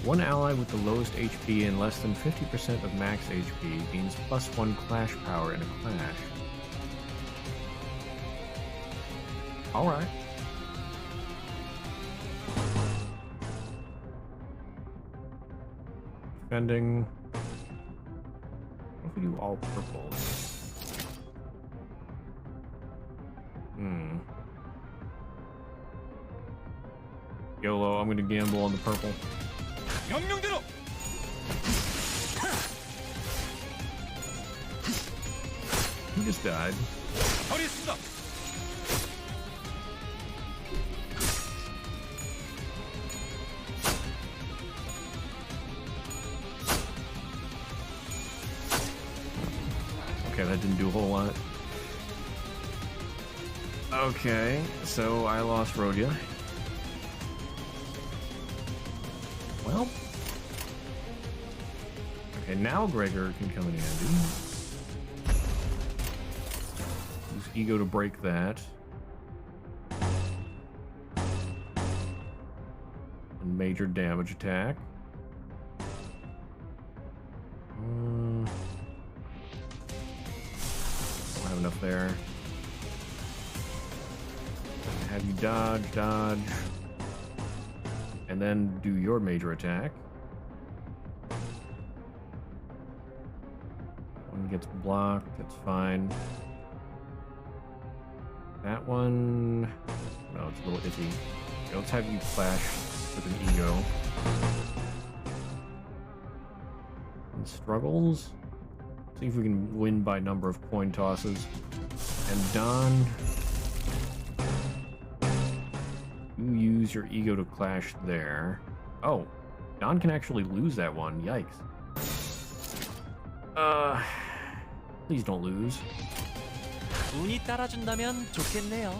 One ally with the lowest HP and less than 50% of max HP gains +1 clash power in a clash. Alright. Defending. What if we do all purple? YOLO, I'm gonna gamble on the purple. 명령대로. He just died. 버리겠습니다. Okay, that didn't do a whole lot. Okay, so I lost Rhodia. Well. Okay, now Gregor can come in handy. Use ego to break that. And major damage attack. Don't have enough there. Have you dodge, dodge. And then do your major attack. One gets blocked, that's fine. That one... No, it's a little iffy. Okay, let's have you clash with an ego. And struggles. See if we can win by number of coin tosses. And Don... use your ego to clash there. Oh, Don can actually lose that one. Yikes. Please don't lose. 운이 따라준다면 좋겠네요.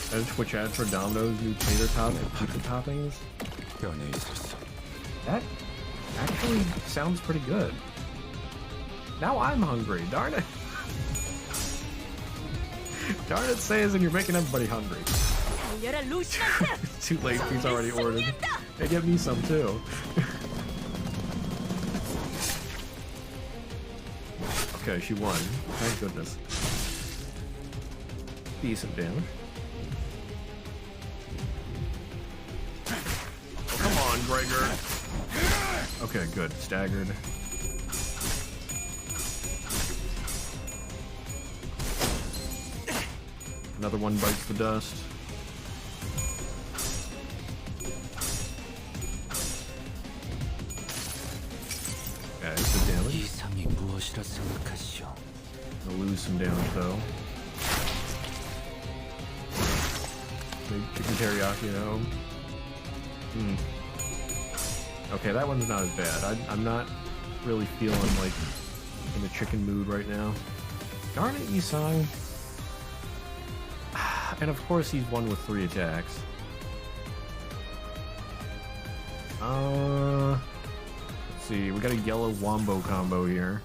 That Twitch ad for Domino's new tater top and pizza toppings. That actually sounds pretty good. Now I'm hungry, darn it. Darn it, Says, and you're making everybody hungry. It's too late, he's already ordered. Hey, get me some too. Okay, she won. Thank goodness. Decent damage. Oh, come on, Gregor. Okay, good. Staggered. Another one bites the dust. Okay, good damage. 이상이 무엇이라 생각하시오? I'll lose some damage though. Big chicken teriyaki at home. Okay, that one's not as bad. I'm not really feeling like in a chicken mood right now. Darn it, Isai. And of course he's one with 3 attacks. Let's see, we got a yellow wombo combo here.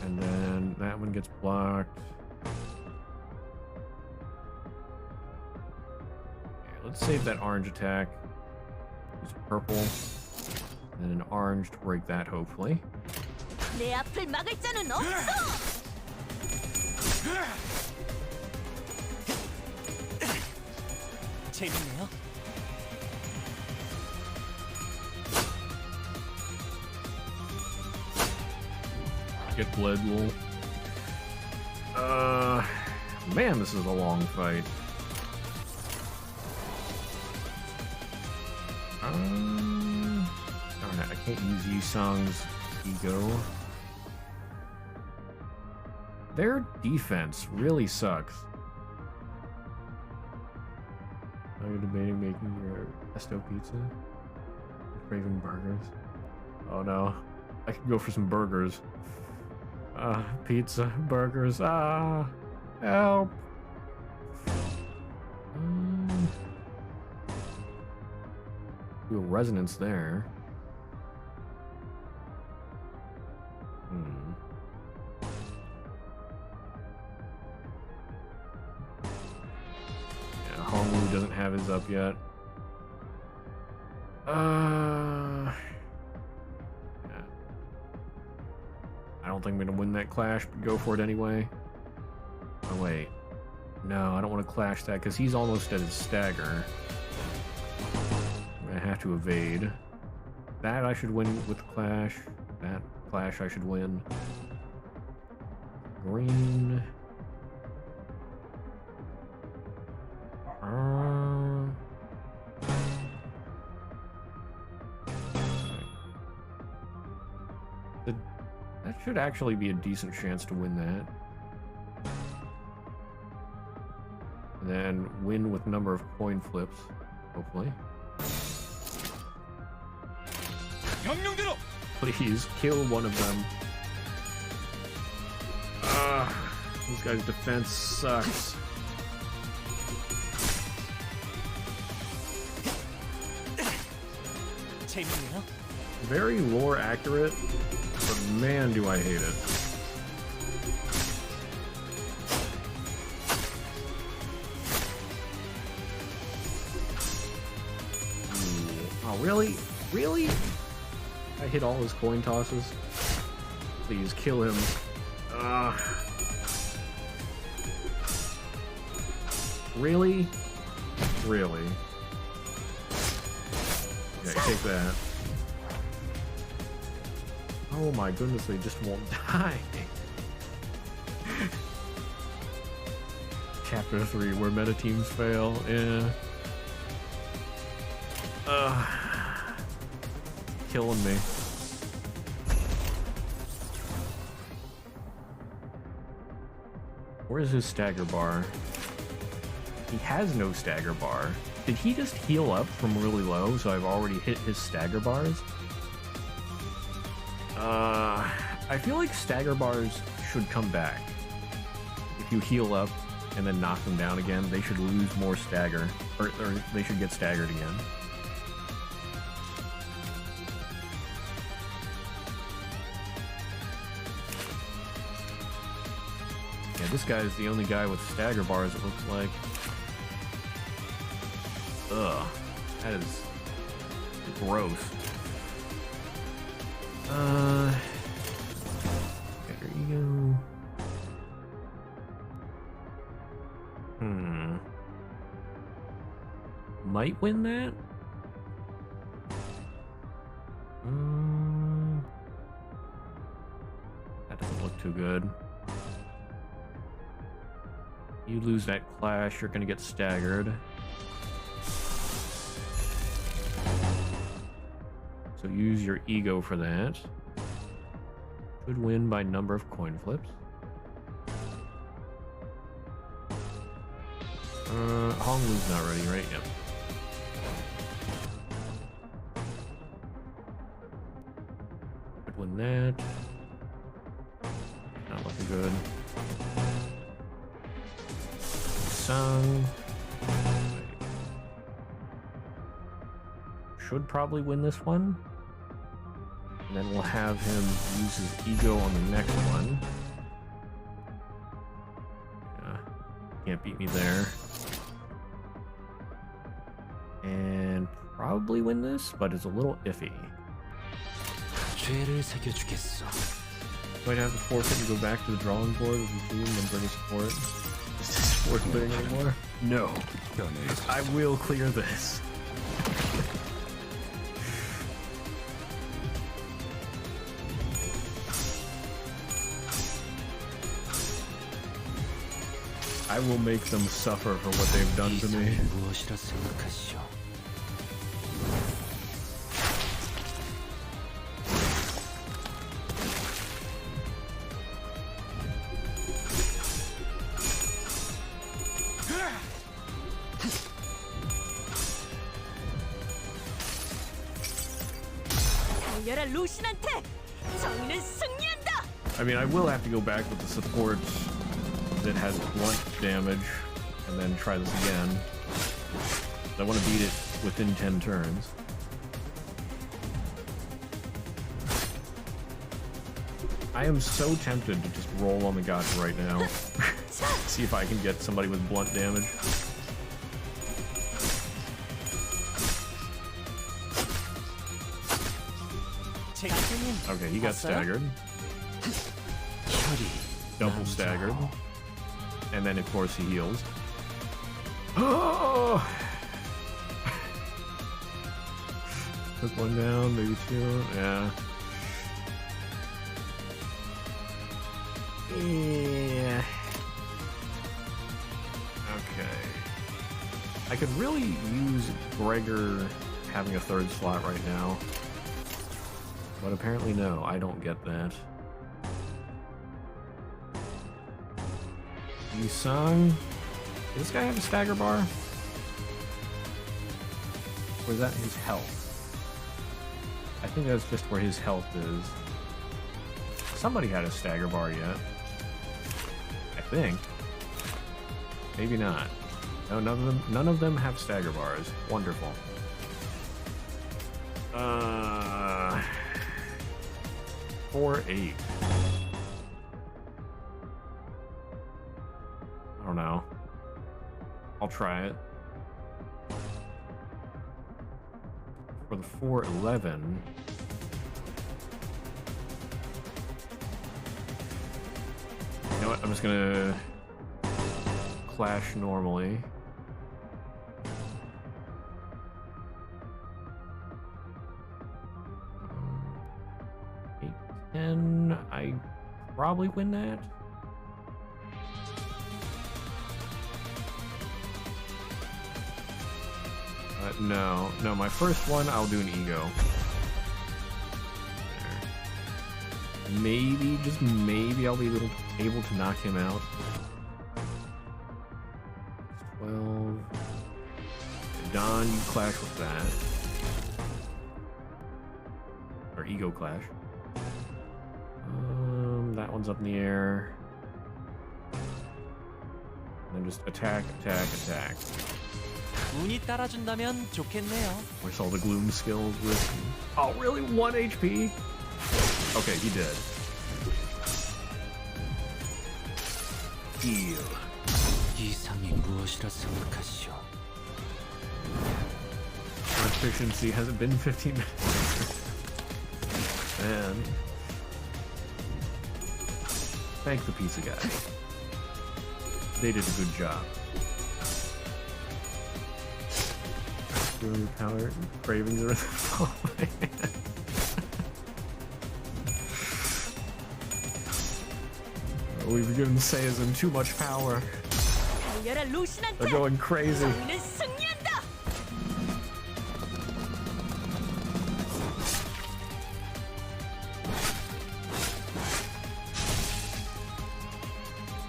And then that one gets blocked. Okay, let's save that orange attack. Use purple. And an orange to break that, hopefully. 내 앞을 막을 자는 없어. 재밌네요. Get bled, lol. Man, this is a long fight. Darn it, I can't use Yisong's ego. Their defense really sucks. Are you debating making your pesto pizza? Craving burgers? Oh no, I could go for some burgers. Pizza, burgers, help! Do a resonance there. Yeah, Hongwu doesn't have his up yet. Yeah. I don't think I'm gonna win that clash, but go for it anyway. Oh wait. No, I don't want to clash that because he's almost at his stagger. I'm gonna have to evade. That I should win with clash. That clash I should win. Green. That should actually be a decent chance to win that. And then win with number of coin flips, hopefully. Please, kill one of them. This guy's defense sucks. 재밌네요. Very lore accurate, but man, do I hate it. Ooh. Oh, really? Really? I hit all his coin tosses. Please kill him. Really? Really? Okay, take that. Oh my goodness, they just won't die. Chapter 3, where meta teams fail. Yeah. Killing me. Where's his stagger bar? He has no stagger bar. Did he just heal up from really low, so I've already hit his stagger bars? I feel like stagger bars should come back. If you heal up and then knock them down again, they should lose more stagger, or they should get staggered again. Yeah, this guy is the only guy with stagger bars, it looks like. Ugh, that is gross. There you go. Might win that? That doesn't look too good. You lose that clash, you're gonna get staggered. So use your ego for that. Should win by number of coin flips. Hong Lu's not ready, right? Yep. Should win that. Not looking good. Sung. Should probably win this one. And then we'll have him use his ego on the next one. Yeah, can't beat me there. And probably win this, but it's a little iffy. Might have to forfeit and go back to the drawing board with the team and bring a support. Is this worth clearing anymore? No. I will clear this. I will make them suffer for what they've done to me. I mean, I will have to go back with the support that has blunt damage and then try this again. I want to beat it within 10 turns. I am so tempted to just roll on the gods right now. See if I can get somebody with blunt damage. Okay, he got staggered. Double staggered. And then, of course, he heals. Oh! Took one down, maybe two. Yeah. Yeah. Okay. I could really use Gregor having a third slot right now. But apparently, no, I don't get that. Sung. Does this guy have a stagger bar? Or is that his health? I think that's just where his health is. Somebody had a stagger bar yet. I think. Maybe not. No, none of them have stagger bars. Wonderful. 4-8. I don't know. I'll try it. For the 4-11. You know what? I'm just gonna clash normally. 8-10. I probably win that. No, my first one, I'll do an ego. There. Maybe, just maybe, I'll be able to knock him out. fine, you clash with that. Or ego clash. That one's up in the air. And then just attack, attack, attack. 운이 따라준다면 좋겠네요. Where's all the gloom skills with? Oh, really? 1 HP? Okay, he did. Heal. 이상이 무엇이라 생각하시오? Our efficiency hasn't been 15 minutes. Man. Thank the pizza guy. They did a good job. Really power cravings are falling. We've given Seizin too much power. They're going crazy.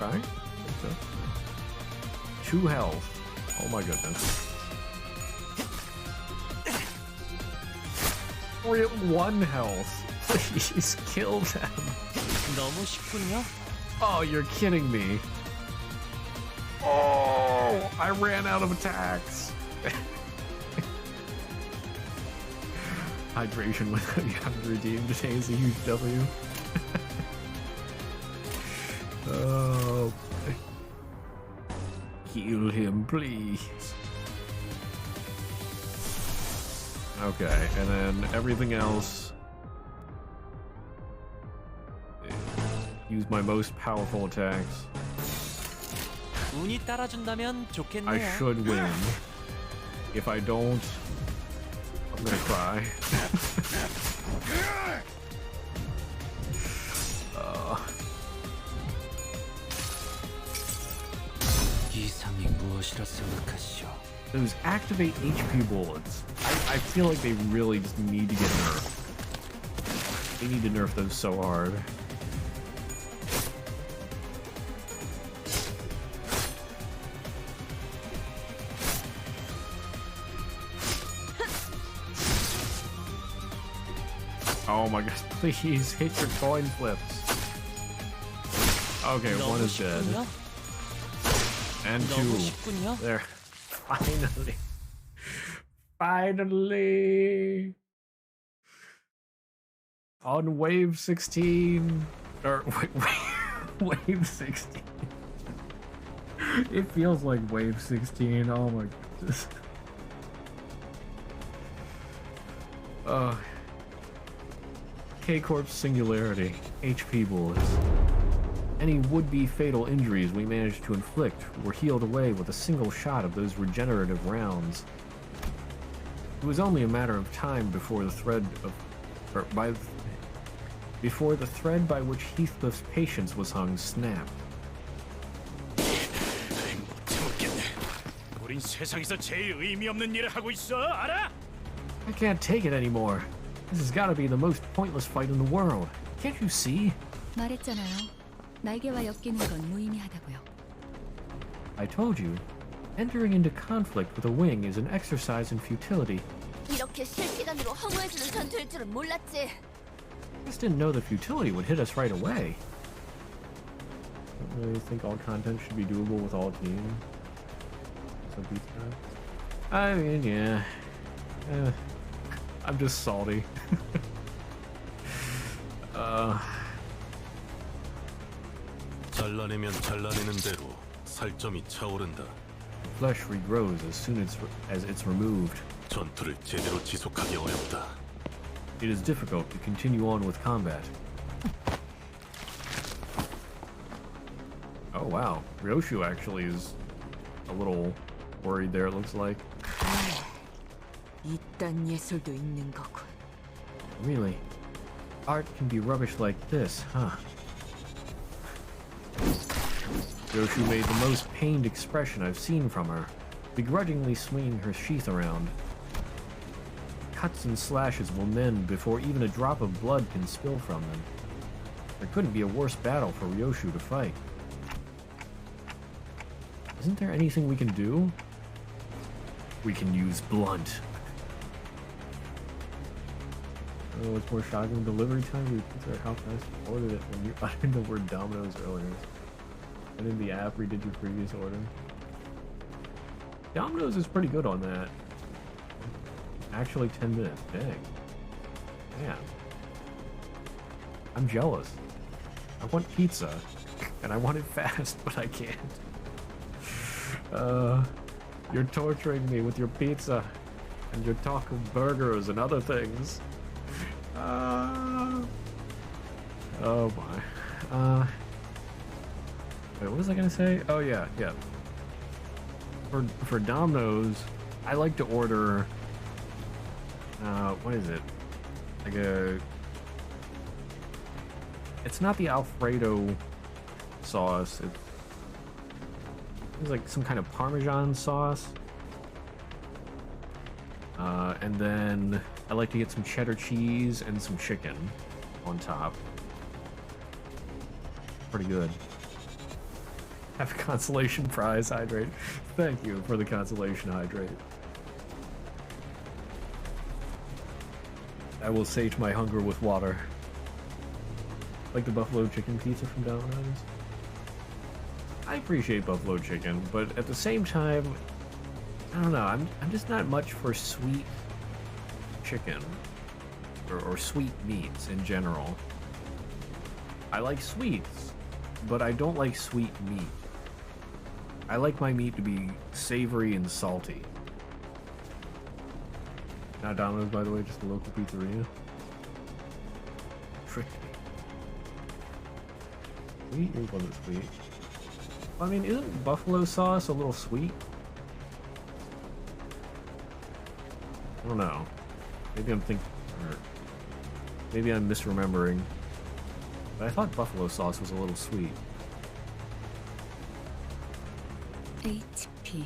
Right? 2 health. Oh my goodness. 1 health. Please kill them. 너무 쉽군요. Oh, you're kidding me. Oh, I ran out of attacks. Hydration when you haven't redeemed today is a huge W. Oh, boy. Heal him, please. Okay, and then everything else. Use my most powerful attacks. 운이 따라준다면 좋겠네요. I should win. If I don't, I'm gonna cry. 이상이 무엇이라 생각하시오? Those activate HP bullets. I feel like they really just need to get nerfed. They need to nerf those so hard. Oh my god, please hit your coin flips. Okay, 1 is dead. And 2. There. Finally. Finally. On wave 16. Or wave 16. It feels like wave 16. Oh my goodness. K-Corp's Singularity. HP bullets. Any would-be fatal injuries we managed to inflict were healed away with a single shot of those regenerative rounds. It was only a matter of time before the thread by which Heathcliff's patience was hung snapped. 우린 세상에서 제일 의미 없는 일을 하고 있어, 알아? I can't take it anymore. This has got to be the most pointless fight in the world. Can't you see? 말했잖아요. 날개와 엮이는 건 무의미하다고요. I told you. Entering into conflict with a wing is an exercise in futility. 이렇게 실시간으로 허무해지는 전투일 줄은 몰랐지. I just didn't know the futility would hit us right away. Don't really think all content should be doable with all teams. Some pizza. I mean, yeah. I'm just salty. 잘라내면 잘라내는 대로 살점이 차오른다. Flesh regrows as soon as it's removed. 전투를 제대로 지속하기 어렵다. It is difficult to continue on with combat. Oh wow, Ryoshu actually is a little worried there, it looks like. 이딴 예술도 있는 거군. Really? Art can be rubbish like this, huh? Ryoshu made the most pained expression I've seen from her, begrudgingly swinging her sheath around. Cuts and slashes will mend before even a drop of blood can spill from them. There couldn't be a worse battle for Ryoshu to fight. Isn't there anything we can do? We can use blunt. Oh, what's more shocking? Delivery time? We consider how fast you ordered it when you uttered the word Domino's earlier. And in the app, redid your previous order. Domino's is pretty good on that. Actually, 10 minutes. Dang. Man. I'm jealous. I want pizza. And I want it fast, but I can't. You're torturing me with your pizza. And your taco burgers and other things. Oh my. Wait, what was I gonna say? Oh yeah. For Domino's, I like to order. What is it? Like it's not the Alfredo sauce. It's like some kind of Parmesan sauce. And then I like to get some cheddar cheese and some chicken on top. Pretty good. Have a consolation prize, hydrate. Thank you for the consolation hydrate. I will sate my hunger with water. Like the buffalo chicken pizza from Domino's. I appreciate buffalo chicken, but at the same time, I don't know, I'm just not much for sweet chicken or sweet meats in general. I like sweets, but I don't like sweet meat. I like my meat to be savory and salty. Not Domino's, by the way, just a local pizzeria. Tricked me. Sweet? It wasn't sweet. I mean, isn't buffalo sauce a little sweet? I don't know. Maybe I'm thinking, or maybe I'm misremembering. But I thought buffalo sauce was a little sweet. HP.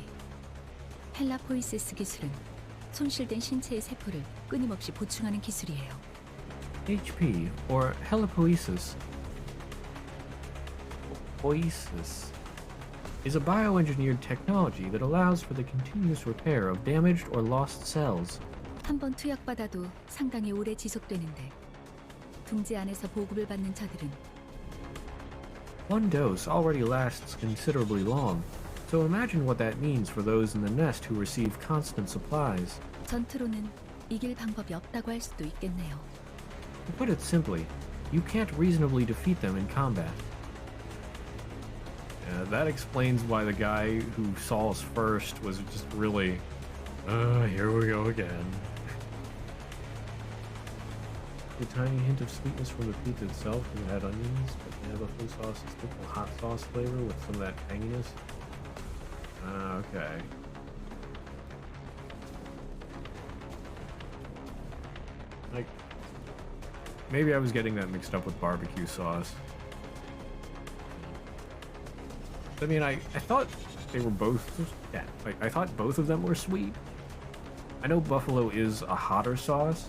헬라포이시스 기술은 손실된 신체의 세포를 끊임없이 보충하는 기술이에요. HP, or helipoiesis. Poiesis is a bioengineered technology that allows for the continuous repair of damaged or lost cells. 한 번 투약받아도 상당히 오래 지속되는데 둥지 안에서 보급을 받는 자들은 One dose already lasts considerably long, so imagine what that means for those in the nest who receive constant supplies. 전투로는 이길 방법이 없다고 할 수도 있겠네요. To put it simply, you can't reasonably defeat them in combat. That explains why the guy who saw us first was just really, here we go again. A tiny hint of sweetness from the pizza itself because it had onions, but the buffalo sauce is typical hot sauce flavor with some of that tanginess. Okay. Like, maybe I was getting that mixed up with barbecue sauce. I mean, I thought they were both, yeah, like, I thought both of them were sweet. I know buffalo is a hotter sauce.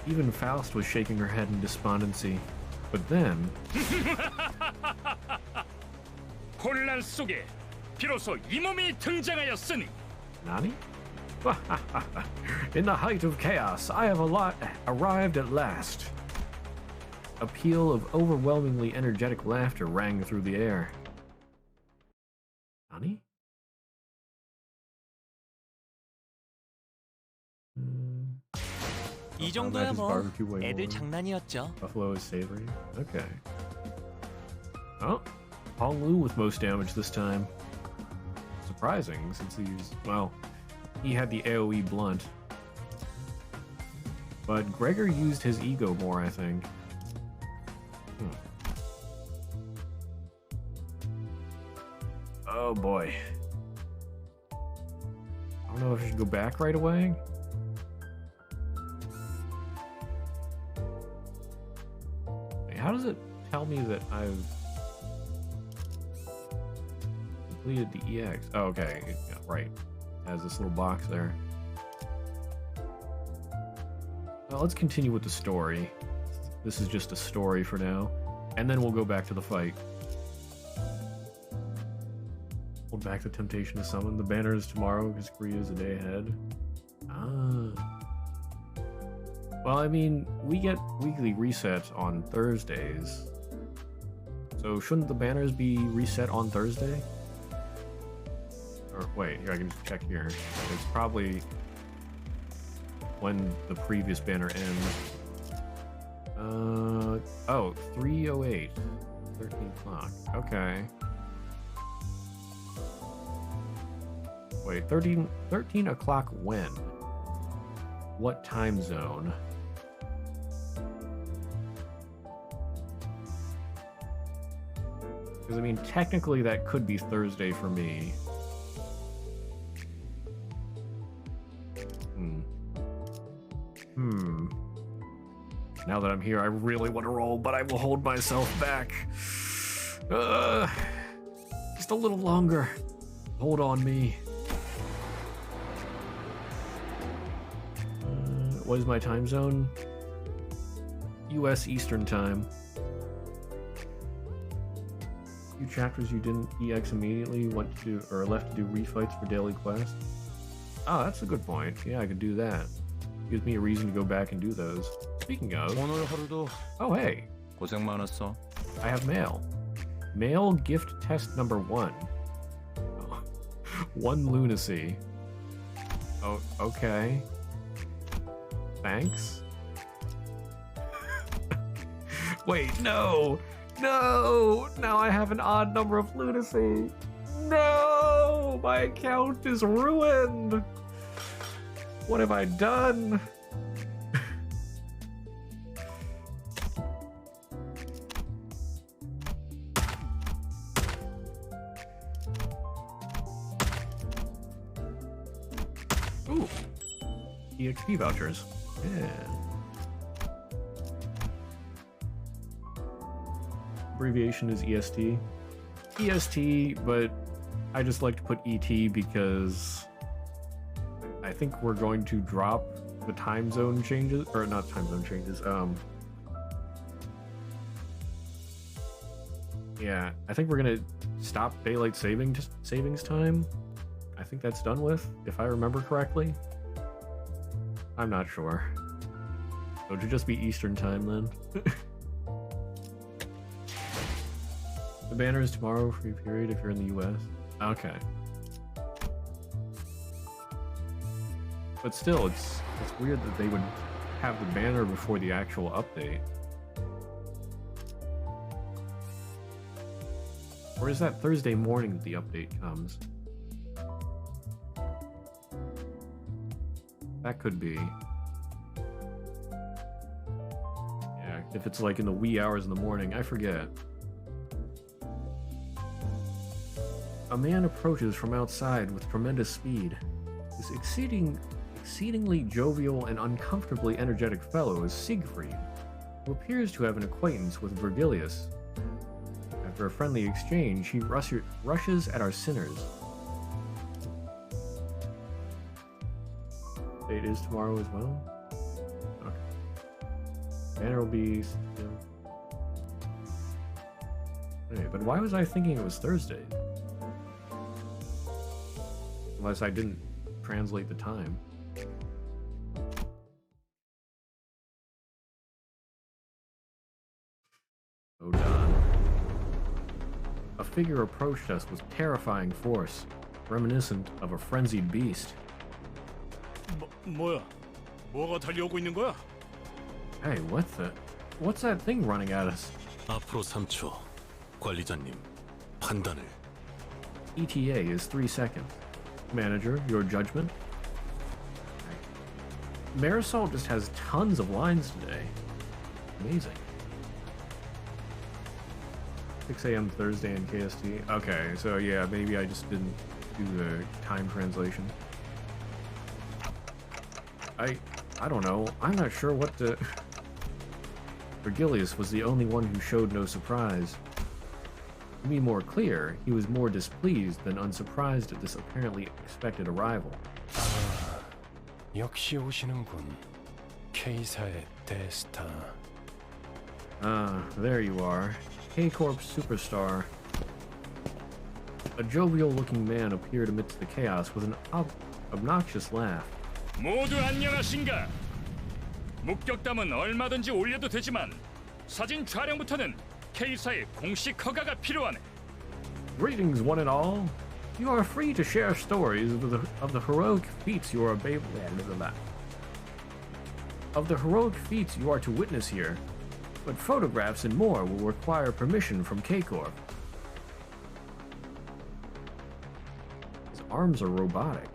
Even Faust was shaking her head in despondency. But then... 혼란 속에 비로소 이 몸이 등장하였으니. Nani? In the height of chaos, I have arrived at last. A peal of overwhelmingly energetic laughter rang through the air. Nani? 이 정도야 뭐 애들 장난이었죠. Buffalo is savory. Okay. Oh, Hong Lu with most damage this time. Surprising, since he had the AoE blunt. But Gregor used his ego more, I think. Oh boy. I don't know if I should go back right away. How does it tell me that I've completed the EX? Oh, okay, yeah, right. It has this little box there. Well, let's continue with the story. This is just a story for now, and then we'll go back to the fight. back the temptation to summon. The banner is tomorrow because Korea is a day ahead. Ah. Well, I mean, we get weekly resets on Thursdays. So shouldn't the banners be reset on Thursday? Or wait, here I can just check here. It's probably when the previous banner ends. Oh, 3:08. 13 o'clock. Okay. Wait, 13 o'clock when? What time zone? Because, I mean, technically that could be Thursday for me. Now that I'm here, I really want to roll, but I will hold myself back. Just a little longer. Hold on me. What is my time zone? US Eastern Time. Few chapters you didn't EX immediately, went to or left to do refights for daily quests. Oh, that's a good point. Yeah, I could do that. Gives me a reason to go back and do those. Speaking of, 오늘 하루도 oh hey, 고생 많았어. I have mail. Mail gift test number 1. Oh, 1 lunacy. Oh, okay. Thanks. Wait, no! No! Now I have an odd number of lunacy. No! My account is ruined! What have I done? Ooh. EXP vouchers. Yeah. Abbreviation is EST. EST, but I just like to put ET because I think we're going to drop the time zone changes, or not time zone changes, yeah, I think we're gonna stop daylight savings time. I think that's done with, if I remember correctly. I'm not sure. So it should just be Eastern time then. The banner is tomorrow, free period if you're in the US. Okay. But still, it's weird that they would have the banner before the actual update. Or is that Thursday morning that the update comes? That could be. Yeah, if it's like in the wee hours in the morning, I forget. A man approaches from outside with tremendous speed. This exceedingly jovial and uncomfortably energetic fellow is Siegfried, who appears to have an acquaintance with Virgilius. After a friendly exchange, he rushes at our sinners. It is tomorrow as well? Okay. Banner will be still. Hey, but why was I thinking it was Thursday? Unless I didn't translate the time. Oh, Don. A figure approached us with terrifying force, reminiscent of a frenzied beast. 뭐야? 뭐가 달려오고 있는 거야? Hey, what's that thing running at us? 앞으로 3초. 관리자님, 판단을. ETA is 3 seconds. Manager, your judgment? Marisol just has tons of lines today. Amazing. 6 a.m. Thursday in KST. Okay, so yeah, maybe I just didn't do the time translation. I don't know. I'm not sure what to... Virgilius was the only one who showed no surprise. To be more clear, he was more displeased than unsurprised at this apparently expected arrival. 역시 오시는군. K사의 대스타. Ah, there you are. K-Corp superstar. A jovial-looking man appeared amidst the chaos with an obnoxious laugh. 모두 안녕하신가? 목격담은 얼마든지 올려도 되지만 사진 촬영부터는 K사의 공식 허가가 필요하네. Greetings, one and all. You are free to share stories of the heroic feats you are to witness here, but photographs and more will require permission from K-Corp. His arms are robotic.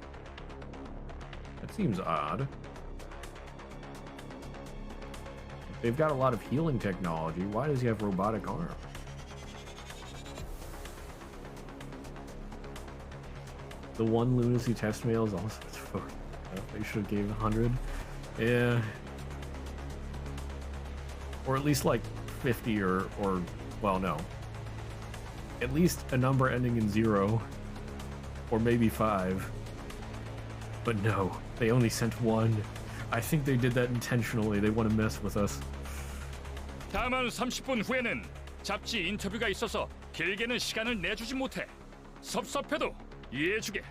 That seems odd. They've got a lot of healing technology. Why does he have robotic arms? The one lunacy test mail is also they should have gave 100. Yeah. Or at least like 50 or well, no. At least a number ending in 0 or maybe 5. But no, they only sent 1. I think they did that intentionally. They want to mess with us. 다만 30분 후에는 잡지 인터뷰가 있어서 길게는 시간을 내주지 못해. 섭섭해도 이해해주게.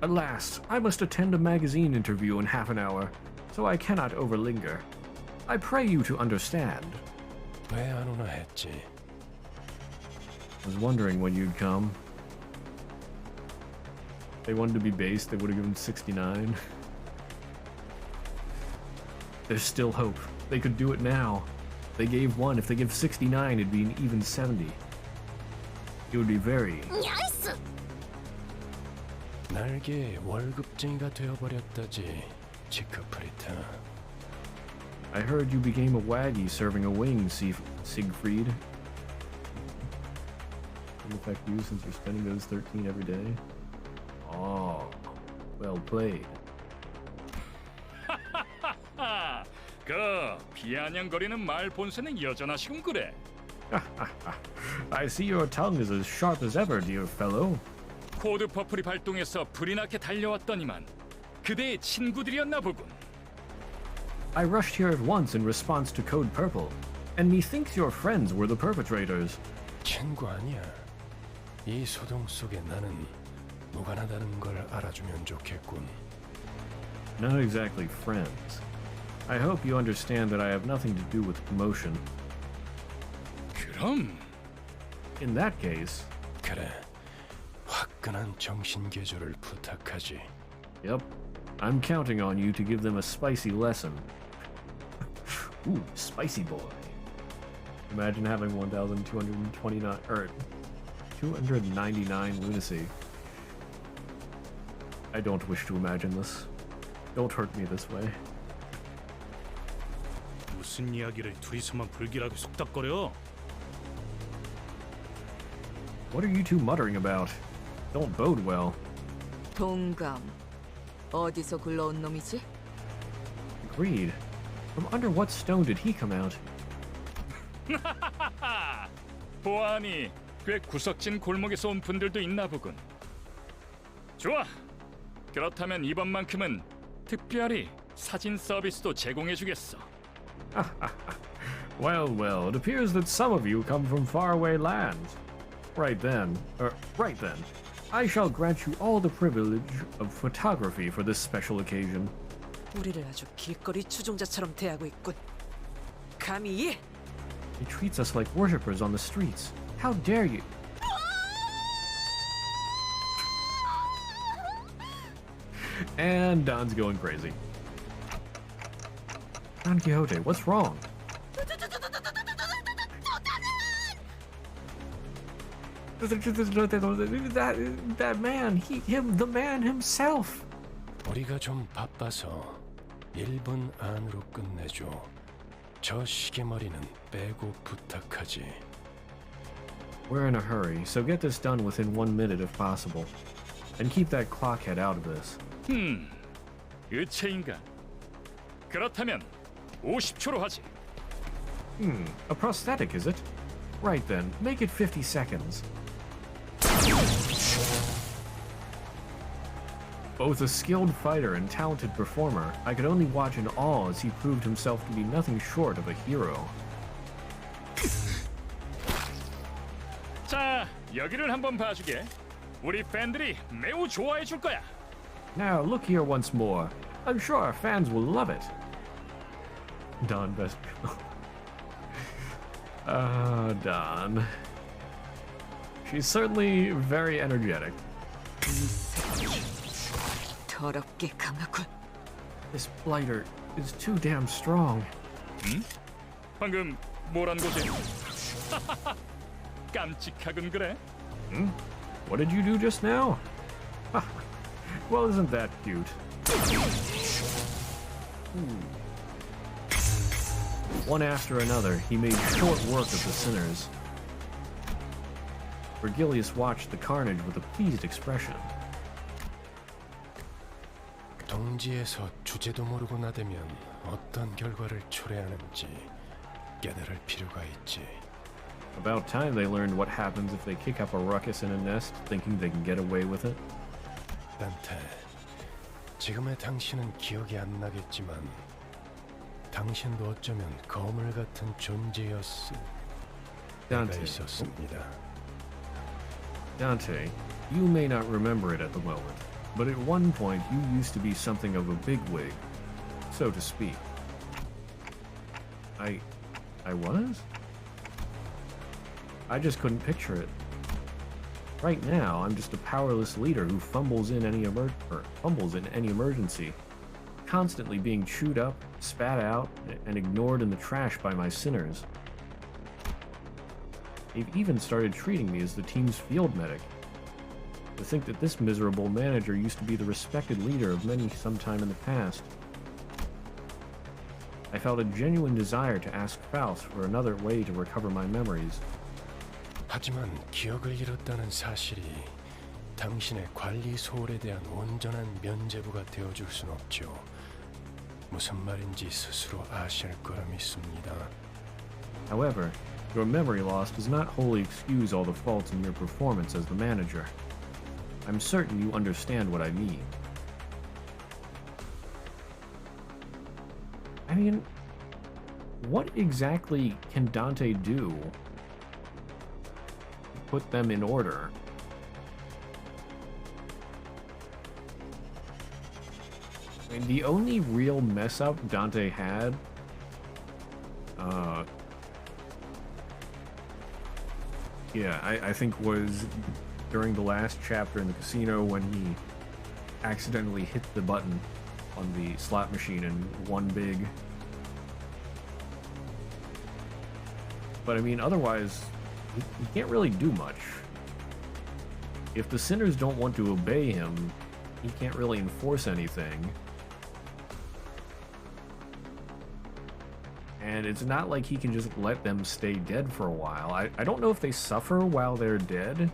Alas, I must attend a magazine interview in half an hour, so I cannot overlinger. I pray you to understand. 왜 안 오나 했지? I was wondering when you'd come. If they wanted to be based, they would have given 69. There's still hope. They could do it now. They gave 1. If they give 69, it'd be an even 70. It would be very... Yes! 날개 월급쟁이가 되어버렸다지, 지크프리타. I heard you became a waggy serving a wing, Siegfried. Can affect you since you're spending those 13 every day? Oh, well played. 그 비아냥거리는 말 본새는 여전하시군 그래. I see your tongue is as sharp as ever, dear fellow. 코드 퍼플이 발동해서 불이 나게 달려왔더니만 그대의 친구들이었나 보군. I rushed here at once in response to Code Purple, and methinks your friends were the perpetrators. 친구 아니야. 이 소동 속에 나는 무관하다는 걸 알아주면 좋겠군. Not exactly friends. I hope you understand that I have nothing to do with the commotion. 그럼? In that case... 그래. 화끈한 정신 개조를 부탁하지. Yep. I'm counting on you to give them a spicy lesson. Ooh, spicy boy. Imagine having 1,229 or 299 lunacy. I don't wish to imagine this. Don't hurt me this way. 무슨 이야기를 둘이서만 불길하게 속닥거려? What are you two muttering about? Don't bode well. 동감. 어디서 굴러온 놈이지? Agreed. From under what stone did he come out? 보아하니 꽤 구석진 골목에서 온 분들도 있나 보군. 좋아. 그렇다면 이번만큼은 특별히 사진 서비스도 제공해주겠어. Well, it appears that some of you come from faraway lands. Right then, I shall grant you all the privilege of photography for this special occasion. 우리를 아주 길거리 추종자처럼 대하고 있군. 감히? He treats us like worshippers on the streets. How dare you? And Don's going crazy. Don Quixote, what's wrong? That man, the man himself. 우리가 좀 바빠서 1분 안으로 끝내줘. 저 시계머리는 빼고 부탁하지. We're in a hurry, so get this done within 1 minute if possible. And keep that clockhead out of this. 의체인가? 그렇다면 50초로 하지. A prosthetic, is it? Right then, make it 50 seconds. Both a skilled fighter and talented performer, I could only watch in awe as he proved himself to be nothing short of a hero. 자, 여기를 한번 봐주게. 우리 팬들이 매우 좋아해 줄 거야. Now, look here once more. I'm sure our fans will love it. Don best. Don. She's certainly very energetic. 더럽게 강하군. This blighter is too damn strong. 응? 방금 뭐란 거지? 깜찍하군 그래. Hmm? What did you do just now? Well, isn't that cute? One after another, he made short work of the sinners. Virgilius watched the carnage with a pleased expression. 동지에서 주제도 모르고 나대면 어떤 결과를 초래하는지 깨달을 필요가 있지. About time they learned what happens if they kick up a ruckus in a nest, thinking they can get away with it. 단테, 지금의 당신은 기억이 안 나겠지만 당신도 어쩌면 거물 같은 존재였을 때가 Dante. 있었습니다. Dante, you may not remember it at the moment, but at one point you used to be something of a bigwig, so to speak. I was? I just couldn't picture it. Right now, I'm just a powerless leader who fumbles in any emergency, constantly being chewed up, spat out, and ignored in the trash by my sinners. They've even started treating me as the team's field medic. To think that this miserable manager used to be the respected leader of many sometime in the past. I felt a genuine desire to ask Faust for another way to recover my memories. 하지만 기억을 잃었다는 사실이 당신의 관리 소홀에 대한 온전한 면죄부가 되어줄 순 없죠. 무슨 말인지 스스로 아실 거라 믿습니다. However, your memory loss does not wholly excuse all the faults in your performance as the manager. I'm certain you understand what I mean. I mean, what exactly can Dante do to put them in order? I mean, the only real mess up Dante had, I think was during the last chapter in the casino when he accidentally hit the button on the slot machine and won big. But I mean, otherwise, he can't really do much. If the sinners don't want to obey him, he can't really enforce anything. And it's not like he can just let them stay dead for a while. I don't know if they suffer while they're dead.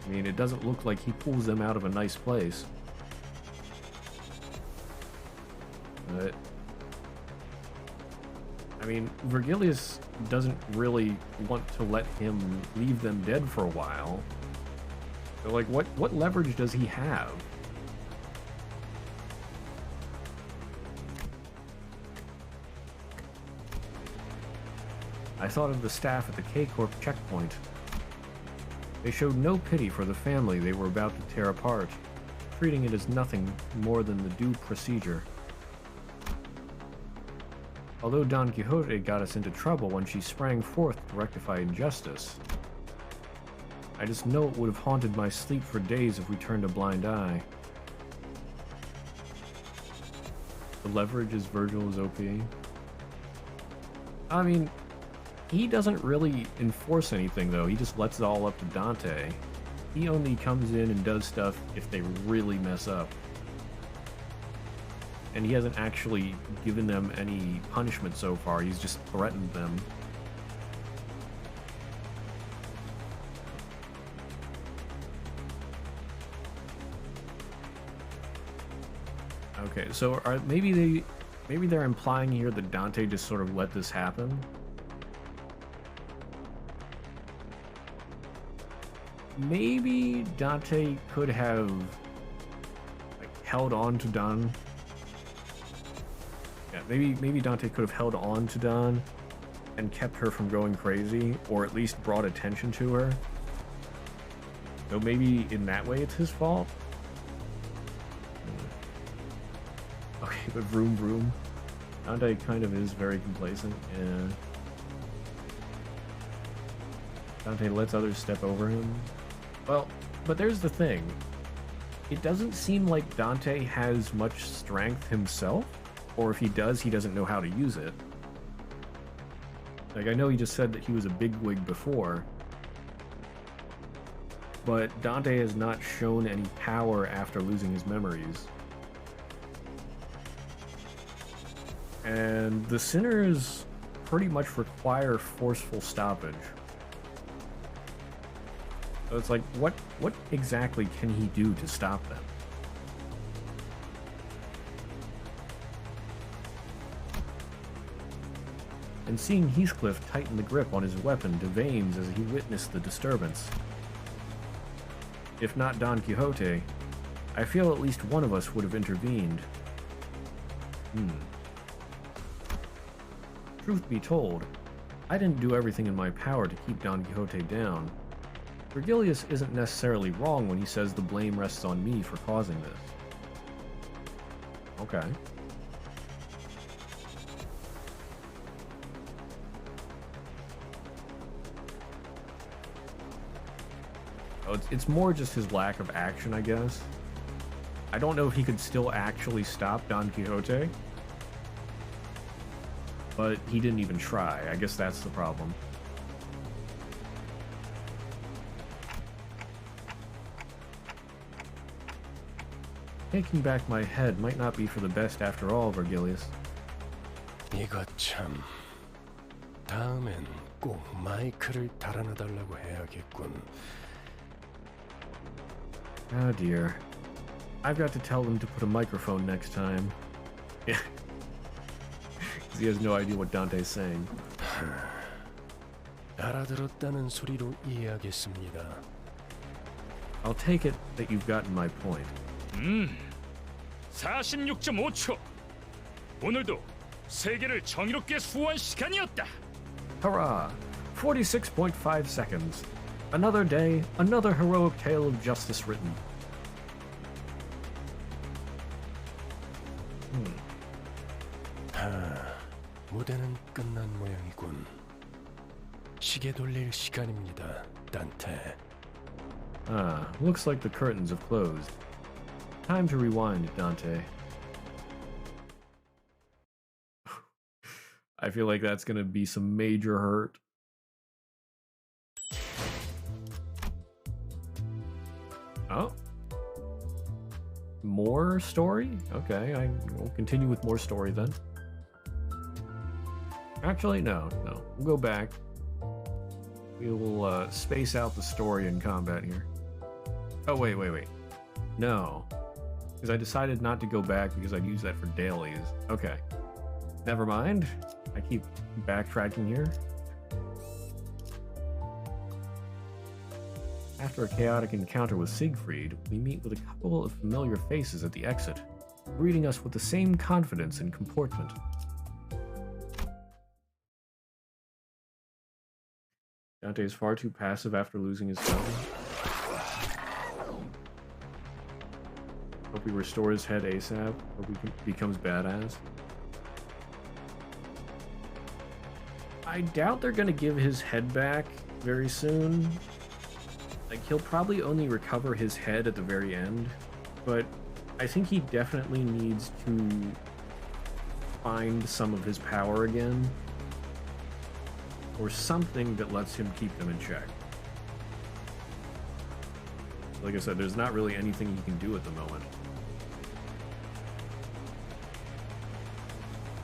I mean, it doesn't look like he pulls them out of a nice place. But I mean, Virgilius doesn't really want to let him leave them dead for a while. So, like, what leverage does he have? I thought of the staff at the K-Corp checkpoint. They showed no pity for the family they were about to tear apart, treating it as nothing more than the due procedure. Although Don Quixote got us into trouble when she sprang forth to rectify injustice, I just know it would have haunted my sleep for days if we turned a blind eye. The leverage is Virgil is OP. I mean, he doesn't really enforce anything though, he just lets it all up to Dante. He only comes in and does stuff if they really mess up. And he hasn't actually given them any punishment so far, he's just threatened them. Okay, so maybe they're implying here that Dante just sort of let this happen? Maybe Dante could have held on to Don. Yeah, maybe Dante could have held on to Don and kept her from going crazy, or at least brought attention to her. So maybe in that way it's his fault? Okay, but vroom vroom. Dante kind of is very complacent, and Dante lets others step over him. Well, but there's the thing. It doesn't seem like Dante has much strength himself, or if he does, he doesn't know how to use it. Like, I know he just said that he was a bigwig before, but Dante has not shown any power after losing his memories. And the sinners pretty much require forceful stoppage. So it's like, what exactly can he do to stop them? And seeing Heathcliff tighten the grip on his weapon devains as he witnessed the disturbance. If not Don Quixote, I feel at least one of us would have intervened. Truth be told, I didn't do everything in my power to keep Don Quixote down. Virgilius isn't necessarily wrong when he says the blame rests on me for causing this. Okay. Oh, it's more just his lack of action, I guess. I don't know if he could still actually stop Don Quixote, but he didn't even try. I guess that's the problem. Taking back my head might not be for the best after all, Virgilius. 이거 참... 다음엔 꼭 마이크를 달아놔달라고 해야겠군. Oh dear. I've got to tell them to put a microphone next time. Yeah. Because he has no idea what Dante's saying. 알아들었다는 소리로 이해하겠습니다. I'll take it that you've gotten my point. 46.5초. 오늘도 세계를 정의롭게 수호한 시간이었다. Hurrah! 46.5 seconds. Another day, another heroic tale of justice written. 무대는 끝난 모양이군. 시계 돌릴 시간입니다, 단테. Looks like the curtains have closed. Time to rewind, Dante. I feel like that's gonna be some major hurt. Oh. More story? Okay, I will continue with more story then. Actually, no. We'll go back. We will space out the story in combat here. Oh, wait. No. Because I decided not to go back because I'd use that for dailies. Okay. Never mind. I keep backtracking here. After a chaotic encounter with Siegfried, we meet with a couple of familiar faces at the exit, greeting us with the same confidence and comportment. Dante is far too passive after losing his fountain. Hope he restores his head ASAP. Hope he becomes badass. I doubt they're gonna give his head back very soon. Like, he'll probably only recover his head at the very end, but I think he definitely needs to find some of his power again, or something that lets him keep them in check. Like I said, there's not really anything he can do at the moment.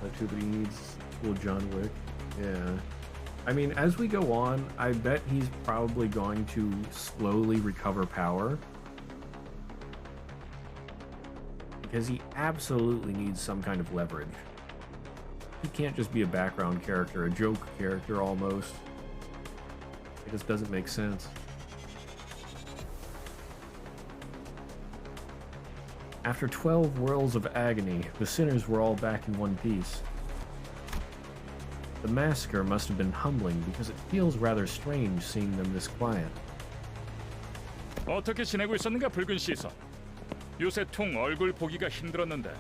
That too, but he needs cool John Wick. Yeah. I mean, as we go on, I bet he's probably going to slowly recover power. Because he absolutely needs some kind of leverage. He can't just be a background character, a joke character almost. It just doesn't make sense. After 12 whirls of agony, the sinners were all back in one piece. The massacre must have been humbling because it feels rather strange seeing them this quiet. 어떻게 지내고 있었는가 붉은 시선. 요새 통 얼굴 보기가 힘들었는데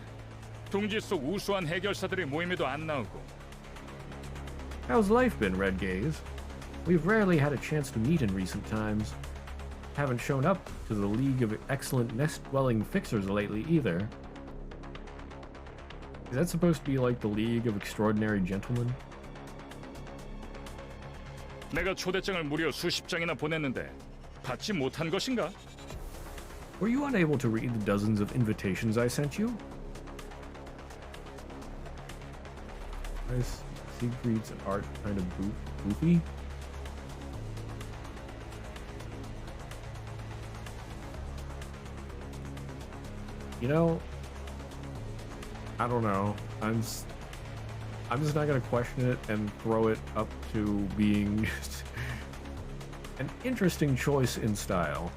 둥지 속 우수한 해결사들의 모임에도 안 나오고. How's life been, Red Gaze? We've rarely had a chance to meet in recent times. Haven't shown up to the League of Excellent Nest-Dwelling Fixers lately either. Is that supposed to be like the League of Extraordinary Gentlemen? 내가 초대장을 무려 수십 장이나 보냈는데 받지 못한 것인가? Were you unable to read the dozens of invitations I sent you? Is Siegfried's art kind of goofy? You know, I don't know. I'm just not gonna question it and throw it up to being an interesting choice in style.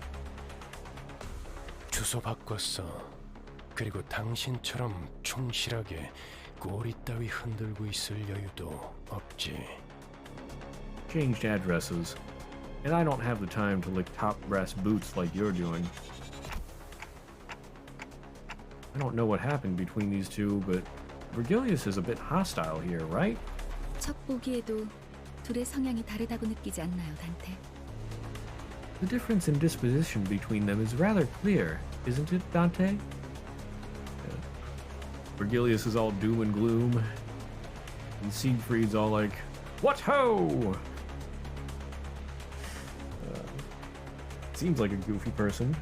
주소 바꿨어. 그리고 당신처럼 충실하게 꼬리 따위 흔들고 있을 여유도 없지. Changed addresses, and I don't have the time to lick top brass boots like you're doing. I don't know what happened between these two, but Virgilius is a bit hostile here, right? 첫 보기에도 둘의 성향이 다르다고 느끼지 않나요, 단테? The difference in disposition between them is rather clear, isn't it, Dante? Virgilius is all doom and gloom, and Siegfried's all like, "What ho!" Seems like a goofy person.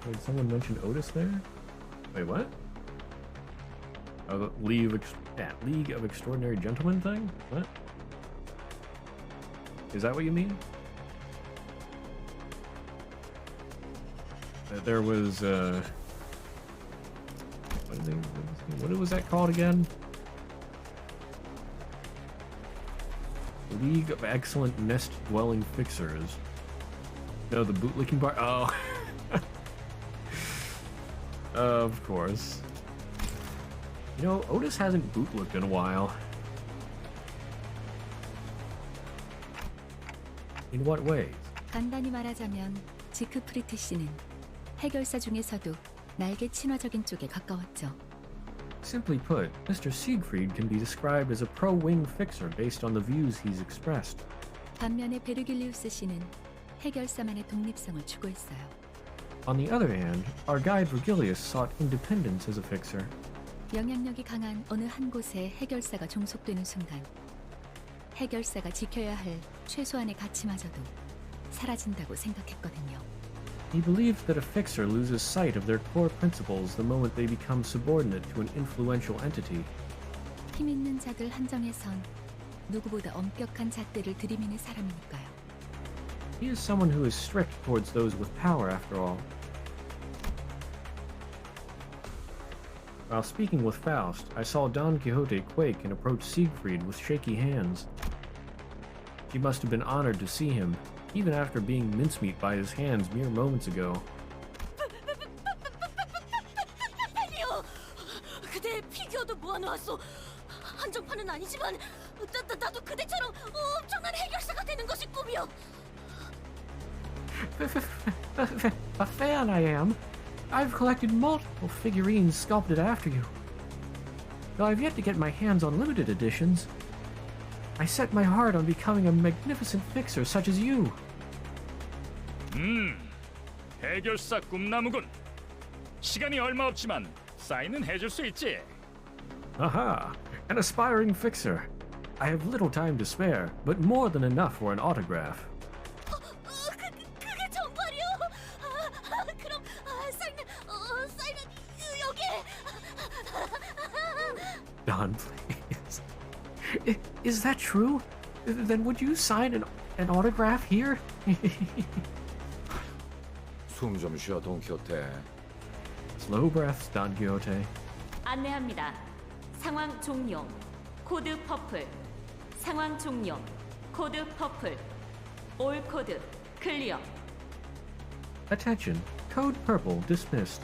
Did someone mention Otis there? Wait, what? Oh, the League of Extraordinary Gentlemen thing? What? Is that what you mean? There was, what was that called again? League of Excellent Nest-Dwelling Fixers. No, the bootlicking part? Oh. Of course. You know, Otis hasn't bootlicked in a while. In what ways? 간단히 말하자면 지크프리트 씨는 해결사 중에서도 날개 친화적인 쪽에 가까웠죠. Simply put, Mr. Siegfried can be described as a pro-wing fixer based on the views he's expressed. 반면에 베르길리우스 씨는 해결사만의 독립성을 추구했어요. On the other hand, our guide Virgilius sought independence as a fixer. 영향력이 강한 어느 한 곳에 해결사가 종속되는 순간 해결사가 지켜야 할 최소한의 가치마저도 사라진다고 생각했거든요. He believed that a fixer loses sight of their core principles the moment they become subordinate to an influential entity. 힘 있는 자들 한정에선 누구보다 엄격한 잣대를 들이미는 사람이니까요. He is someone who is strict towards those with power, after all. While speaking with Faust, I saw Don Quixote quake and approach Siegfried with shaky hands. She must have been honored to see him, even after being mincemeat by his hands mere moments ago. 아니요, 그대 피규어도 모아놓았어. 한정판은 아니지만 나도 그대처럼 엄청난 해결사가 되는 것이 꿈이요. A fan I am. I've collected multiple figurines sculpted after you. Though I've yet to get my hands on limited editions, I set my heart on becoming a magnificent fixer such as you. 해결사 꿈나무군. 시간이 얼마 없지만 사인은 해줄 수 있지. Aha! An aspiring fixer. I have little time to spare, but more than enough for an autograph. 그게 정말이요? 그럼 사인은 여기. Don, please. Is that true? Then would you sign an autograph here? 숨 좀 쉬어, 돈키호테. Slow breaths, Don Quixote. 안내합니다. 상황 종료. 코드 퍼플. 상황 종료. 코드 퍼플. 올 코드 클리어. Attention. Code purple dismissed.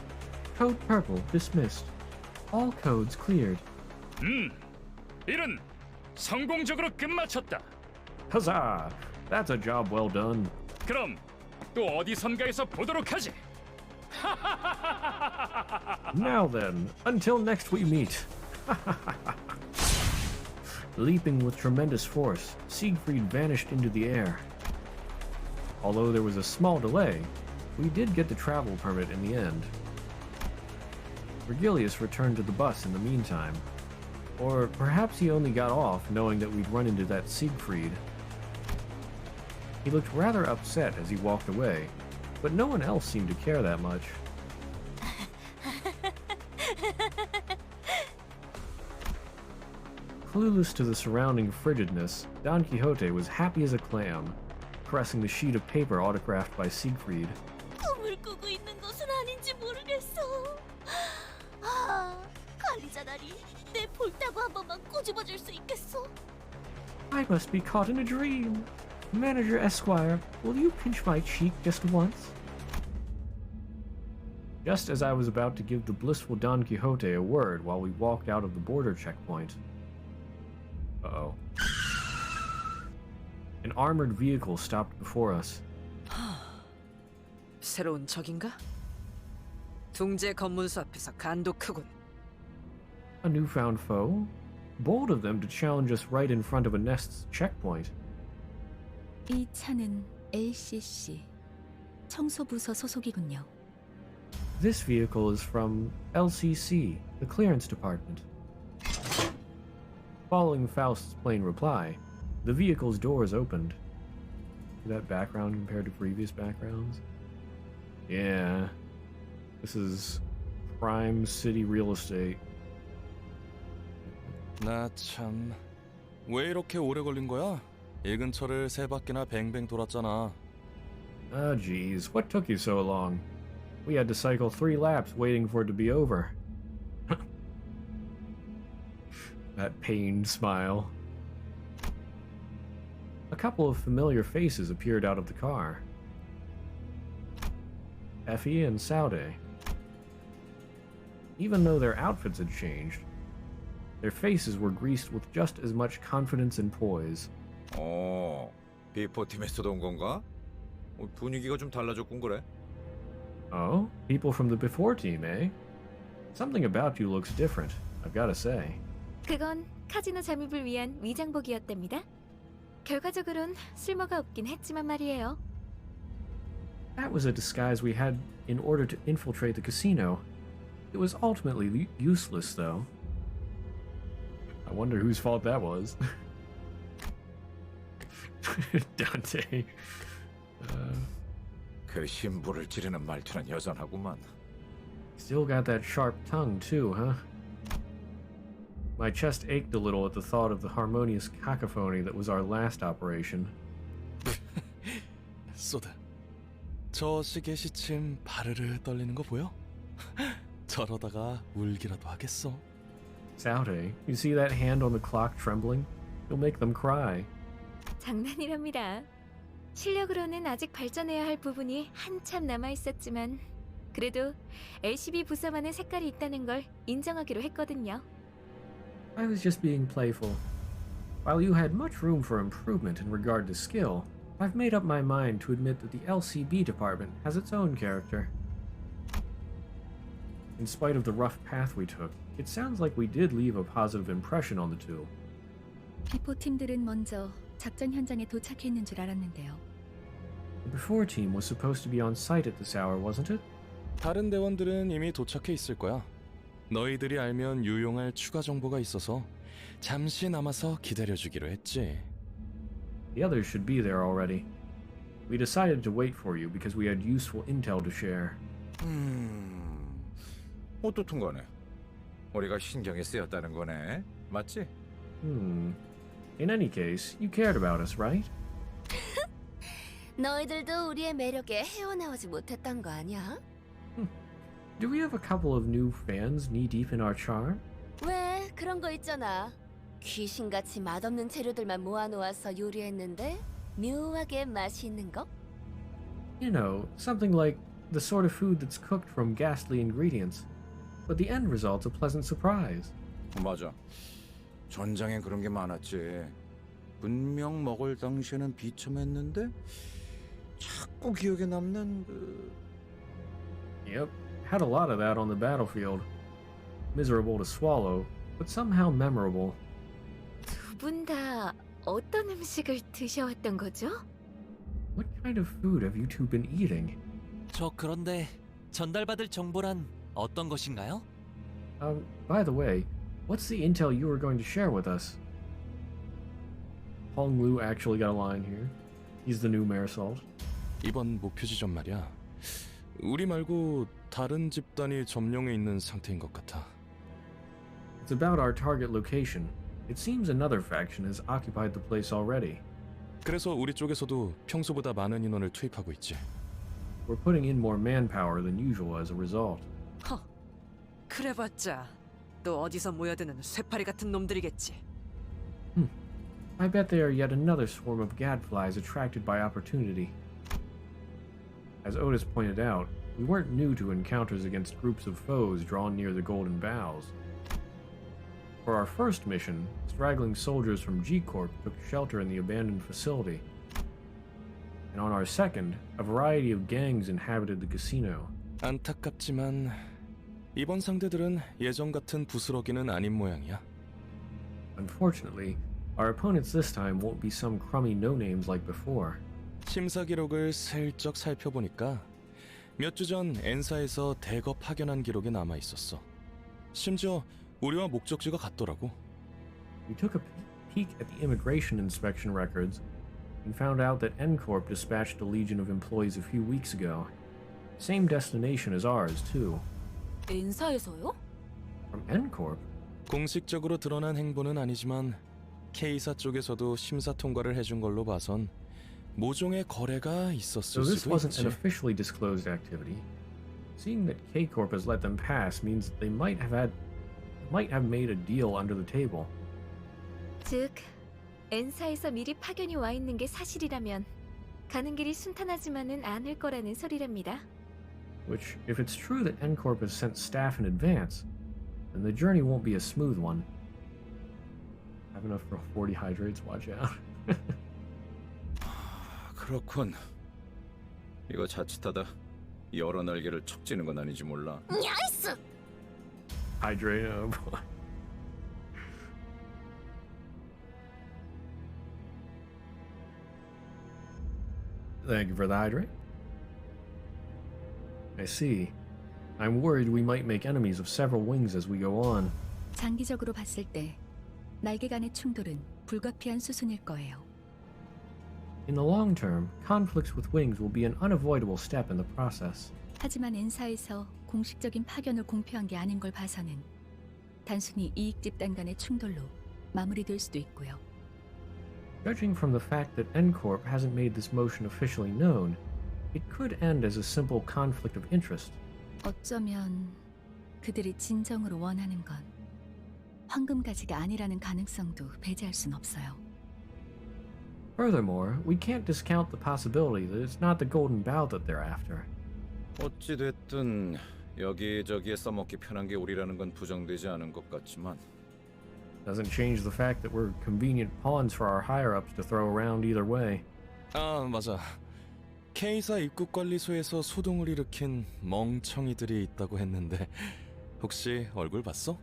Code purple dismissed. All codes cleared. 이런 성공적으로 끝마쳤다. Huzzah! That's a job well done. 그럼 또 어디선가에서 보도록 하지. Now then, until next we meet. Leaping with tremendous force, Siegfried vanished into the air. Although there was a small delay, we did get the travel permit in the end. Virgilius returned to the bus in the meantime. Or perhaps he only got off knowing that we'd run into that Siegfried. He looked rather upset as he walked away, but no one else seemed to care that much. Clueless to the surrounding frigidness, Don Quixote was happy as a clam, caressing the sheet of paper autographed by Siegfried. 꿈을 꾸고 있는 것은 아닌지 모르겠어. 아, 관리자 나리, 내 볼따구 한 번만 꼬집어줄 수 있겠어? I must be caught in a dream. Manager Esquire, will you pinch my cheek just once? Just as I was about to give the blissful Don Quixote a word while we walked out of the border checkpoint. Uh-oh. An armored vehicle stopped before us. 새로운 적인가? 둥지의 검문소 앞에서 간도 크군. A newfound foe? Bold of them to challenge us right in front of a nest's checkpoint. 이 차는 LCC 청소부서 소속이군요. This vehicle is from LCC, the clearance department. Following Faust's plain reply, the vehicle's doors opened. See that background compared to previous backgrounds? Yeah. This is prime city real estate. 나 참... 왜 이렇게 오래 걸린 거야? 이 근처를 세 바퀴나 뱅뱅 돌았잖아. Oh geez, what took you so long? We had to cycle 3 laps waiting for it to be over. That pained smile. A couple of familiar faces appeared out of the car. Effie and Saude. Even though their outfits had changed, their faces were greased with just as much confidence and poise. 비포 팀에서도 온 건가? 분위기가 좀 달라졌군 그래. Oh? People from the before team, eh? Something about you looks different, I've gotta say. 그건 카지노 잠입을 위한 위장복이었답니다. 결과적으론 쓸모가 없긴 했지만 말이에요. That was a disguise we had in order to infiltrate the casino. It was ultimately useless, though. I wonder whose fault that was. Dante. 그 심부를 찌르는 말투는 여전하구만. Still got that sharp tongue, too, huh? My chest ached a little at the thought of the harmonious cacophony that was our last operation. 소드, 저 시계 시침 바르르 떨리는 거 보여? 저러다가 울기라도 하겠어. Saude, you see that hand on the clock trembling? You'll make them cry. 장난이랍니다. 실력으로는 아직 발전해야 할 부분이 한참 남아 있었지만 그래도 LCB 부서만의 색깔이 있다는 걸 인정하기로 했거든요. I was just being playful. While you had much room for improvement in regard to skill, I've made up my mind to admit that the LCB department has its own character. In spite of the rough path we took, it sounds like we did leave a positive impression on the two. 비포 팀들은 먼저 작전 현장에 도착했는 줄 알았는데요. The before team was supposed to be on site at this hour, wasn't it? 다른 대원들은 이미 도착해 있을 거야. 너희들이 알면 유용할 추가 정보가 있어서 잠시 남아서 기다려주기로 했지. The others should be there already. We decided to wait for you because we had useful intel to share. 어떻든 간에 우리가 신경이 쓰였다는 거네. 맞지? In any case, you cared about us, right? 너희들도 우리의 매력에 헤어나오지 못했던 거 아니야? Do we have a couple of new fans knee-deep in our charm? 왜 그런 거 있잖아. 귀신같이 맛없는 재료들만 모아놓아서 요리했는데 묘하게 맛이 있는 거? You know, something like the sort of food that's cooked from ghastly ingredients, but the end result's a pleasant surprise. 맞아. 전장에 그런 게 많았지. 분명 먹을 당시에는 비참했는데 자꾸 기억에 남는 그... Yep, had a lot of that on the battlefield. Miserable to swallow, but somehow memorable. 두 분 다 어떤 음식을 드셔왔던 거죠? What kind of food have you two been eating? 저 그런데 전달받을 정보란 어떤 것인가요? By the way, what's the intel you were going to share with us? Hong Lu actually got a line here. He's the new Mayor Salt. 이번 목표 지점 말이야. 우리 말고 다른 집단이 점령해 있는 상태인 것 같아. It's about our target location. It seems another faction has occupied the place already. 그래서 우리 쪽에서도 평소보다 많은 인원을 투입하고 있지. We're putting in more manpower than usual as a result. 허, 그래봤자 또 어디서 모여드는 쇠파리 같은 놈들이겠지. I bet they are yet another swarm of gadflies attracted by opportunity. As Otis pointed out, we weren't new to encounters against groups of foes drawn near the Golden Boughs. For our first mission, straggling soldiers from G-Corp took shelter in the abandoned facility. And on our second, a variety of gangs inhabited the casino. 안타깝지만 이번 상대들은 예전 같은 부스러기는 아닌 모양이야. Unfortunately, our opponents this time won't be some crummy no-names like before. 심사 기록을 슬쩍 살펴보니까 몇 주 전 엔사에서 대거 파견한 기록이 남아 있었어. 심지어 우리와 목적지가 같더라고. We took a peek at the immigration inspection records and found out that N-Corp dispatched a legion of employees a few weeks ago. Same destination as ours, too. 엔사에서요? From N-Corp? 공식적으로 드러난 행보는 아니지만 K사 쪽에서도 심사 통과를 해준 걸로 봐선 모종의 거래가 있었을 So this 수도 wasn't an 있지. officially disclosed activity. Seeing that K-Corp has let them pass means that they might have made a deal under the table. 즉, 엔사에서 미리 파견이 와 있는 게 사실이라면 가는 길이 순탄하지만은 않을 거라는 소리랍니다. Which, if it's true that N-Corp has sent staff in advance, then the journey won't be a smooth one. Have enough for 40 hydrates, watch out. 그렇군. 이거 자칫하다 여러 날개를 척지는 건 아닌지 몰라. 야이스! Hydrate, oh boy. Thank you for the hydrate. I see. I'm worried we might make enemies of several wings as we go on. 장기적으로 봤을 때 날개 간의 충돌은 불가피한 수순일 거예요. In the long term, conflicts with wings will be an unavoidable step in the process. 하지만 엔사에서 공식적인 파견을 공표한 게 아닌 걸 봐서는 단순히 이익 집단 간의 충돌로 마무리될 수도 있고요. Judging from the fact that N-Corp hasn't made this motion officially known, it could end as a simple conflict of interest. 어쩌면 그들이 진정으로 원하는 건 황금가지가 아니라는 가능성도 배제할 순 없어요. Furthermore, we can't discount the possibility that it's not the golden bough that they're after. 어찌 됐든 여기저기에 써먹기 편한 게 우리라는 건 부정되지 않은 것 같지만 Doesn't change the fact that we're convenient pawns for our higher-ups to throw around either way. 아, 맞아. K사 입국관리소에서 소동을 일으킨 멍청이들이 있다고 했는데 혹시 얼굴 봤어?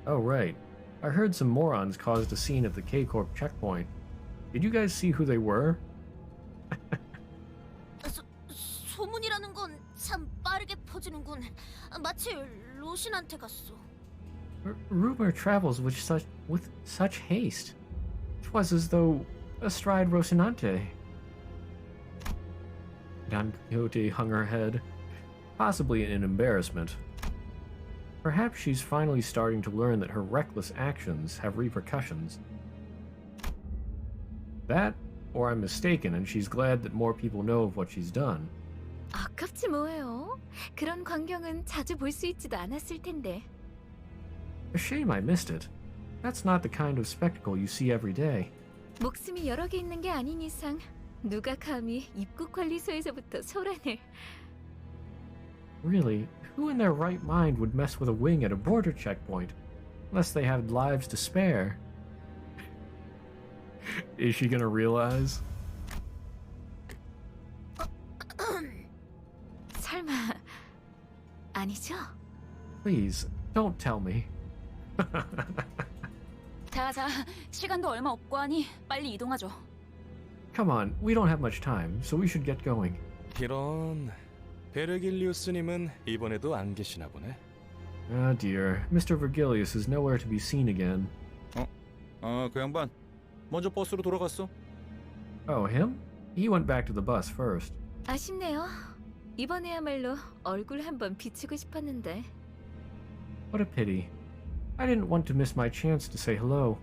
Oh, right. I heard some morons caused a scene at the K-Corp checkpoint. Did you guys see who they were? 소문이라는 건 참 빠르게 퍼지는군. 마치 로신한테 갔어. Rumor travels with such haste. 'Twas as though astride Rocinante. Don Quixote hung her head, possibly in embarrassment. Perhaps she's finally starting to learn that her reckless actions have repercussions. That, or I'm mistaken and she's glad that more people know of what she's done. 아깝지 뭐예요. 그런 광경은 자주 볼 수 있지도 않았을 텐데. A shame I missed it. That's not the kind of spectacle you see every day. 목숨이 여러 개 있는 게 아닌 이상 누가 감히 입국관리소에서부터 소란을... Really, who in their right mind would mess with a wing at a border checkpoint? Unless they have lives to spare. Is she gonna realize? 설마 아니죠? Please, don't tell me. 자, 시간도 얼마 없고 하니 빨리 이동하죠. Come on, we don't have much time, so we should get going. 이런... 베르길리우스님은 이번에도 안 계시나 보네. Ah dear, Mr. Vergilius is nowhere to be seen again. 그 양반 먼저 버스로 돌아갔어. Oh, him? He went back to the bus first. 아쉽네요. 이번에야말로 얼굴 한번 비추고 싶었는데. What a pity. I didn't want to miss my chance to say hello.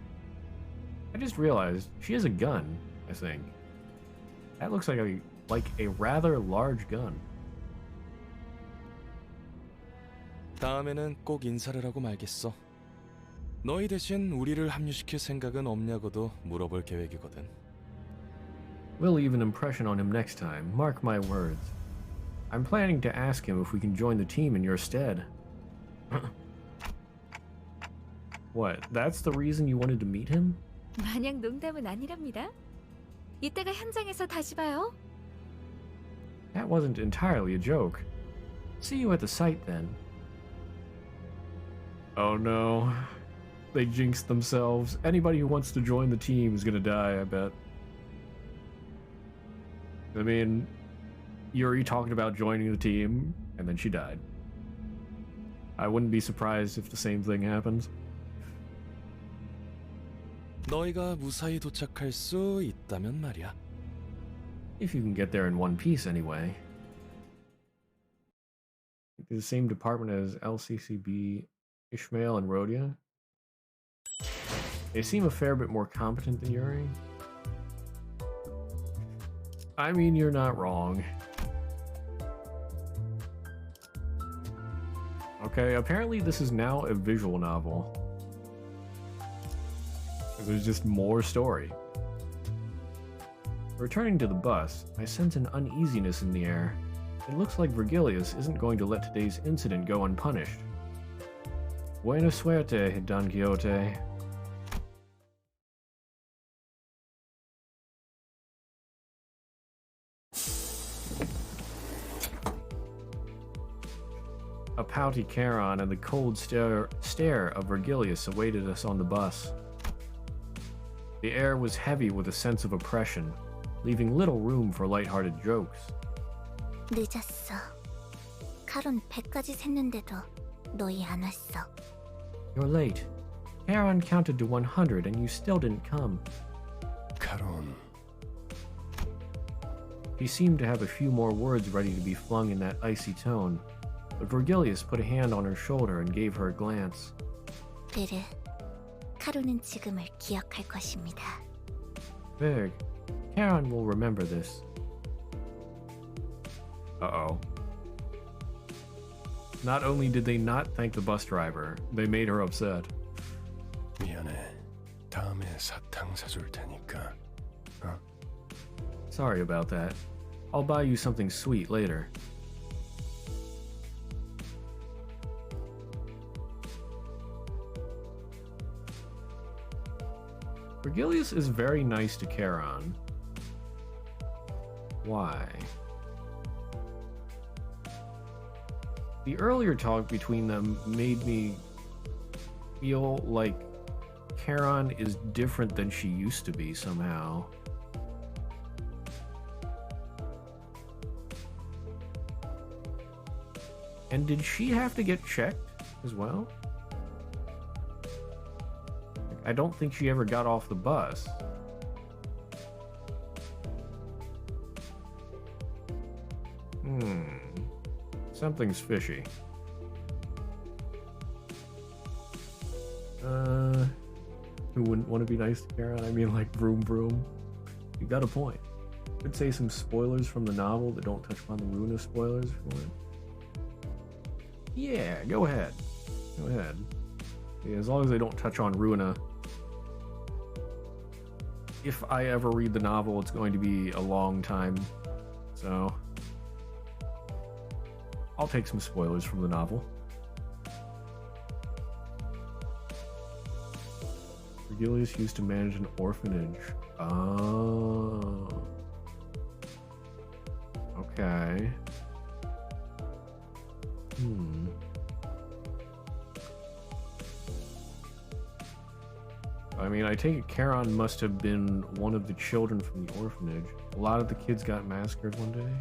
I just realized she has a gun, I think. That looks like a rather large gun. 다음에는 꼭 인사를 하고 말겠어. 너희 대신 우리를 합류시킬 생각은 없냐고도 물어볼 계획이거든. We'll leave an impression on him next time, mark my words. I'm planning to ask him if we can join the team in your stead. What, that's the reason you wanted to meet him? 마냥 농담은 아니랍니다. 이따가 현장에서 다시 봐요. That wasn't entirely a joke. See you at the site then. Oh no. They jinxed themselves. Anybody who wants to join the team is gonna die, I bet. I mean, Yuri talked about joining the team, and then she died. I wouldn't be surprised if the same thing happens. 너희가 무사히 도착할 수 있다면 말이야. If you can get there in one piece anyway. The same department as LCCB, Ishmael, and Rhodia. They seem a fair bit more competent than Yuri. I mean, you're not wrong. Okay, apparently this is now a visual novel. There's just more story. Returning to the bus, I sense an uneasiness in the air. It looks like Vergilius isn't going to let today's incident go unpunished. Buena suerte, Don Quixote. A pouty Charon and the cold stare of Vergilius awaited us on the bus. The air was heavy with a sense of oppression, leaving little room for lighthearted jokes. 늦었어. 카론 100까지 셌는데도 너희 안 왔어. You're late. Charon counted to 100 and you still didn't come. 카론. He seemed to have a few more words ready to be flung in that icy tone, but Vergilius put a hand on her shoulder and gave her a glance. 베르, 카론은 지금을 기억할 것입니다. Berg, Charon will remember this. Uh-oh. Not only did they not thank the bus driver, they made her upset. 미안해. 다음에 사탕 사줄 테니까. Sorry about that. I'll buy you something sweet later. Vergilius is very nice to Charon. Why? The earlier talk between them made me feel like Charon is different than she used to be somehow. And did she have to get checked as well? I don't think she ever got off the bus. Something's fishy. Who wouldn't want to be nice to Charon? I mean, like, vroom vroom. You got a point. Could say some spoilers from the novel that don't touch upon the Runa spoilers for it. Yeah, go ahead. Go ahead. Yeah, as long as they don't touch on Runa. If I ever read the novel, it's going to be a long time, so I'll take some spoilers from the novel. Virgilius used to manage an orphanage. Oh. Okay. I mean, I take it Charon must have been one of the children from the orphanage. A lot of the kids got massacred one day.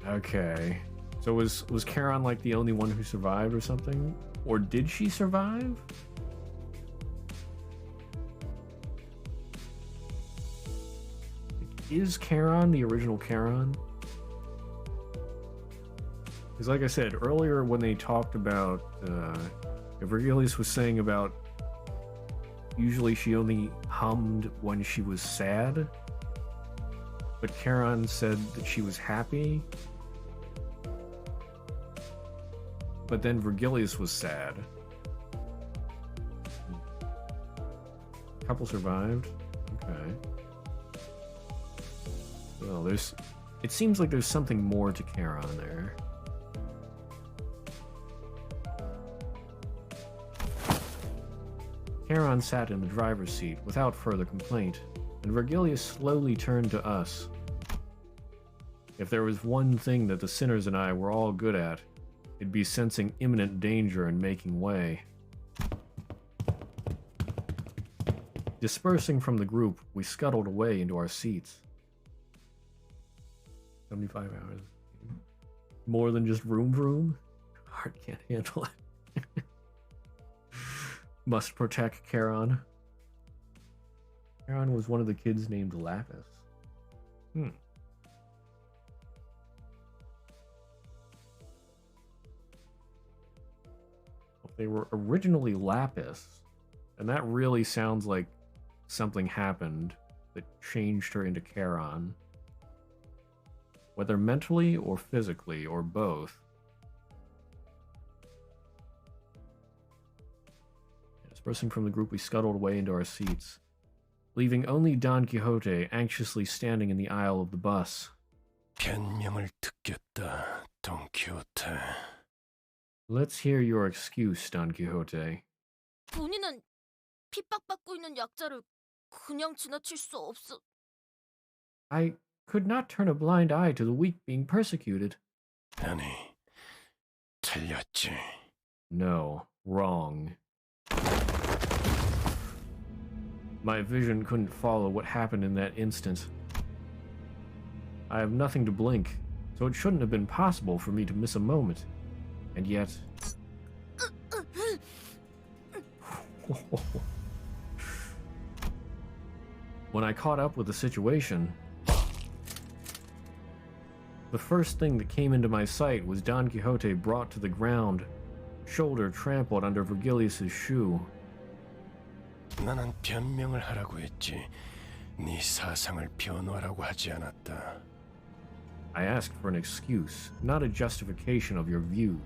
Okay. So was Charon like the only one who survived or something? Or did she survive? Is Charon the original Charon? Because like I said earlier when they talked about Virgilius was saying about usually she only hummed when she was sad, but Charon said that she was happy, but then Virgilius was sad. Couple survived. Okay. Well, it seems like there's something more to Charon there. Charon sat in the driver's seat without further complaint, and Virgilius slowly turned to us. If there was one thing that the sinners and I were all good at, it'd be sensing imminent danger and making way. Dispersing from the group, we scuttled away into our seats. 75 hours. More than just vroom vroom? Heart can't handle it. Must protect Charon. Charon was one of the kids named Lapis. They were originally Lapis, and that really sounds like something happened that changed her into Charon. Whether mentally or physically or both. Dispersing from the group, we scuttled away into our seats, leaving only Don Quixote anxiously standing in the aisle of the bus. 변명을 듣겠다, Don Quixote. Let's hear your excuse, Don Quixote. 본인은 핍박받고 있는 약자를 그냥 지나칠 수 없어. I could not turn a blind eye to the weak being persecuted. 아니, 틀렸지. No, wrong. My vision couldn't follow what happened in that instant. I have nothing to blink, so it shouldn't have been possible for me to miss a moment. And yet... When I caught up with the situation, the first thing that came into my sight was Don Quixote brought to the ground, shoulder trampled under Virgilius's shoe. 나는 변명을 하라고 했지. 네 사상을 변호하라고 하지 않았다. I asked for an excuse, not a justification of your views.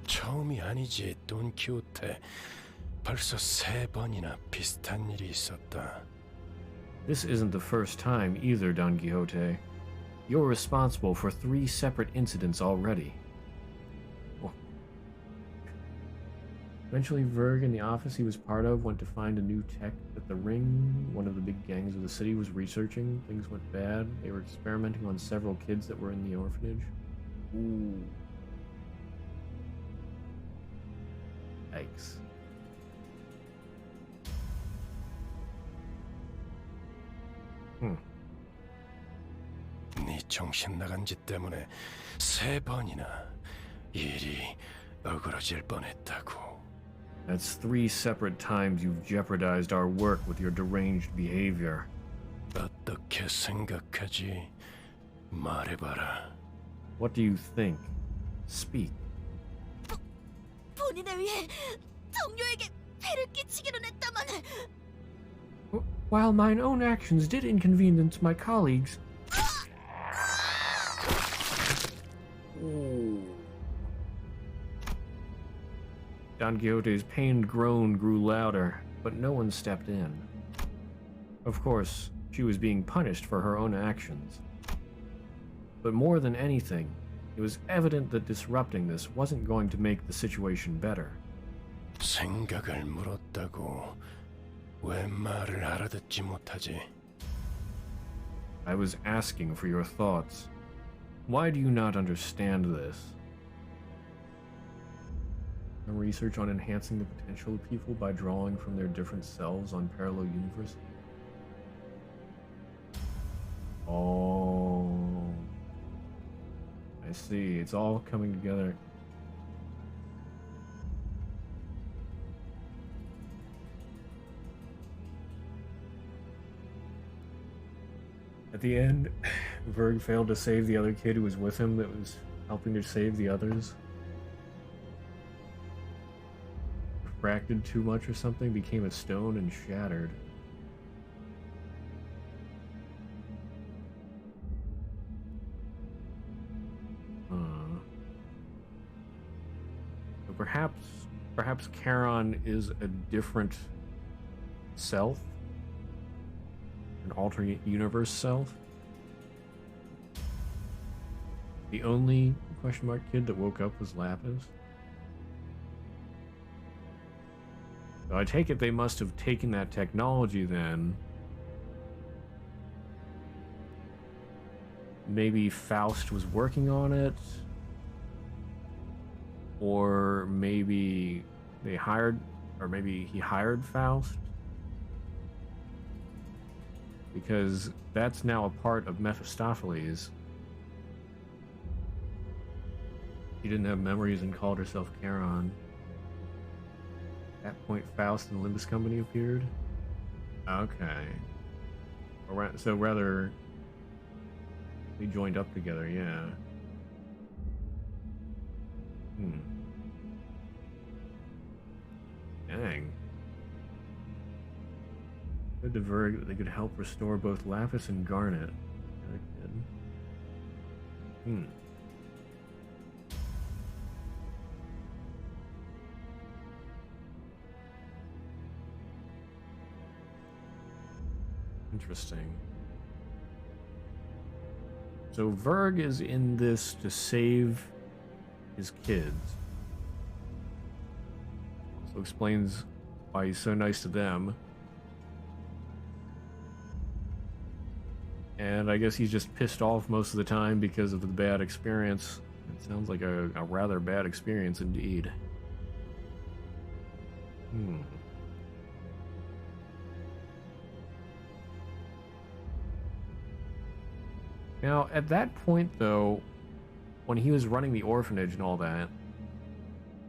처음이 아니지, 돈 키호테. 벌써 3번이나 비슷한 일이 있었다. This isn't the first time either, Don Quixote. You're responsible for 3 separate incidents already. Oh. Eventually, Verg and the office he was part of went to find a new tech that the Ring, one of the big gangs of the city, was researching. Things went bad. They were experimenting on several kids that were in the orphanage. Ooh. Yikes. 네 정신 나간 짓 때문에 3번이나 일이 어그러질 뻔했다고. That's 3 separate times you've jeopardized our work with your deranged behavior. 어떻게 생각하지? 말해봐라. What do you think? Speak. 본인을 위해 동료에게 폐를 끼치기는 했다만. While mine own actions did inconvenience my colleagues. Don Quixote's pained groan grew louder, but no one stepped in. Of course, she was being punished for her own actions. But more than anything, it was evident that disrupting this wasn't going to make the situation better. 생각을 물었다고 왜 말을 알아듣지 못하지? I was asking for your thoughts. Why do you not understand this? Some research on enhancing the potential of people by drawing from their different selves on parallel universes. Oh, I see. It's all coming together. At the end, Verg failed to save the other kid who was with him that was helping to save the others. Fracted too much or something, became a stone and shattered. So perhaps Charon is a different self? An alternate universe self? The only question mark kid that woke up was Lapis? So I take it they must have taken that technology then. Maybe Faust was working on it. Or maybe they hired, or maybe he hired Faust. Because that's now a part of Mephistopheles. She didn't have memories and called herself Charon. At that point, Faust and the Limbus Company appeared? Okay. So rather, they joined up together, yeah. Dang. Good to Verg that they could help restore both Lapis and Garnet. Interesting. So Verg is in this to save his kids. Also explains why he's so nice to them. And I guess he's just pissed off most of the time because of the bad experience. It sounds like a rather bad experience indeed. Now, at that point, though, when he was running the orphanage and all that,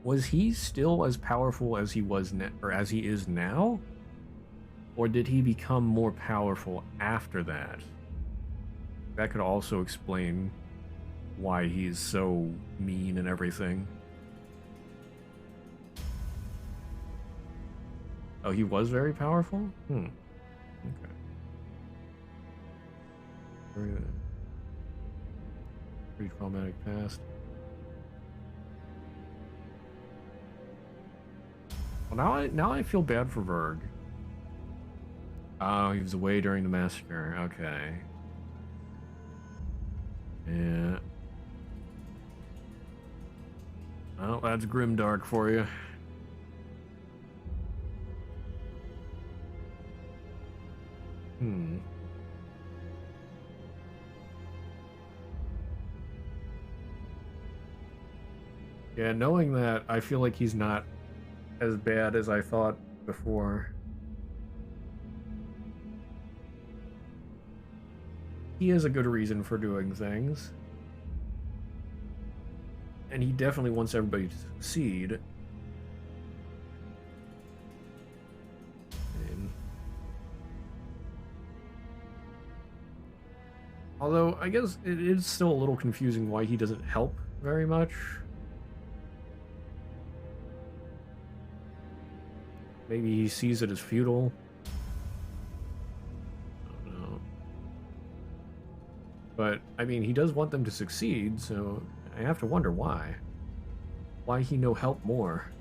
was he still as powerful as he was or as he is now? Or did he become more powerful after that? That could also explain why he's so mean and everything. Oh, he was very powerful? Okay. Pretty traumatic past. Well, now I feel bad for Verg. Oh, he was away during the massacre. Okay. Yeah. Well, that's grimdark for you. Yeah, knowing that, I feel like he's not as bad as I thought before. He has a good reason for doing things. And he definitely wants everybody to succeed. Although, I guess it is still a little confusing why he doesn't help very much. Maybe he sees it as futile. I don't know. But, I mean, he does want them to succeed, so I have to wonder why. Why he no help more?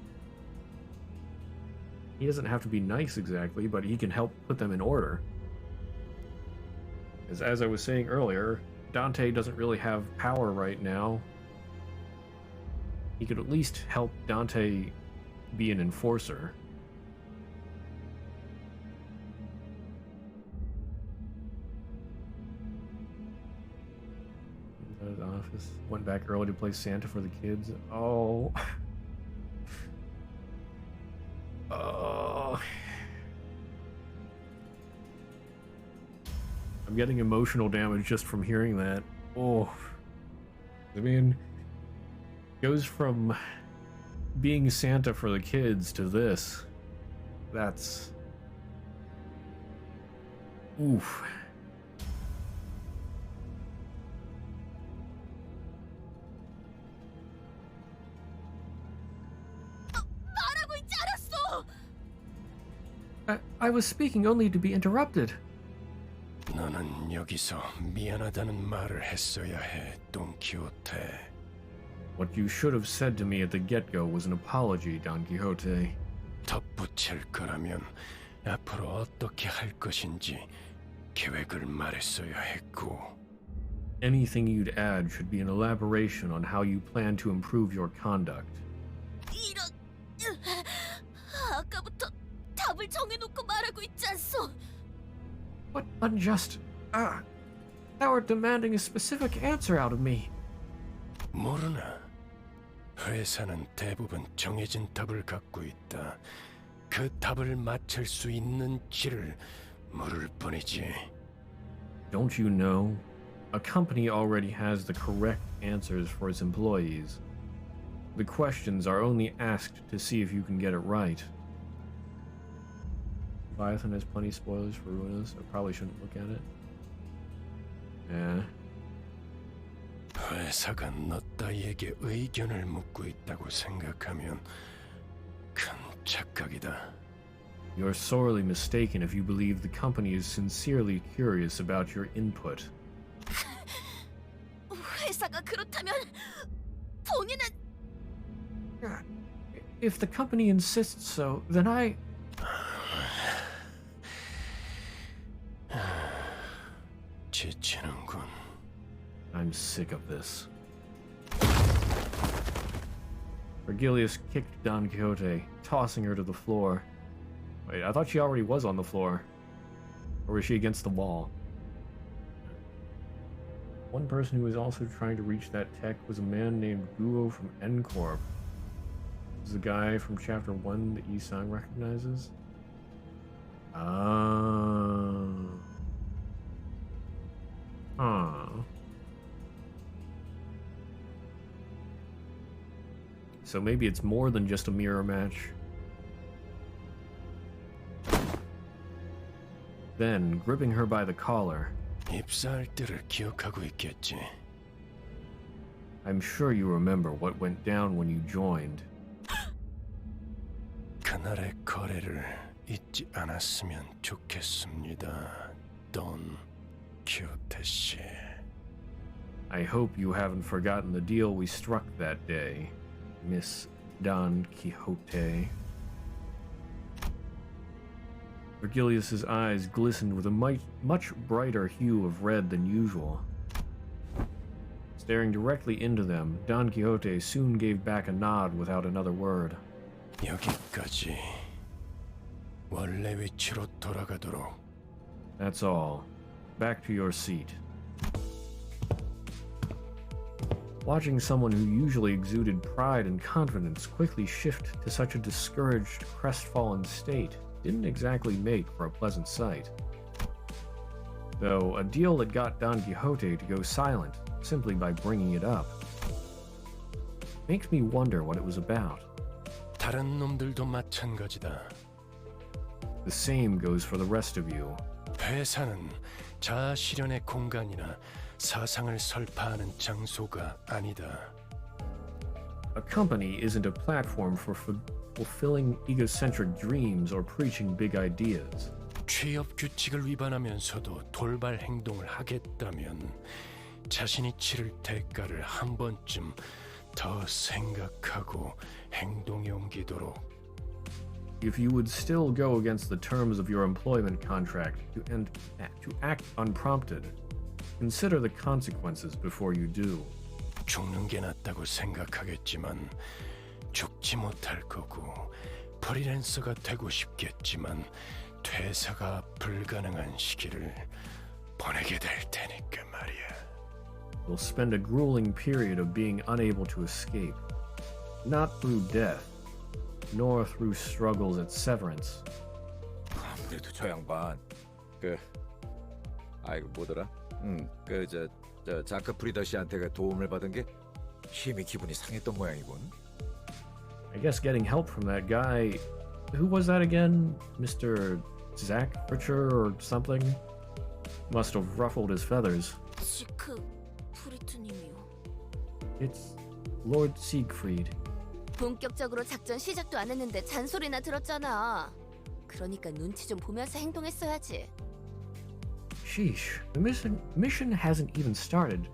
He doesn't have to be nice exactly, but he can help put them in order. As I was saying earlier, Dante doesn't really have power right now. He could at least help Dante be an enforcer. The office went back early to play Santa for the kids. Oh. Oh. I'm getting emotional damage just from hearing that. Oh. I mean, goes from being Santa for the kids to this. That's... Oof. I was speaking only to be interrupted. 너는 여기서 미안하다는 말을 했어야 해, 돈키호테. What you should have said to me at the get-go was an apology, Don Quixote. 덧붙일 거라면 앞으로 어떻게 할 것인지 계획을 말했어야 했고. Anything you'd add should be an elaboration on how you plan to improve your conduct. 이런... 아까부터 답을 정해놓고 말하고 있지 않소? What unjust... Thou art demanding a specific answer out of me. 모르나? 회사는 대부분 정해진 답을 갖고 있다. 그 답을 맞출 수 있는 지를 물을 뿐이지. Don't you know? A company already has the correct answers for its employees. The questions are only asked to see if you can get it right. Leviathan has plenty of spoilers for Ruinous. I probably shouldn't look at it. Yeah. 회사가 너 따위에게 의견을 묻고 있다고 생각하면 큰 착각이다. You're sorely mistaken if you believe the company is sincerely curious about your input. 회사가 그렇다면 본인은... If the company insists so, then I... 지치는군. I'm sick of this. Virgilius kicked Don Quixote, tossing her to the floor. Wait, I thought she already was on the floor. Or was she against the wall? One person who was also trying to reach that tech was a man named Guo from N-Corp. This is the guy from Chapter 1 that Yi-Sang recognizes. Ah. Huh. So maybe it's more than just a mirror match. Then, gripping her by the collar, 입사할 때를 기억하고 있겠지. I'm sure you remember what went down when you joined. 그날의 거래를 잊지 않았으면 좋겠습니다, 돈 키호테 씨. I hope you haven't forgotten the deal we struck that day, Miss Don Quixote. Virgilius's eyes glistened with a much brighter hue of red than usual. Staring directly into them, Don Quixote soon gave back a nod without another word. 여기까지. 원래 위치로 돌아가도록. That's all. Back to your seat. Watching someone who usually exuded pride and confidence quickly shift to such a discouraged, crestfallen state didn't exactly make for a pleasant sight. Though a deal that got Don Quixote to go silent simply by bringing it up makes me wonder what it was about. 다른 놈들도 마찬가지다. The same goes for the rest of you. 회사는 자아 실현의 공간이나 사상을 설파하는 장소가 아니다. A company isn't a platform for fulfilling egocentric dreams or preaching big ideas. 취업 규칙을 위반하면서도 돌발 행동을 하겠다면 자신이 치를 대가를 한 번쯤 더 생각하고 행동에 옮기도록. if you would still go against the terms of your employment contract to act unprompted, consider the consequences before you do. 죽는 게 낫다고 생각하겠지만 죽지 못할 거고 프리랜서가 되고 싶겠지만 퇴사가 불가능한 시기를 보내게 될 테니까 말이야. You'll spend a grueling period of being unable to escape, not through death, nor through struggles at severance. 아무래도 저 양반 아이고 뭐더라? 저 자크 프리더 씨한테 도움을 받은 게 힘이 기분이 상했던 모양이군. I guess getting help from that guy, who was that again? Mr. Zach Richer or something? Must have ruffled his feathers. 지크 프리트님이요. It's Lord Siegfried. 본격적으로 작전 시작도 안 했는데 잔소리나 들었잖아. 그러니까 눈치 좀 보면서 행동했어야지. Sheesh, the mission hasn't even started,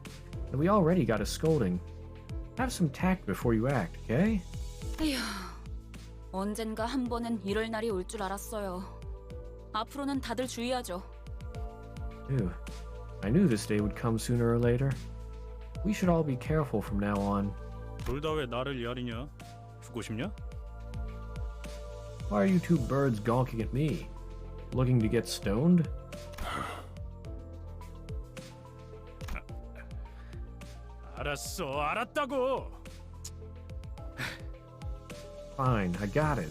and we already got a scolding. Have some tact before you act, okay? 에휴, 언젠가 한 번은 이럴 날이 올 줄 알았어요. 앞으로는 다들 주의하죠. Ew, I knew this day would come sooner or later. We should all be careful from now on. 둘 다 왜 나를 야리냐? 죽고 싶냐? Why are you two birds gawking at me? Looking to get stoned? 알았어, 알았다고. Fine, I got it.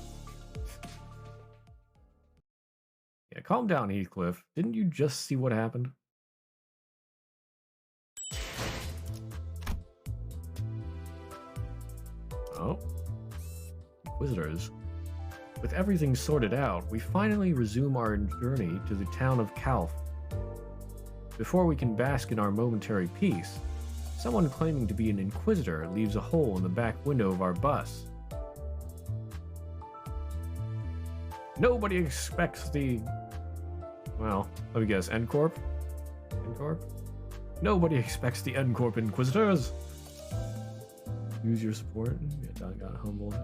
Yeah, calm down, Heathcliff. Didn't you just see what happened? Oh. Inquisitors. With everything sorted out, we finally resume our journey to the town of Calf. Before we can bask in our momentary peace, someone claiming to be an Inquisitor leaves a hole in the back window of our bus. Nobody expects the... Well, let me guess, N-Corp? N-Corp? Nobody expects the N-Corp Inquisitors! Use your support. Yeah, got humbled.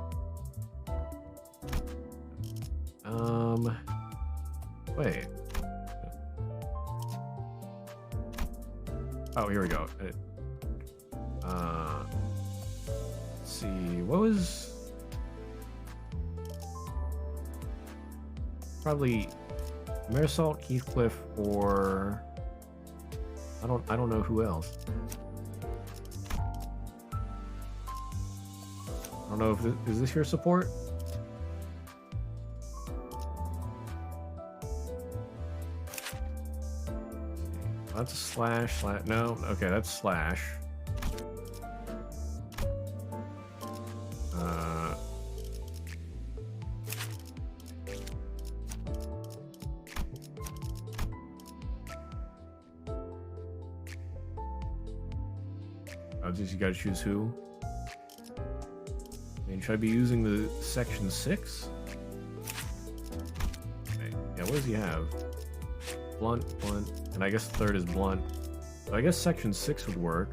Wait. Oh, here we go. Let's see, what was... Probably Marisol, Heathcliff, or... I don't know who else. I don't know if is this your support? That's slash. No, okay, that's slash. You gotta choose who. I mean, should I be using the section 6? Okay. Yeah, what does he have? Blunt, and I guess third is blunt. So I guess section 6 would work.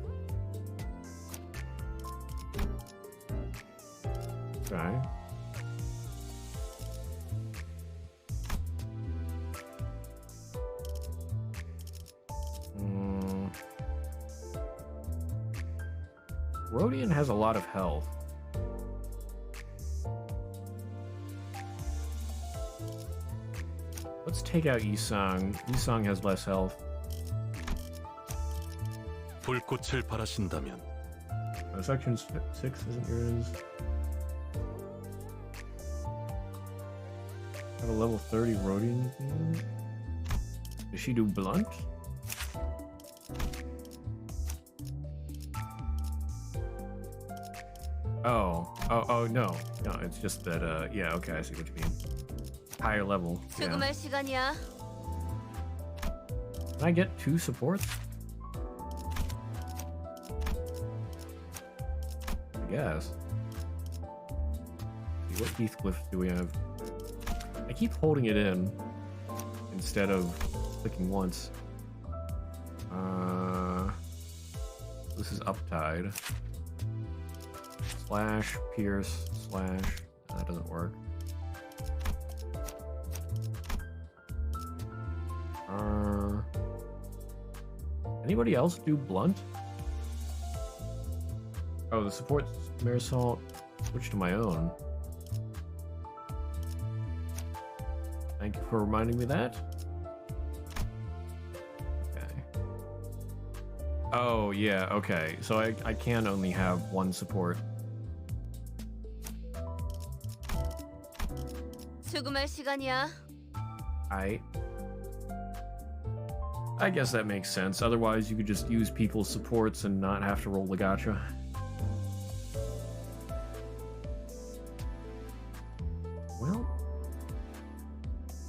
Okay. Rodian has a lot of health. Let's take out Yisang. Yisang has less health. 불꽃을 바라신다면. Section 6 isn't yours. Have a level 30 Rodian. Does she do blunt? Oh, no, it's just that, yeah, okay, I see what you mean. Higher level, yeah. 수금할 시간이야. Can I get 2 supports? I guess. See, what Heathcliff do we have? I keep holding it in instead of clicking once. This is Uptide. Slash, Pierce, slash. That doesn't work. Anybody else do blunt? Oh, the support Marisol switched to my own. Thank you for reminding me that. Okay. Oh, yeah, okay. So I can only have one support. 수금할 시간이야. I guess that makes sense. Otherwise, you could just use people's supports and not have to roll the gacha. Well,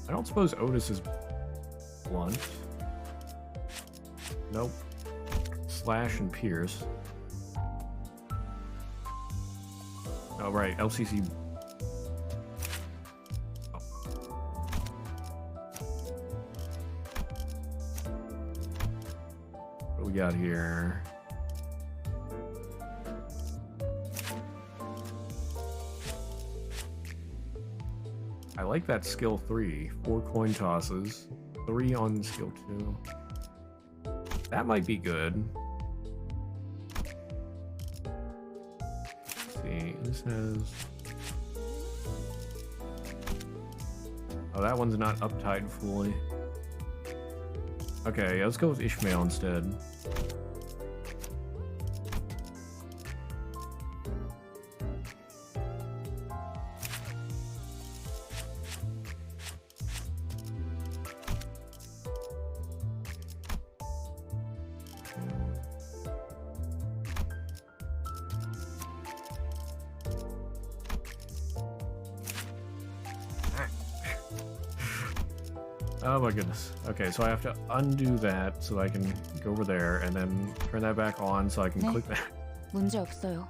I don't suppose Otis is blunt. Nope. Slash and Pierce. Oh, right. LCC. What do we got here? I like that skill 3. 4 coin tosses. 3 on skill 2. That might be good. Let's see, this has... Oh, that one's not uptight fully. Okay, let's go with Ishmael instead. Oh my goodness. Okay, so I have to undo that so I can go over there and then turn that back on so I can click that. 문제 없어요.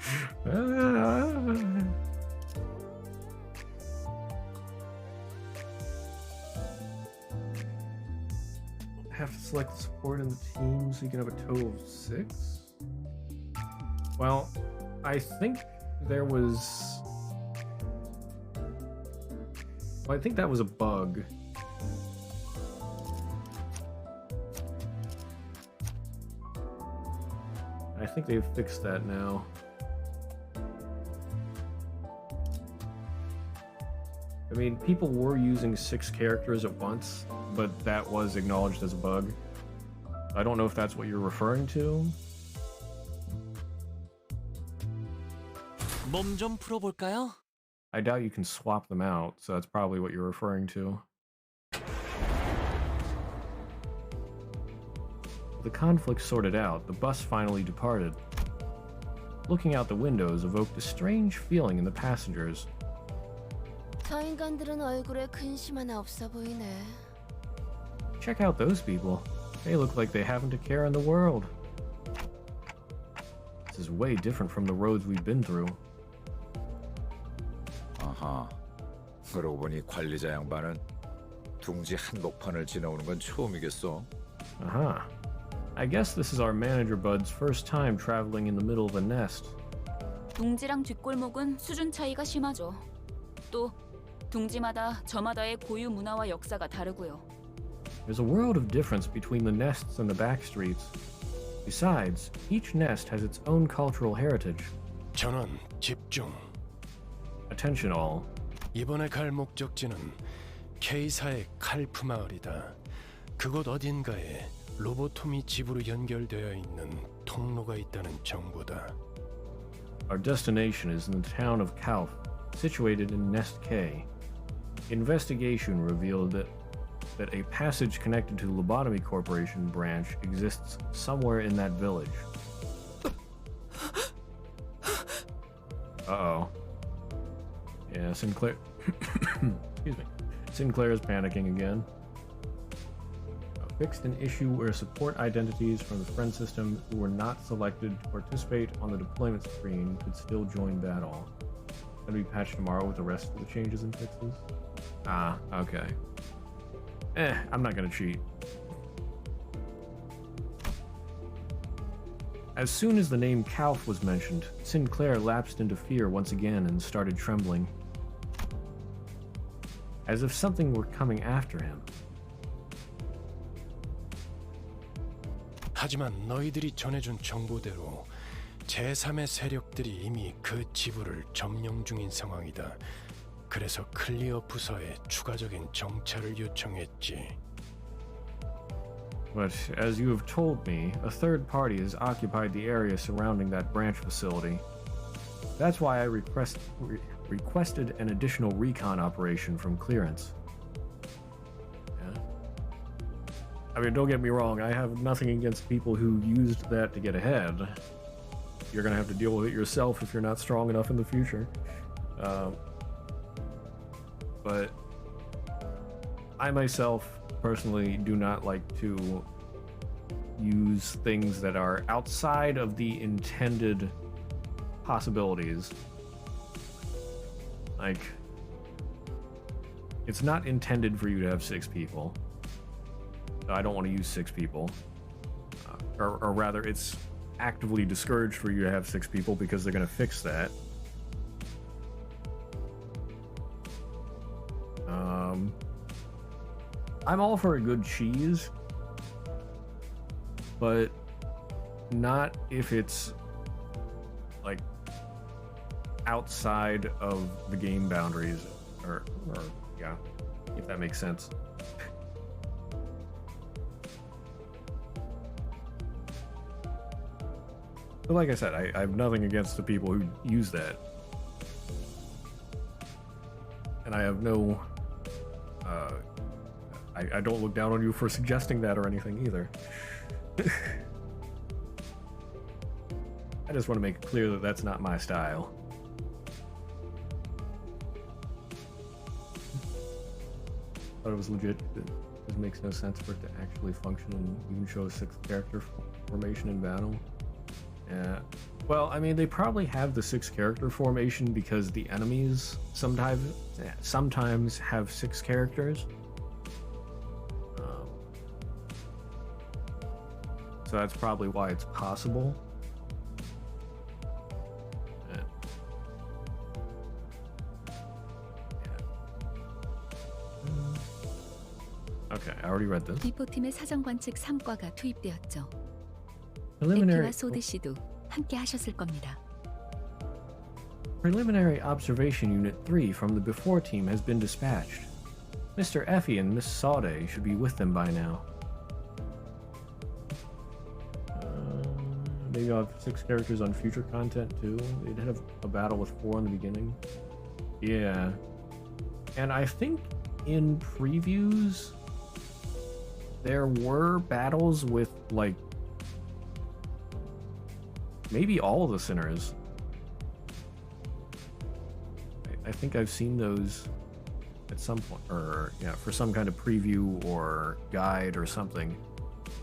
Have to select the support in the team so you can have a total of 6? Well, I think there was... Well, I think that was a bug. I think they've fixed that now. I mean, people were using 6 characters at once, but that was acknowledged as a bug. I don't know if that's what you're referring to. 몸 좀 풀어볼까요? I doubt you can swap them out, so that's probably what you're referring to. The conflict sorted out, the bus finally departed. Looking out the windows evoked a strange feeling in the passengers. 저 인간들은 얼굴에 근심 하나 없어 보이네. Check out those people. They look like they haven't a care in the world. This is way different from the roads we've been through. 아하. 그러고 보니 관리자 양반은 둥지 한복판을 지나오는 건 처음이겠어. Aha. I guess this is our manager bud's first time traveling in the middle of a nest. 둥지랑 뒷골목은 수준 차이가 심하죠. 또 둥지마다 저마다의 고유 문화와 역사가 다르고요. There's a world of difference between the nests and the back streets. Besides, each nest has its own cultural heritage. 전원 집중. Attention all. 이번에 갈 목적지는 K사의 칼프 마을이다. 그곳 어딘가에 로보토미 집으로 연결되어 있는 통로가 있다는 정보다. Our destination is in the town of Kalf, situated in Nest K. Investigation revealed that a passage connected to Lobotomy Corporation branch exists somewhere in that village. Uh-oh. Yeah, Sinclair... Excuse me. Sinclair is panicking again. Fixed an issue where support identities from the friend system who were not selected to participate on the deployment screen could still join battle. Gonna be patched tomorrow with the rest of the changes and fixes? Ah, okay. I'm not gonna cheat. As soon as the name Kalf was mentioned, Sinclair lapsed into fear once again and started trembling. As if something were coming after him. 하지만 너희들이 전해준 정보대로 제3의 세력들이 이미 그 지부를 점령 중인 상황이다. 그래서 클리어 부서에 추가적인 정찰을 요청했지. But as you have told me, a third party has occupied the area surrounding that branch facility. That's why I requested an additional recon operation from clearance. Yeah. I mean, don't get me wrong, I have nothing against people who used that to get ahead. You're gonna have to deal with it yourself if you're not strong enough in the future. But I myself personally do not like to use things that are outside of the intended possibilities. Like, it's not intended for you to have 6 people. So I don't want to use 6 people. Or rather, it's actively discouraged for you to have 6 people because they're going to fix that. I'm all for a good cheese, but not if it's like outside of the game boundaries, or yeah, if that makes sense. But like I said, I have nothing against the people who use that, and I have no I don't look down on you for suggesting that or anything either. I just want to make it clear that that's not my style. Thought it was legit. It makes no sense for it to actually function and even show a 6th character formation in battle. Yeah. Well, I mean, they probably have the 6 character formation because the enemies sometimes have 6 characters. So that's probably why it's possible. Yeah. Okay, I already read this. 비포팀의 사정관측 3과가 투입되었죠. Preliminary. 에키와 소드 씨도 함께 하셨을 겁니다. Preliminary Observation Unit 3 from the before team has been dispatched. Mr. Effie and Miss Saude should be with them by now. Maybe I'll have 6 characters on future content too. They'd have a battle with 4 in the beginning. Yeah. And I think in previews there were battles with like maybe all of the sinners. I think I've seen those at some point, or yeah, for some kind of preview or guide or something.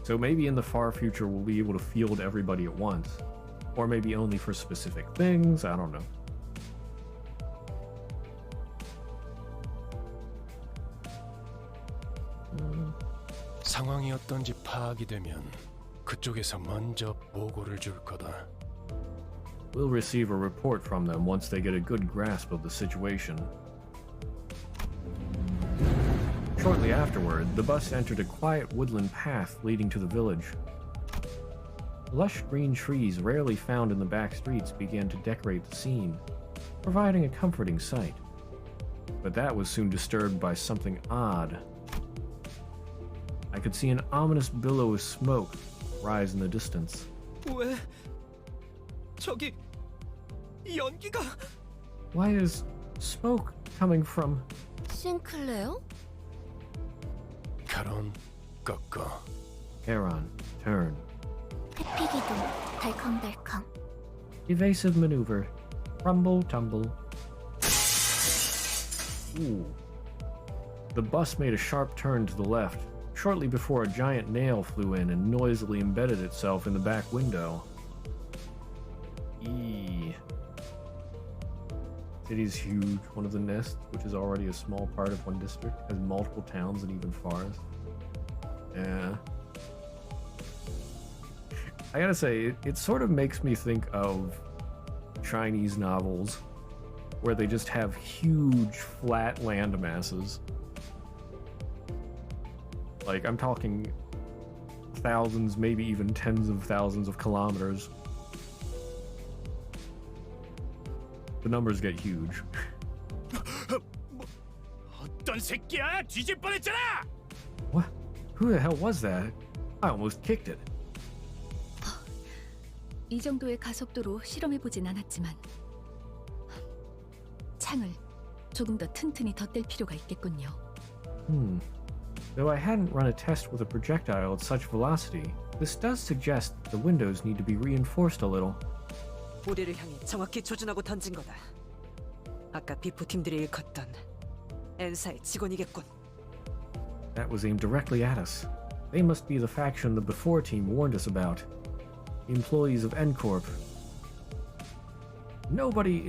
So maybe in the far future we'll be able to field everybody at once. Or maybe only for specific things, I don't know. 상황이 어떤지 파악이 되면 그쪽에서 먼저 보고를 줄 거다. We'll receive a report from them once they get a good grasp of the situation. Shortly afterward, the bus entered a quiet woodland path leading to the village. Lush green trees rarely found in the back streets began to decorate the scene, providing a comforting sight. But that was soon disturbed by something odd. I could see an ominous billow of smoke rise in the distance. 왜? 저기 연기가. Why is smoke coming from? 싱클레어? 카론 꺾어. Charon, turn. 회피기동, 덜컹덜컹. Evasive maneuver. Rumble, tumble. Ooh. The bus made a sharp turn to the left, shortly before a giant nail flew in and noisily embedded itself in the back window. Eee. City's huge. One of the nests, which is already a small part of one district, has multiple towns and even forests. Yeah. I gotta say, it sort of makes me think of Chinese novels where they just have huge flat land masses. Like, I'm talking thousands, maybe even tens of thousands of kilometers. The numbers get huge. 어떤 새끼야? 뒤질 뻔했잖아. What? Who the hell was that? I almost kicked it. 이 정도의 가속도로 실험해보진 않았지만 창을 조금 더 튼튼히 덧댈 필요가 있겠군요. Though I hadn't run a test with a projectile at such velocity, this does suggest the windows need to be reinforced a little. 우리를 향해 정확히 조준하고 던진 거다. 아까 비포 팀들이 일컫던 엔사의 직원이겠군. That was aimed directly at us. They must be the faction the Before team warned us about. The employees of N-Corp. Nobody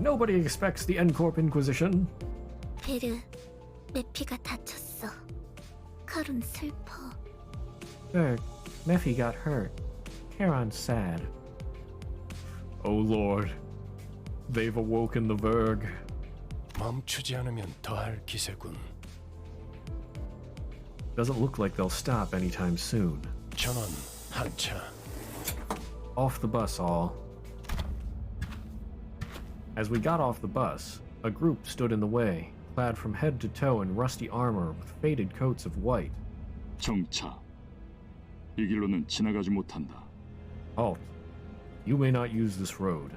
Nobody expects the N-Corp Inquisition. 베르, 메피가 다쳤어. 카론 슬퍼. Berg, Mephi got hurt. Charon's sad. Oh lord. They've awoken the Verg. 멈추지 않으면 더할 기세군. Doesn't look like they'll stop anytime soon. 전원 하차. Off the bus, all. As we got off the bus, a group stood in the way, clad from head to toe in rusty armor with faded coats of white. 정차. 이 길로는 지나가지 못한다. Halt. You may not use this road.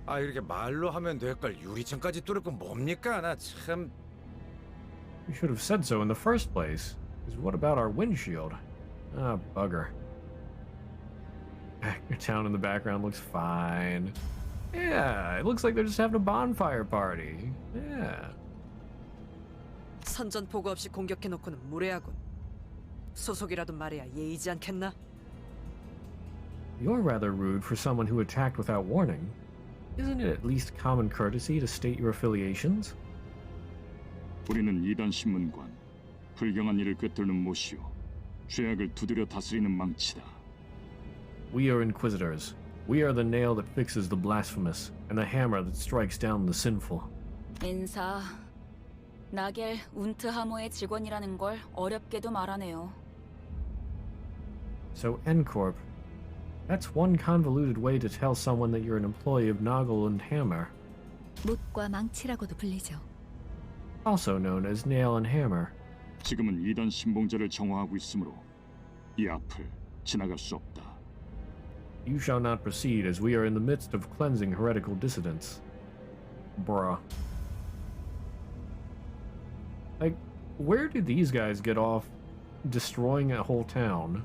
아, 이렇게 말로 하면 될 걸 유리창까지 뚫을 건 뭡니까? 나 참. You should have said so in the first place. Because what about our windshield? Ah, bugger. Your town in the background looks fine. Yeah, it looks like they're just having a bonfire party. Yeah. 선전 보고 없이 공격해놓고는 무례하군. 소속이라도 말해야 예의지 않겠나? You're rather rude for someone who attacked without warning. Isn't it at least common courtesy to state your affiliations? 우리는 이단 신문관. 불경한 일을 꿰뚫는 못이요. 죄악을 두드려 다스리는 망치다. We are inquisitors. We are the nail that fixes the blasphemous, and the hammer that strikes down the sinful. 인사. 나겔 운트하모의 직원이라는 걸 어렵게도 말하네요. So N-Corp. That's one convoluted way to tell someone that you're an employee of Noggle and Hammer. 못과 망치라고도 불리죠. Also known as Nail and Hammer. 지금은 이단 신봉자를 정화하고 있으므로 이 앞을 지나갈 수 없다. You shall not proceed as we are in the midst of cleansing heretical dissidents. Bruh. Like, where did these guys get off destroying a whole town?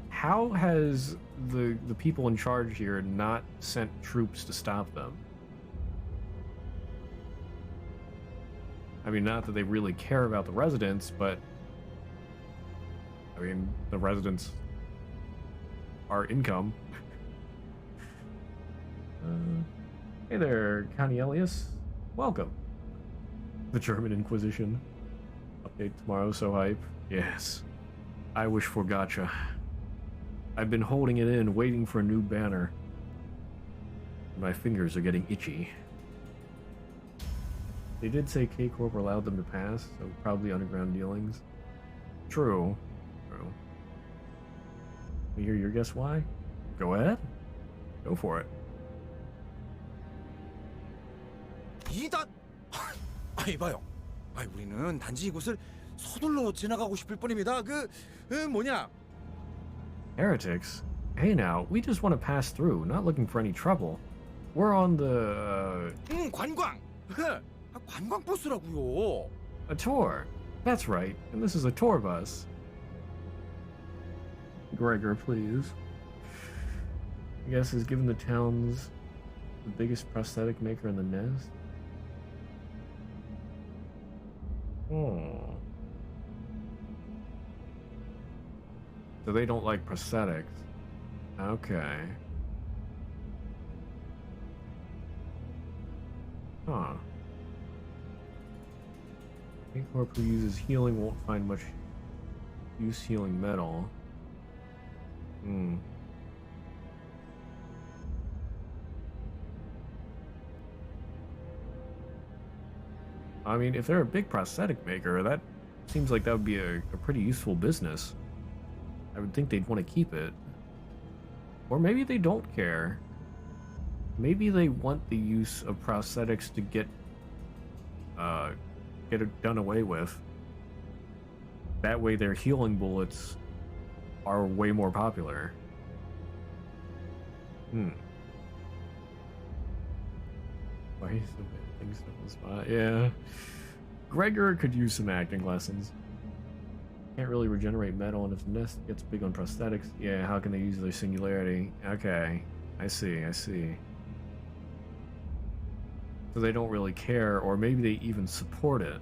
How has the people in charge here not sent troops to stop them? I mean, not that they really care about the residents, but I mean, the residents are income. Hey there, Connie Elias. Welcome. The German Inquisition. Update tomorrow, so hype. Yes. I wish for gotcha. I've been holding it in, waiting for a new banner. My fingers are getting itchy. They did say K-Corp allowed them to pass, so probably underground dealings. True. True. You hear your guess why? Go ahead. Go for it. 이단! 이봐요. 우리는 단지 이곳을 서둘러 지나가고 싶을 뿐입니다. 뭐냐? Heretics? Hey now, we just want to pass through, not looking for any trouble. We're on the... 관광! 관광 버스라고요. A tour. That's right, and this is a tour bus. Gregor, please. I guess is given the town's the biggest prosthetic maker in the nest. Oh. So they don't like prosthetics. Okay. Huh. A-Corp who uses healing won't find much use healing metal. I mean, if they're a big prosthetic maker, that seems like that would be a pretty useful business. I would think they'd want to keep it. Or maybe they don't care. Maybe they want the use of prosthetics to get it done away with. That way their healing bullets are way more popular. Why is the things in the spot? Yeah. Gregor could use some acting lessons. Can't really regenerate metal, and if the nest gets big on prosthetics, yeah, how can they use their singularity? Okay. I see. So they don't really care, or maybe they even support it.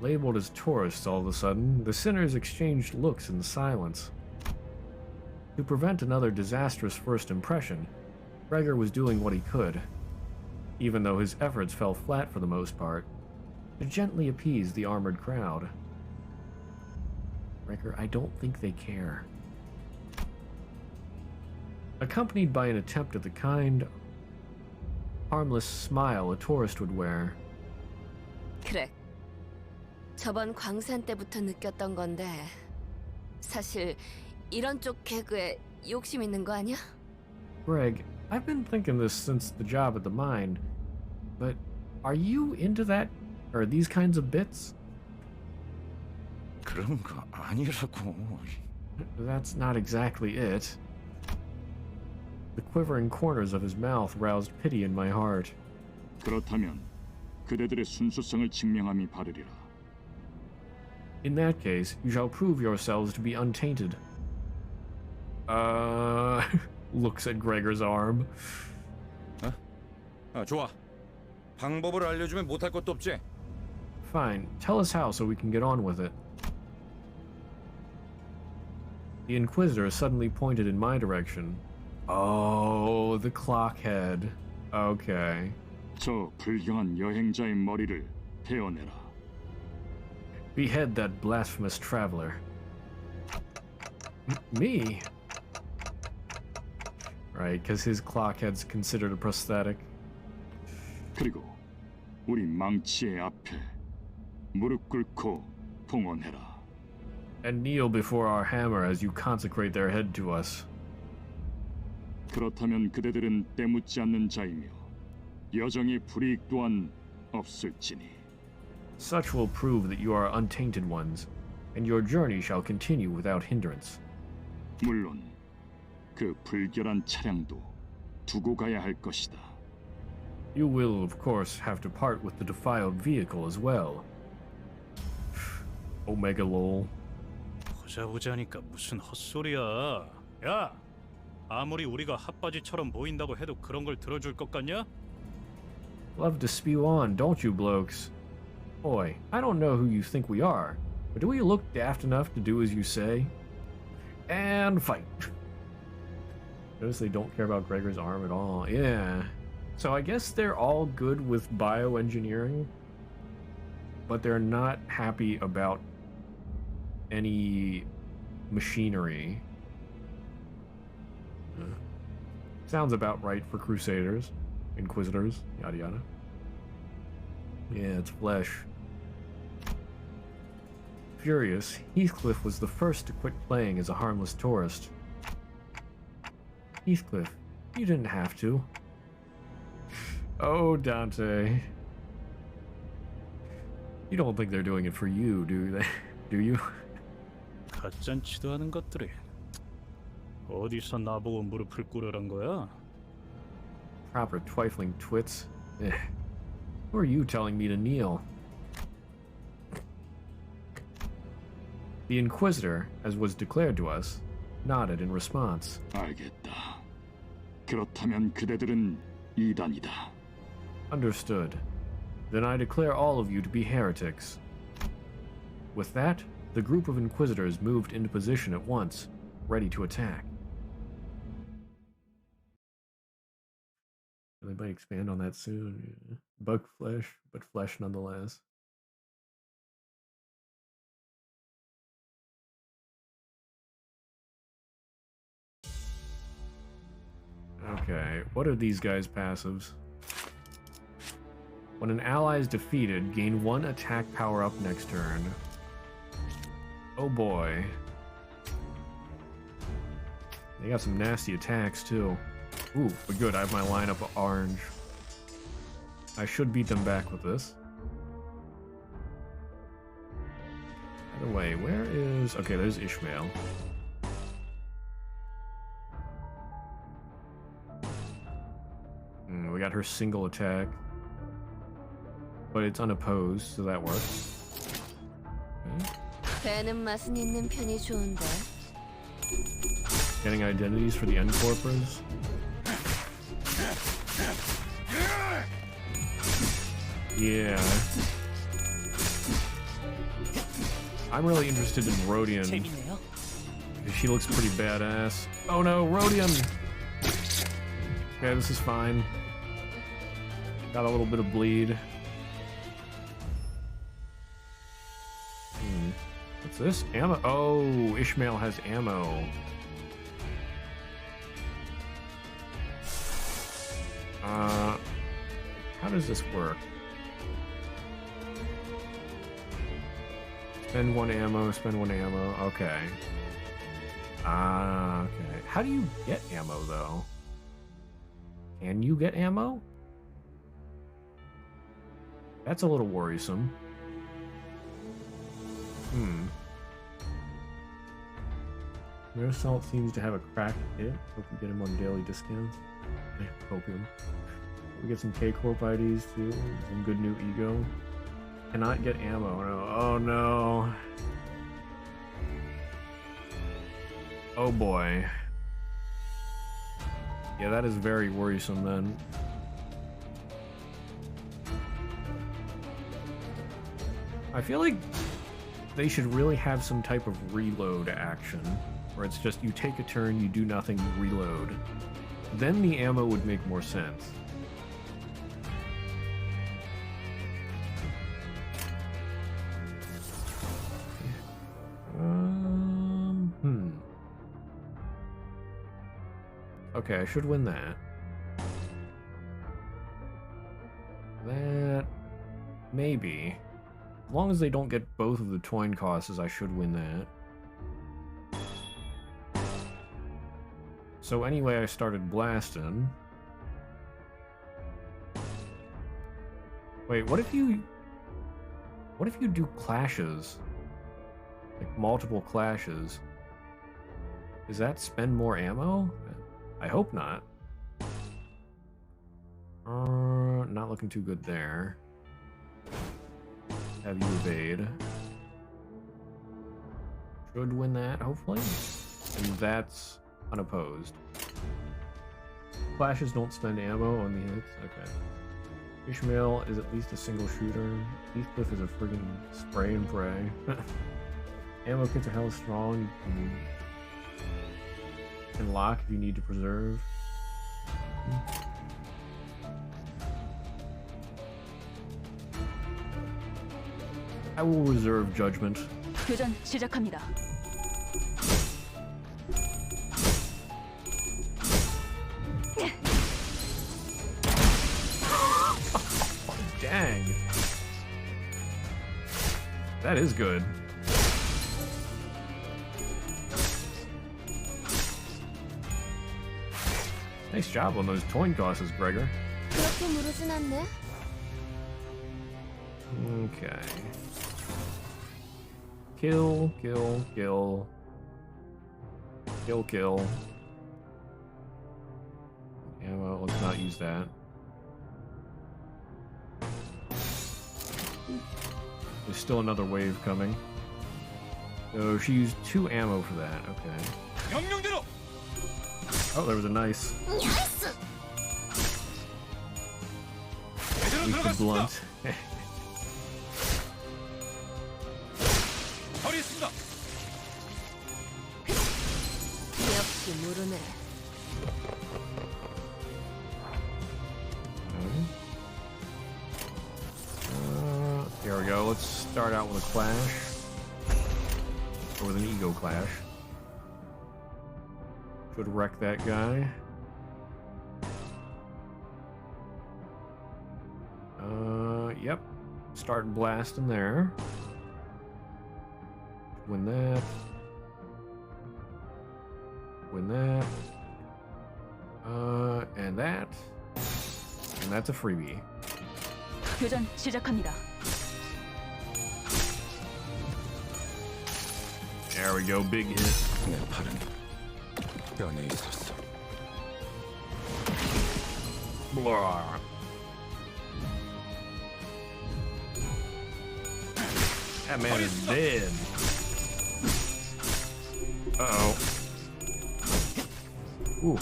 Labeled as tourists all of a sudden, the sinners exchanged looks in silence. To prevent another disastrous first impression, Gregor was doing what he could, even though his efforts fell flat for the most part, to gently appease the armored crowd. Gregor, I don't think they care. Accompanied by an attempt at the kind, harmless smile a tourist would wear. 그래. 저번 광산 때부터 느꼈던 건데 사실 이런 쪽 개그에 욕심 있는 거 아니야? Greg, I've been thinking this since the job at the mine, but are you into that, or these kinds of bits? 그런 거 아니라고. That's not exactly it. The quivering corners of his mouth roused pity in my heart. 그렇다면 그대들의 순수성을 증명함이 바르리라. In that case, you shall prove yourselves to be untainted. Looks at Gregor's arm. 좋아. 방법을 알려주면 못할 것도 없지. Fine, tell us how so we can get on with it. The Inquisitor suddenly pointed in my direction. Oh, the clockhead. Okay. 저 불경한 여행자의 머리를 베어내라. Behead that blasphemous traveler. Me? Right, because his clockhead's considered a prosthetic. 그리고 우리 망치의 앞에 무릎 꿇고 봉헌해라. And kneel before our hammer as you consecrate their head to us. 그렇다면 그대들은 때묻지 않는 자이며 여정의 불이익 또한 없을지니. Such will prove that you are untainted ones, and your journey shall continue without hindrance. 물론 그 불결한 차량도 두고 가야 할 것이다. You will, of course, have to part with the defiled vehicle as well. Omega lol. 보자보자니까 무슨 헛소리야. 야! 아무리 우리가 핫바지처럼 보인다고 해도 그런 걸 들어줄 것 같냐? Love to spew on, don't you blokes? Boy, I don't know who you think we are, but do we look daft enough to do as you say? And fight. Notice they don't care about Gregor's arm at all. Yeah. So I guess they're all good with bioengineering, but they're not happy about any machinery. Sounds about right for Crusaders, Inquisitors, yada yada. Yeah, it's flesh. Furious, Heathcliff was the first to quit playing as a harmless tourist. Heathcliff, you didn't have to. Oh, Dante. You don't think they're doing it for you, do they? Do you? 가짠치도 않은 것들이 어디서 나보고 무릎을 꿇으란 거야? Proper trifling twits. Who are you telling me to kneel? The Inquisitor, as was declared to us, nodded in response. 알겠다. 그렇다면 그대들은 이단이다. Understood. Then I declare all of you to be heretics. With that, the group of Inquisitors moved into position at once, ready to attack. They might expand on that soon. Bug flesh, but flesh nonetheless. Okay, what are these guys' passives? When an ally is defeated, gain 1 attack power up next turn. Oh boy. They got some nasty attacks too. Ooh, but good, I have my lineup of orange. I should beat them back with this. By the way, where is... Okay, there's Ishmael. We got her single attack. But it's unopposed, so that works. Okay. 배는 맛은 있는 편이 좋은데. Getting identities for the end corpers. Yeah. I'm really interested in Rodian. She looks pretty badass. Oh no, Rodian! Okay, this is fine. Got a little bit of bleed. What's this? Ammo. Oh, Ishmael has ammo. How does this work? Spend 1 ammo, spend 1 ammo. Okay. Okay. How do you get ammo, though? Can you get ammo? That's a little worrisome. Marisol seems to have a cracked hit. Hope we get him on daily discounts. Hope him. We get some K-Corp IDs too. Some good new ego. Cannot get ammo. No. Oh no. Oh boy. Yeah, that is very worrisome then. I feel like they should really have some type of reload action, where it's just you take a turn, you do nothing, you reload. Then the ammo would make more sense. Okay, I should win that. That... maybe. As long as they don't get both of the coin costs, I should win that. So anyway, I started blasting. Wait, what if you do clashes? Like multiple clashes? Does that spend more ammo? I hope not. Not looking too good there. Have you evade. Should win that, hopefully. And that's unopposed. Clashes don't spend ammo on the hits. Okay. Ishmael is at least a single shooter. Heathcliff is a friggin' spray and pray. Ammo kits are hella strong. You can lock if you need to preserve. I will reserve judgment. 교전 시작합니다. Dang. That is good. Nice job on those coin tosses, Gregor. 그렇게 무르진 않네. Okay. Kill, kill, kill. Kill, kill. Ammo, let's not use that. There's still another wave coming. So she used 2 ammo for that, okay. Oh, there was a nice. At least a blunt. 역시 모르네. Here we go. Let's start out with a clash. Or with an ego clash. Should wreck that guy. Yep. Start blasting there. Win that. Win that. And that. And that's a freebie. 교전 시작합니다. There we go, big hit. 내 팔은 뼈에 있었어. Blah. That man is dead. Uh-oh. Ooh.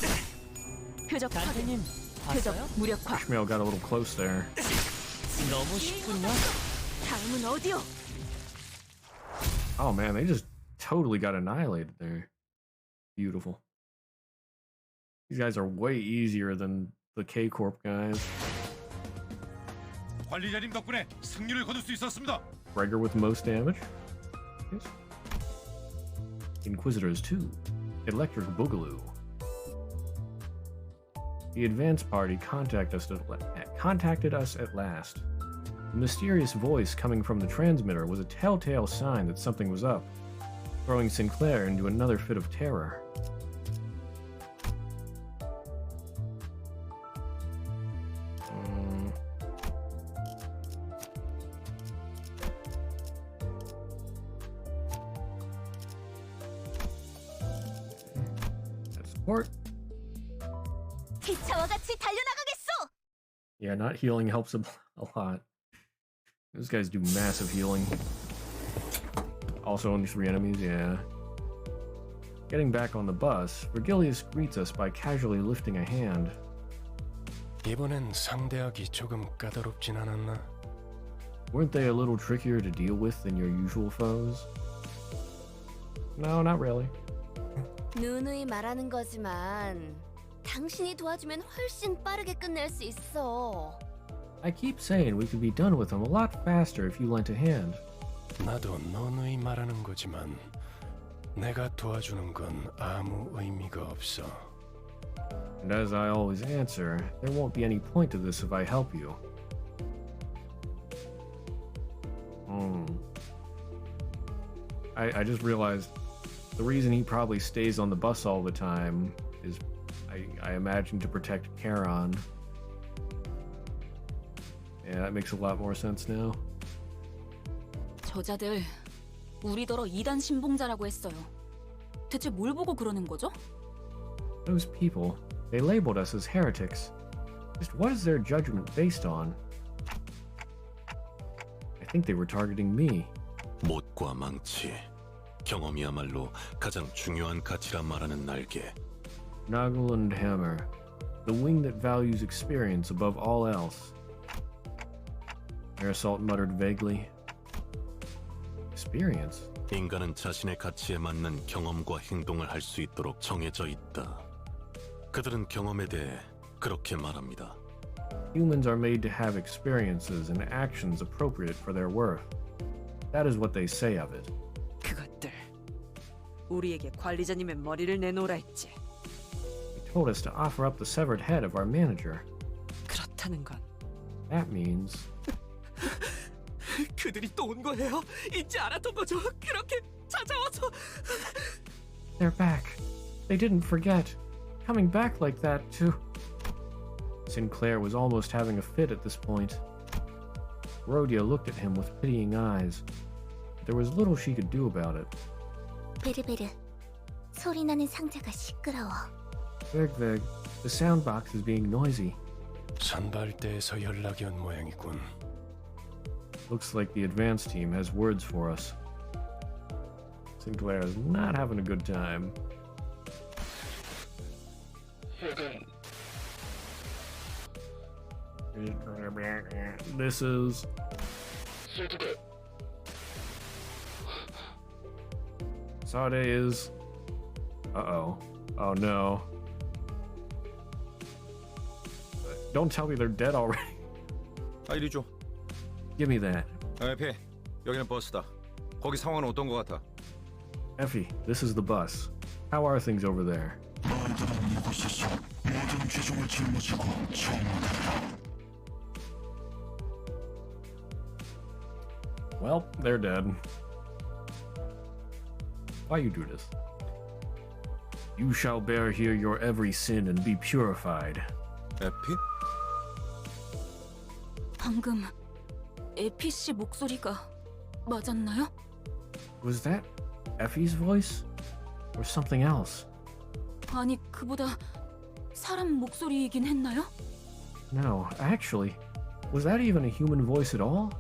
표적 확인. 봤어요? 표적 무력화. Ishmael got a little close there. 너무 쉽군요. 다음은 어디요? Oh man, they just totally got annihilated there. Beautiful. These guys are way easier than the K-Corp guys. 관리자님 덕분에 승리를 거둘 수 있었습니다. Gregor with most damage. Yes. Inquisitors 2. Electric Boogaloo. The advance party contacted us at last. The mysterious voice coming from the transmitter was a telltale sign that something was up, throwing Sinclair into another fit of terror. Support. 기차와 같이 달려나가겠소. Yeah, not healing helps a lot. Those guys do massive healing. Also only 3 enemies, yeah. Getting back on the bus, Virgilius greets us by casually lifting a hand. 이번엔 상대하기 조금 까다롭진 않았나? Weren't they a little trickier to deal with than your usual foes? No, not really. 누누이 말하는 거지만 당신이 도와주면 훨씬 빠르게 끝낼 수 있어. I keep saying we could be done with them a lot faster if you lent a hand. 나도 너누이 말하는 거지만 내가 도와주는 건 아무 의미가 없어. And as I always answer, there won't be any point to this if I help you. I just realized the reason he probably stays on the bus all the time is, I imagine, to protect Charon. Yeah, that makes a lot more sense now. 저자들 우리더러 이단 신봉자라고 했어요. 대체 뭘 보고 그러는 거죠? Those people, they labeled us as heretics. Just what is their judgment based on? I think they were targeting me. 못과 망치, 경험이야말로 가장 중요한 가치라 말하는 날개. Nagel and hammer, the wing that values experience above all else. Aerosalt muttered vaguely. Experience? 인간은 자신의 가치에 맞는 경험과 행동을 할 수 있도록 정해져 있다. 그들은 경험에 대해 그렇게 말합니다. Humans are made to have experiences and actions appropriate for their worth. That is what they say of it. 그것들 우리에게 관리자님의 머리를 내놓으라 했지. They told us to offer up the severed head of our manager. 그렇다는 건 That means 그들이 또 온 거예요? 잊지 않았던 거죠? 그렇게 찾아와서. they're back. They didn't forget. Coming back like that too. Sinclair was almost having a fit at this point. Rhodia looked at him with pitying eyes. There was little she could do about it. 베르베르, 소리 나는 상자가 시끄러워. Veg, the sound box is being noisy. 선발대에서 연락이 온 모양이군. Looks like the advance team has words for us. Sinclair is not having a good time. This is... Sade is... Uh-oh. Oh no. Don't tell me they're dead already. 이리 줘. Give me that. 에피, 여기는 버스다. 거기 상황은 어떤 것 같아? Effie, this is the bus. How are things over there? Well, they're dead. Why you do this? You shall bear here your every sin and be purified. 에피? 방금 에피 씨 목소리가 맞았나요? Was that Effie's voice? Or something else? 아니, 그보다 사람 목소리이긴 했나요? No, actually, was that even a human voice at all?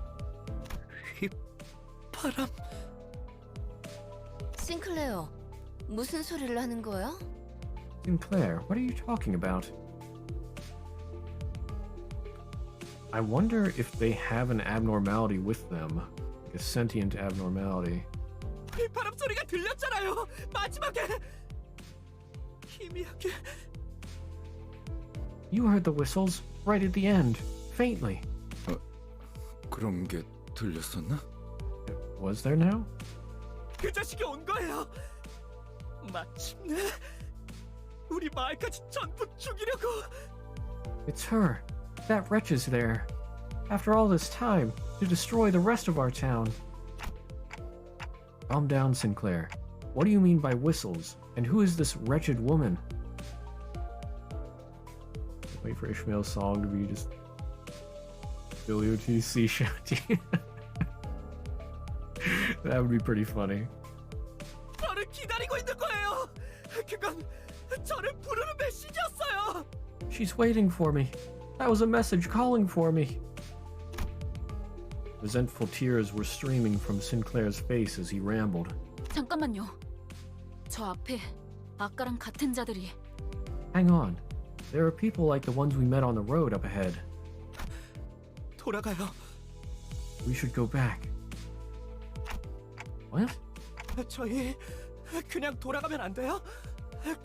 바람. 싱클레어, 무슨 소리를 하는 거야? Sinclair, what are you talking about? I wonder if they have an abnormality with them, like a sentient abnormality. 바람 소리가 들렸잖아요. 마지막에 희미하게. You heard the whistles right at the end, faintly. 그런 게 들렸었나? Was there now? 그 자식이 온 거예요. 마침내 우리 마을까지 전부 죽이려고. It's her. That wretch is there. After all this time, to destroy the rest of our town. Calm down, Sinclair. What do you mean by whistles? And who is this wretched woman? Wait for Ishmael's song to be just WTC shanty. That would be pretty funny. 저를 기다리고 있는 거예요. 그건 저를 부르는 메시지였어요. She's waiting for me. That was a message calling for me. Resentful tears were streaming from Sinclair's face as he rambled. 잠깐만요. 저 앞에 아까랑 같은 자들이. Hang on. There are people like the ones we met on the road up ahead. 돌아가요. We should go back. What? 저희 그냥 돌아가면 안 돼요?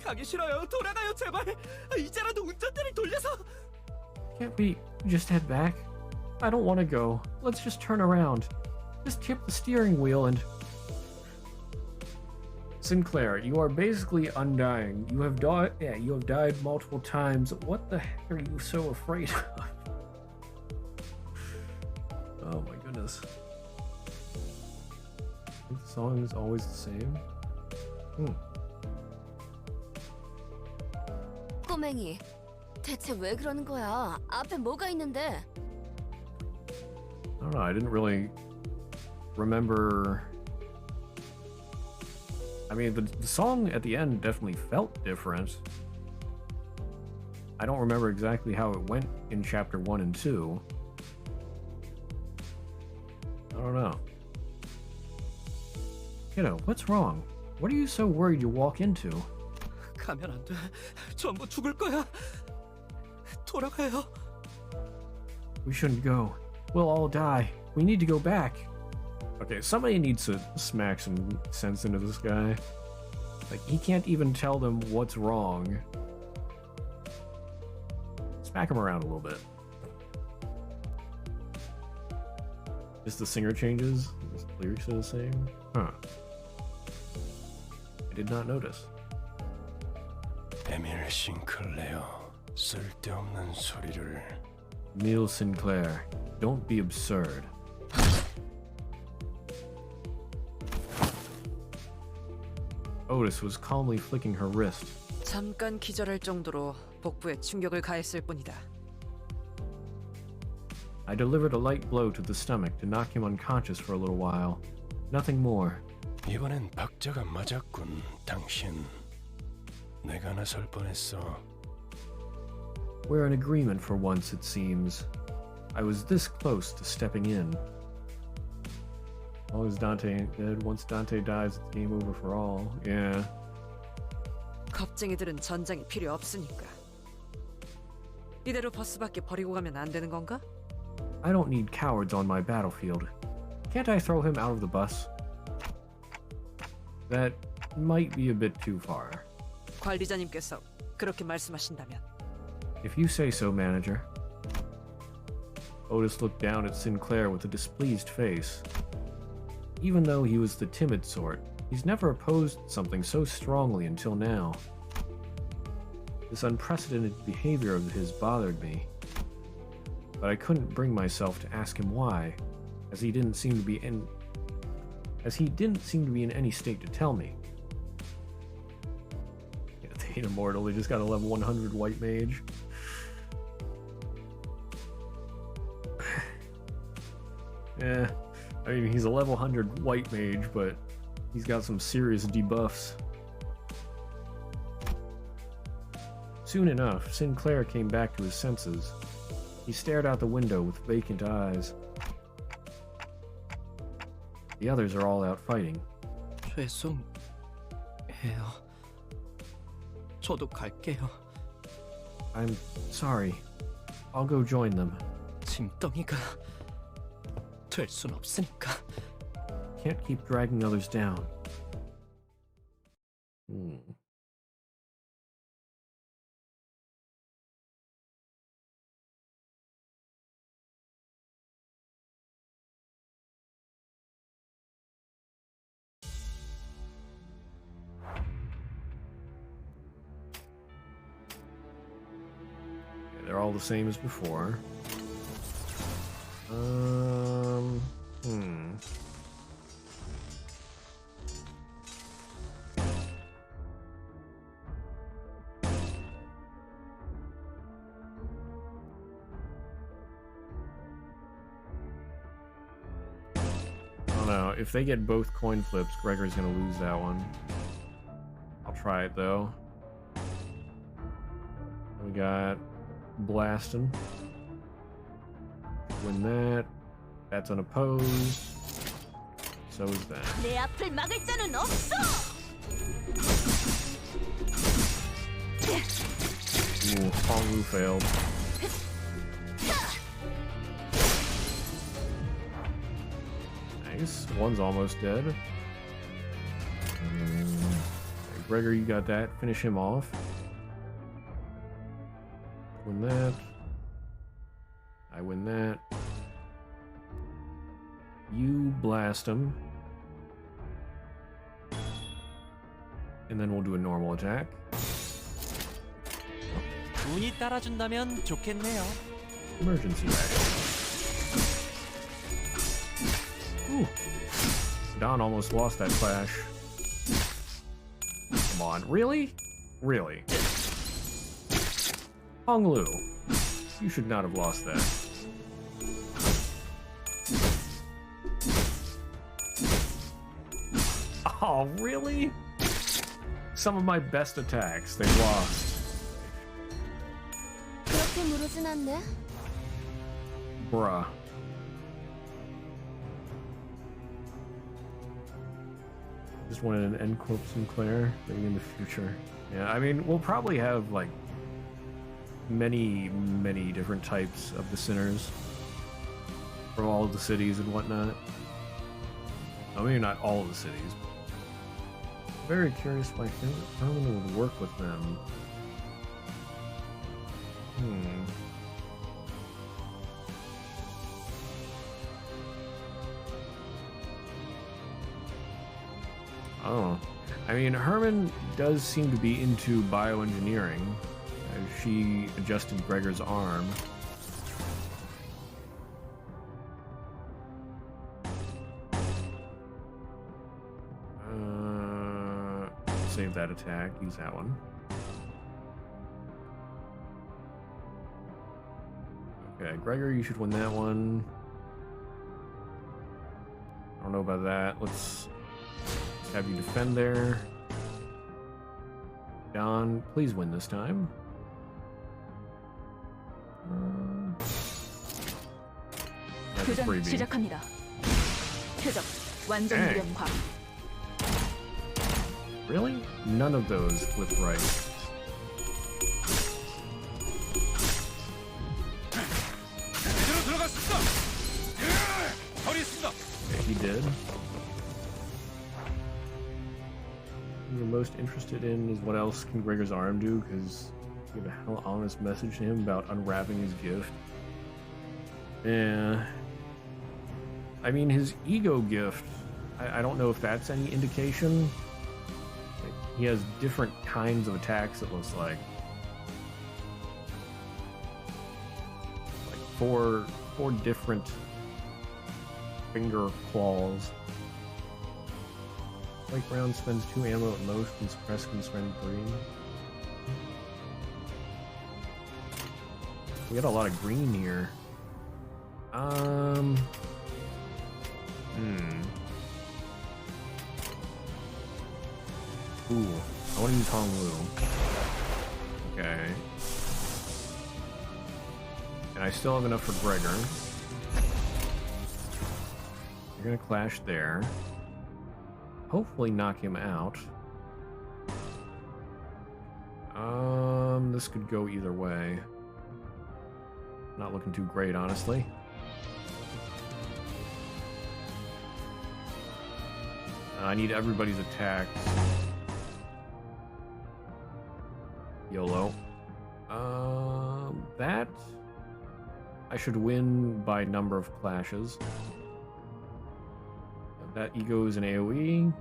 가기 싫어요. 돌아가요, 제발. 이제라도 운전대를 돌려서. Can't we just head back? I don't want to go. Let's just turn around. Just tip the steering wheel and... Sinclair, you are basically undying. You have died. Yeah, you have died multiple times. What the heck are you so afraid of? Oh my goodness. I think the song is always the same. 꼬맹이, 대체 왜 그러는 거야? 앞에 뭐가 있는데? I don't know. I didn't really remember. I mean, the song at the end definitely felt different. I don't remember exactly how it went in chapter 1 and 2. I don't know. Kiddo, what's wrong? What are you so worried you'll walk into? 가면 안 돼. 전부 죽을 거야. 돌아가요. We shouldn't go. We'll all die. We need to go back. Okay, somebody needs to smack some sense into this guy. Like, he can't even tell them what's wrong. Smack him around a little bit. Just the singer changes? The lyrics are the same? Huh. I did not notice. 에밀 싱클레어, 쓸데없는 소리를. Emil Sinclair, don't be absurd. Otis was calmly flicking her wrist. 잠깐 기절할 정도로 복부에 충격을 가했을 뿐이다. I delivered a light blow to the stomach to knock him unconscious for a little while. Nothing more. 이번엔 박자가 맞았군, 당신. 내가 나설 뻔했어. We're in agreement for once, it seems. I was this close to stepping in. As long as Dante dead, once Dante dies, it's game over for all. Yeah. 겁쟁이들은 전장이 필요 없으니까. 이대로 버스밖에 버리고 가면 안 되는 건가? I don't need cowards on my battlefield. Can't I throw him out of the bus? That might be a bit too far. 관리자님께서 그렇게 말씀하신다면. If you say so, manager. Otis looked down at Sinclair with a displeased face. Even though he was the timid sort, he's never opposed something so strongly until now. This unprecedented behavior of his bothered me, but I couldn't bring myself to ask him why. as he didn't seem to be in any state to tell me. Yeah, they ain't immortal. They just got a level 100 white mage. Yeah, I mean, he's a level 100 white mage, but he's got some serious debuffs. Soon enough, Sinclair came back to his senses. He stared out the window with vacant eyes. The others are all out fighting. 죄송해요. 저도 갈게요. I'm sorry. I'll go join them. 짐덩이가 될 순 없으니까. Can't keep dragging others down. They're all the same as before. Oh no, if they get both coin flips, Gregor's gonna lose that one. I'll try it though. We got Blasting. Win that. That's unopposed. So is that. 내 앞을 막을 자는 없어. Ooh, Honglu failed. Nice. One's almost dead. Okay, Gregor, you got that. Finish him off. Win that. I win that. You blast him. And then we'll do a normal attack. 운이 따라준다면 좋겠네요. Emergency action. Ooh. Don almost lost that clash. Come on, really? Really? Honglu, you should not have lost that. Oh, really? Some of my best attacks, they lost. 그렇게 무르진 않네. Bruh. Just wanted an end quote Sinclair, maybe in the future. Yeah, I mean, we'll probably have, like, many different types of the sinners from all of the cities and whatnot. I mean, not all of the cities. Very curious if my favorite Herman would work with them. Oh. I mean, Herman does seem to be into bioengineering. She adjusted Gregor's arm. Save that attack, use that one. Okay, Gregor, you should win that one. I don't know about that. Let's have you defend there. Don, please win this time. That's a 교전 freebie. 시작합니다. 표적 완전 Dang. 무력화. Really? None of those flip right. 제대로 들어갔습니다. 버리겠습니다. Okay, he did. What you're most interested in is what else can Gregor's arm do, because give a hell honest message to him about unwrapping his gift. Yeah. I mean, his ego gift, I don't know if that's any indication. He has different kinds of attacks, it looks like. Like four different finger claws. Quake round spends 2 ammo at most, and suppress can spend 3. We got a lot of green here. Ooh, I want to use Honglu. Okay. And I still have enough for Gregor. You're gonna clash there. Hopefully knock him out. This could go either way. Not looking too great, honestly. I need everybody's attack. YOLO. That I should win by number of clashes. That ego is an AoE.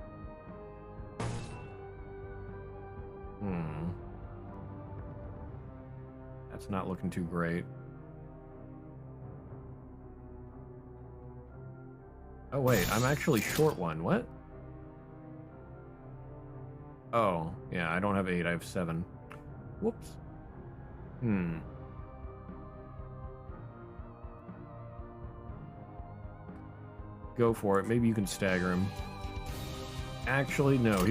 That's not looking too great. Oh wait, I'm actually short one. What? Oh, yeah, I don't have 8, I have 7. Whoops. Go for it. Maybe you can stagger him. Actually, no,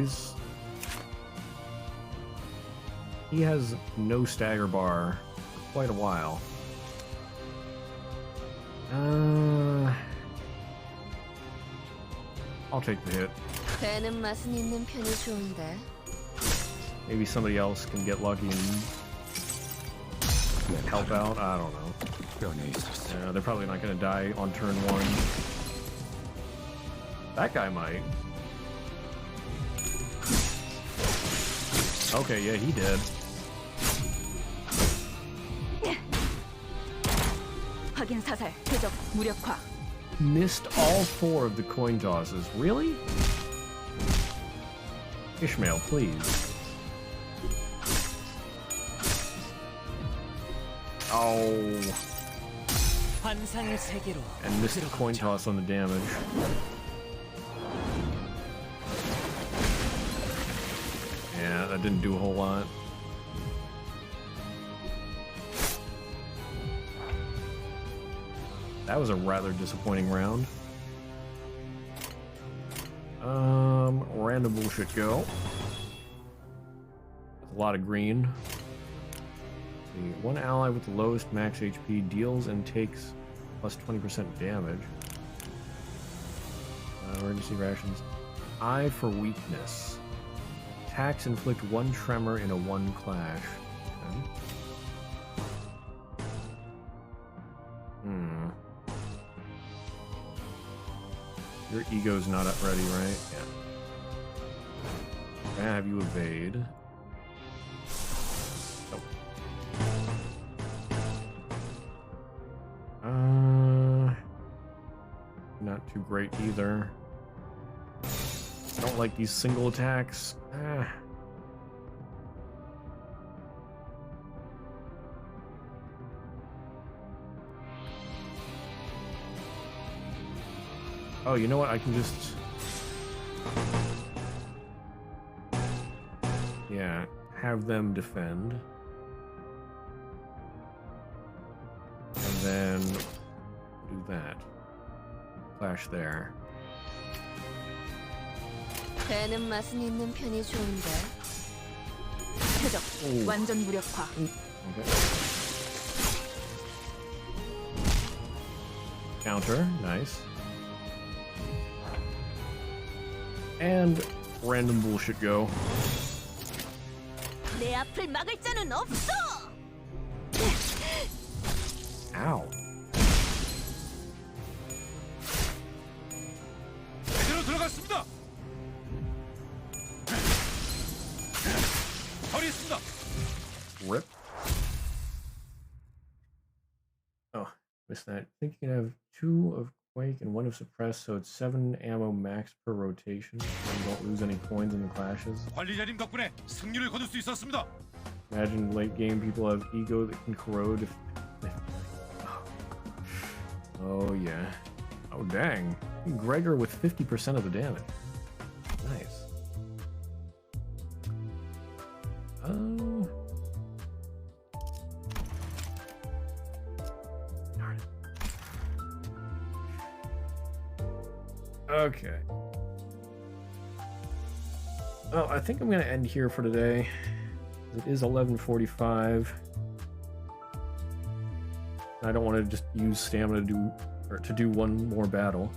he has no stagger bar for quite a while. I'll take the hit. 배는 맛은 있는 편이 좋은데. Maybe somebody else can get lucky and help out. I don't know. They're probably not going to die on turn 1. That guy might. Okay, yeah, he did. 확인 사살, 궤적, 무력화. Missed all 4 of the coin tosses. Really? Ishmael, please. Oh. 환상의 세계로. And missed the coin toss on the damage. Yeah, that didn't do a whole lot. That was a rather disappointing round. Random bullshit go. That's a lot of green. See, one ally with the lowest max HP deals and takes plus 20% damage. Emergency rations. Eye for weakness. Attacks inflict 1 tremor in a 1 clash. Okay. Your ego's not up ready, right? Yeah. Can I have you evade? Oh. Not too great either. I don't like these single attacks. Oh, you know what? I can just... Yeah, have them defend. And then do that. Clash there. 배는 맛은 있는 편이 좋은데. 궤적, 완전 무력화. Okay. Counter, nice. And random bullshit go. 내 앞을 막을 자는 없어. Ow. 제대로 들어갔습니다. 처리했습니다. Rip. Oh, missed that. I think you can have 2 of Quake and 1 of Suppress, so it's 7 ammo max per rotation. And you don't lose any coins in the clashes. 관리자님 덕분에 승리를 거둘 수 있었습니다. Imagine late game people have ego that can corrode if... Oh yeah. Oh dang. Gregor with 50% of the damage. Nice. Darn it. Okay. Well, I think I'm going to end here for today. It is 11:45. I don't want to just use stamina to do one more battle.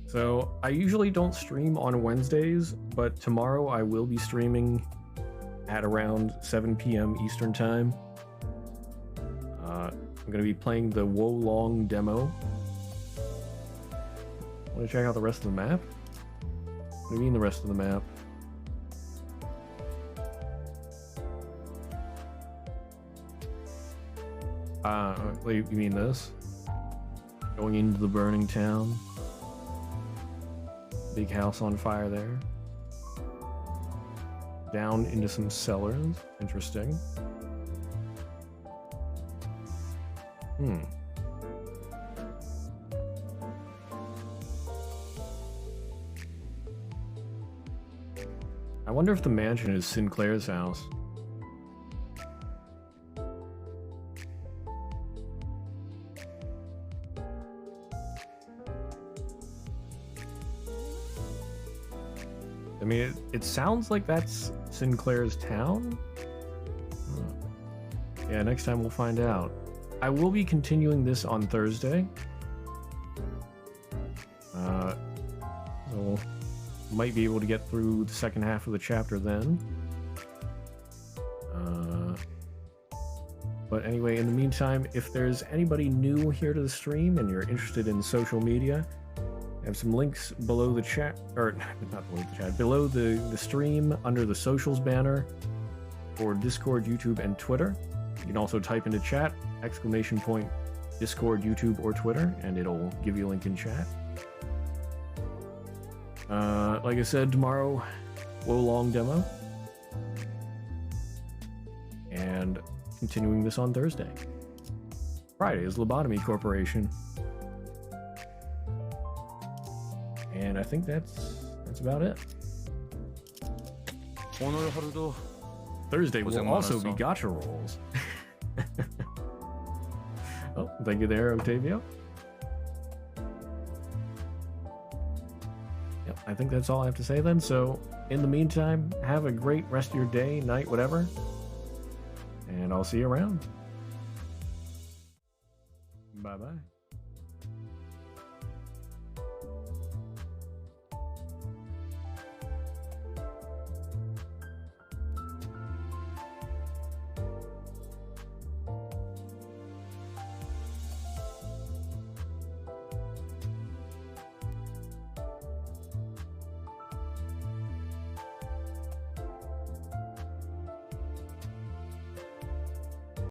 So I usually don't stream on Wednesdays, but tomorrow I will be streaming at around 7 p.m. Eastern Time. I'm going to be playing the Wo Long demo. Want to check out the rest of the map? What do you mean the rest of the map? Wait, you mean this? Going into the burning town? Big house on fire there. Down into some cellars. Interesting. I wonder if the mansion is Sinclair's house. I mean, it sounds like that's Sinclair's town? Yeah, next time we'll find out. I will be continuing this on Thursday. So might be able to get through the second half of the chapter then. But anyway, in the meantime, if there's anybody new here to the stream and you're interested in social media, I have some links below the chat, or not below the chat, below the stream under the socials banner for Discord, YouTube, and Twitter. You can also type into chat, !, Discord, YouTube, or Twitter, and it'll give you a link in chat. Like I said, tomorrow, Wo Long demo. And continuing this on Thursday. Friday is Lobotomy Corporation. And I think that's about it. Thursday will also be gacha rolls. Oh, thank you there, Octavio. Yep, I think that's all I have to say then. So, in the meantime, have a great rest of your day, night, whatever. And I'll see you around. Bye-bye.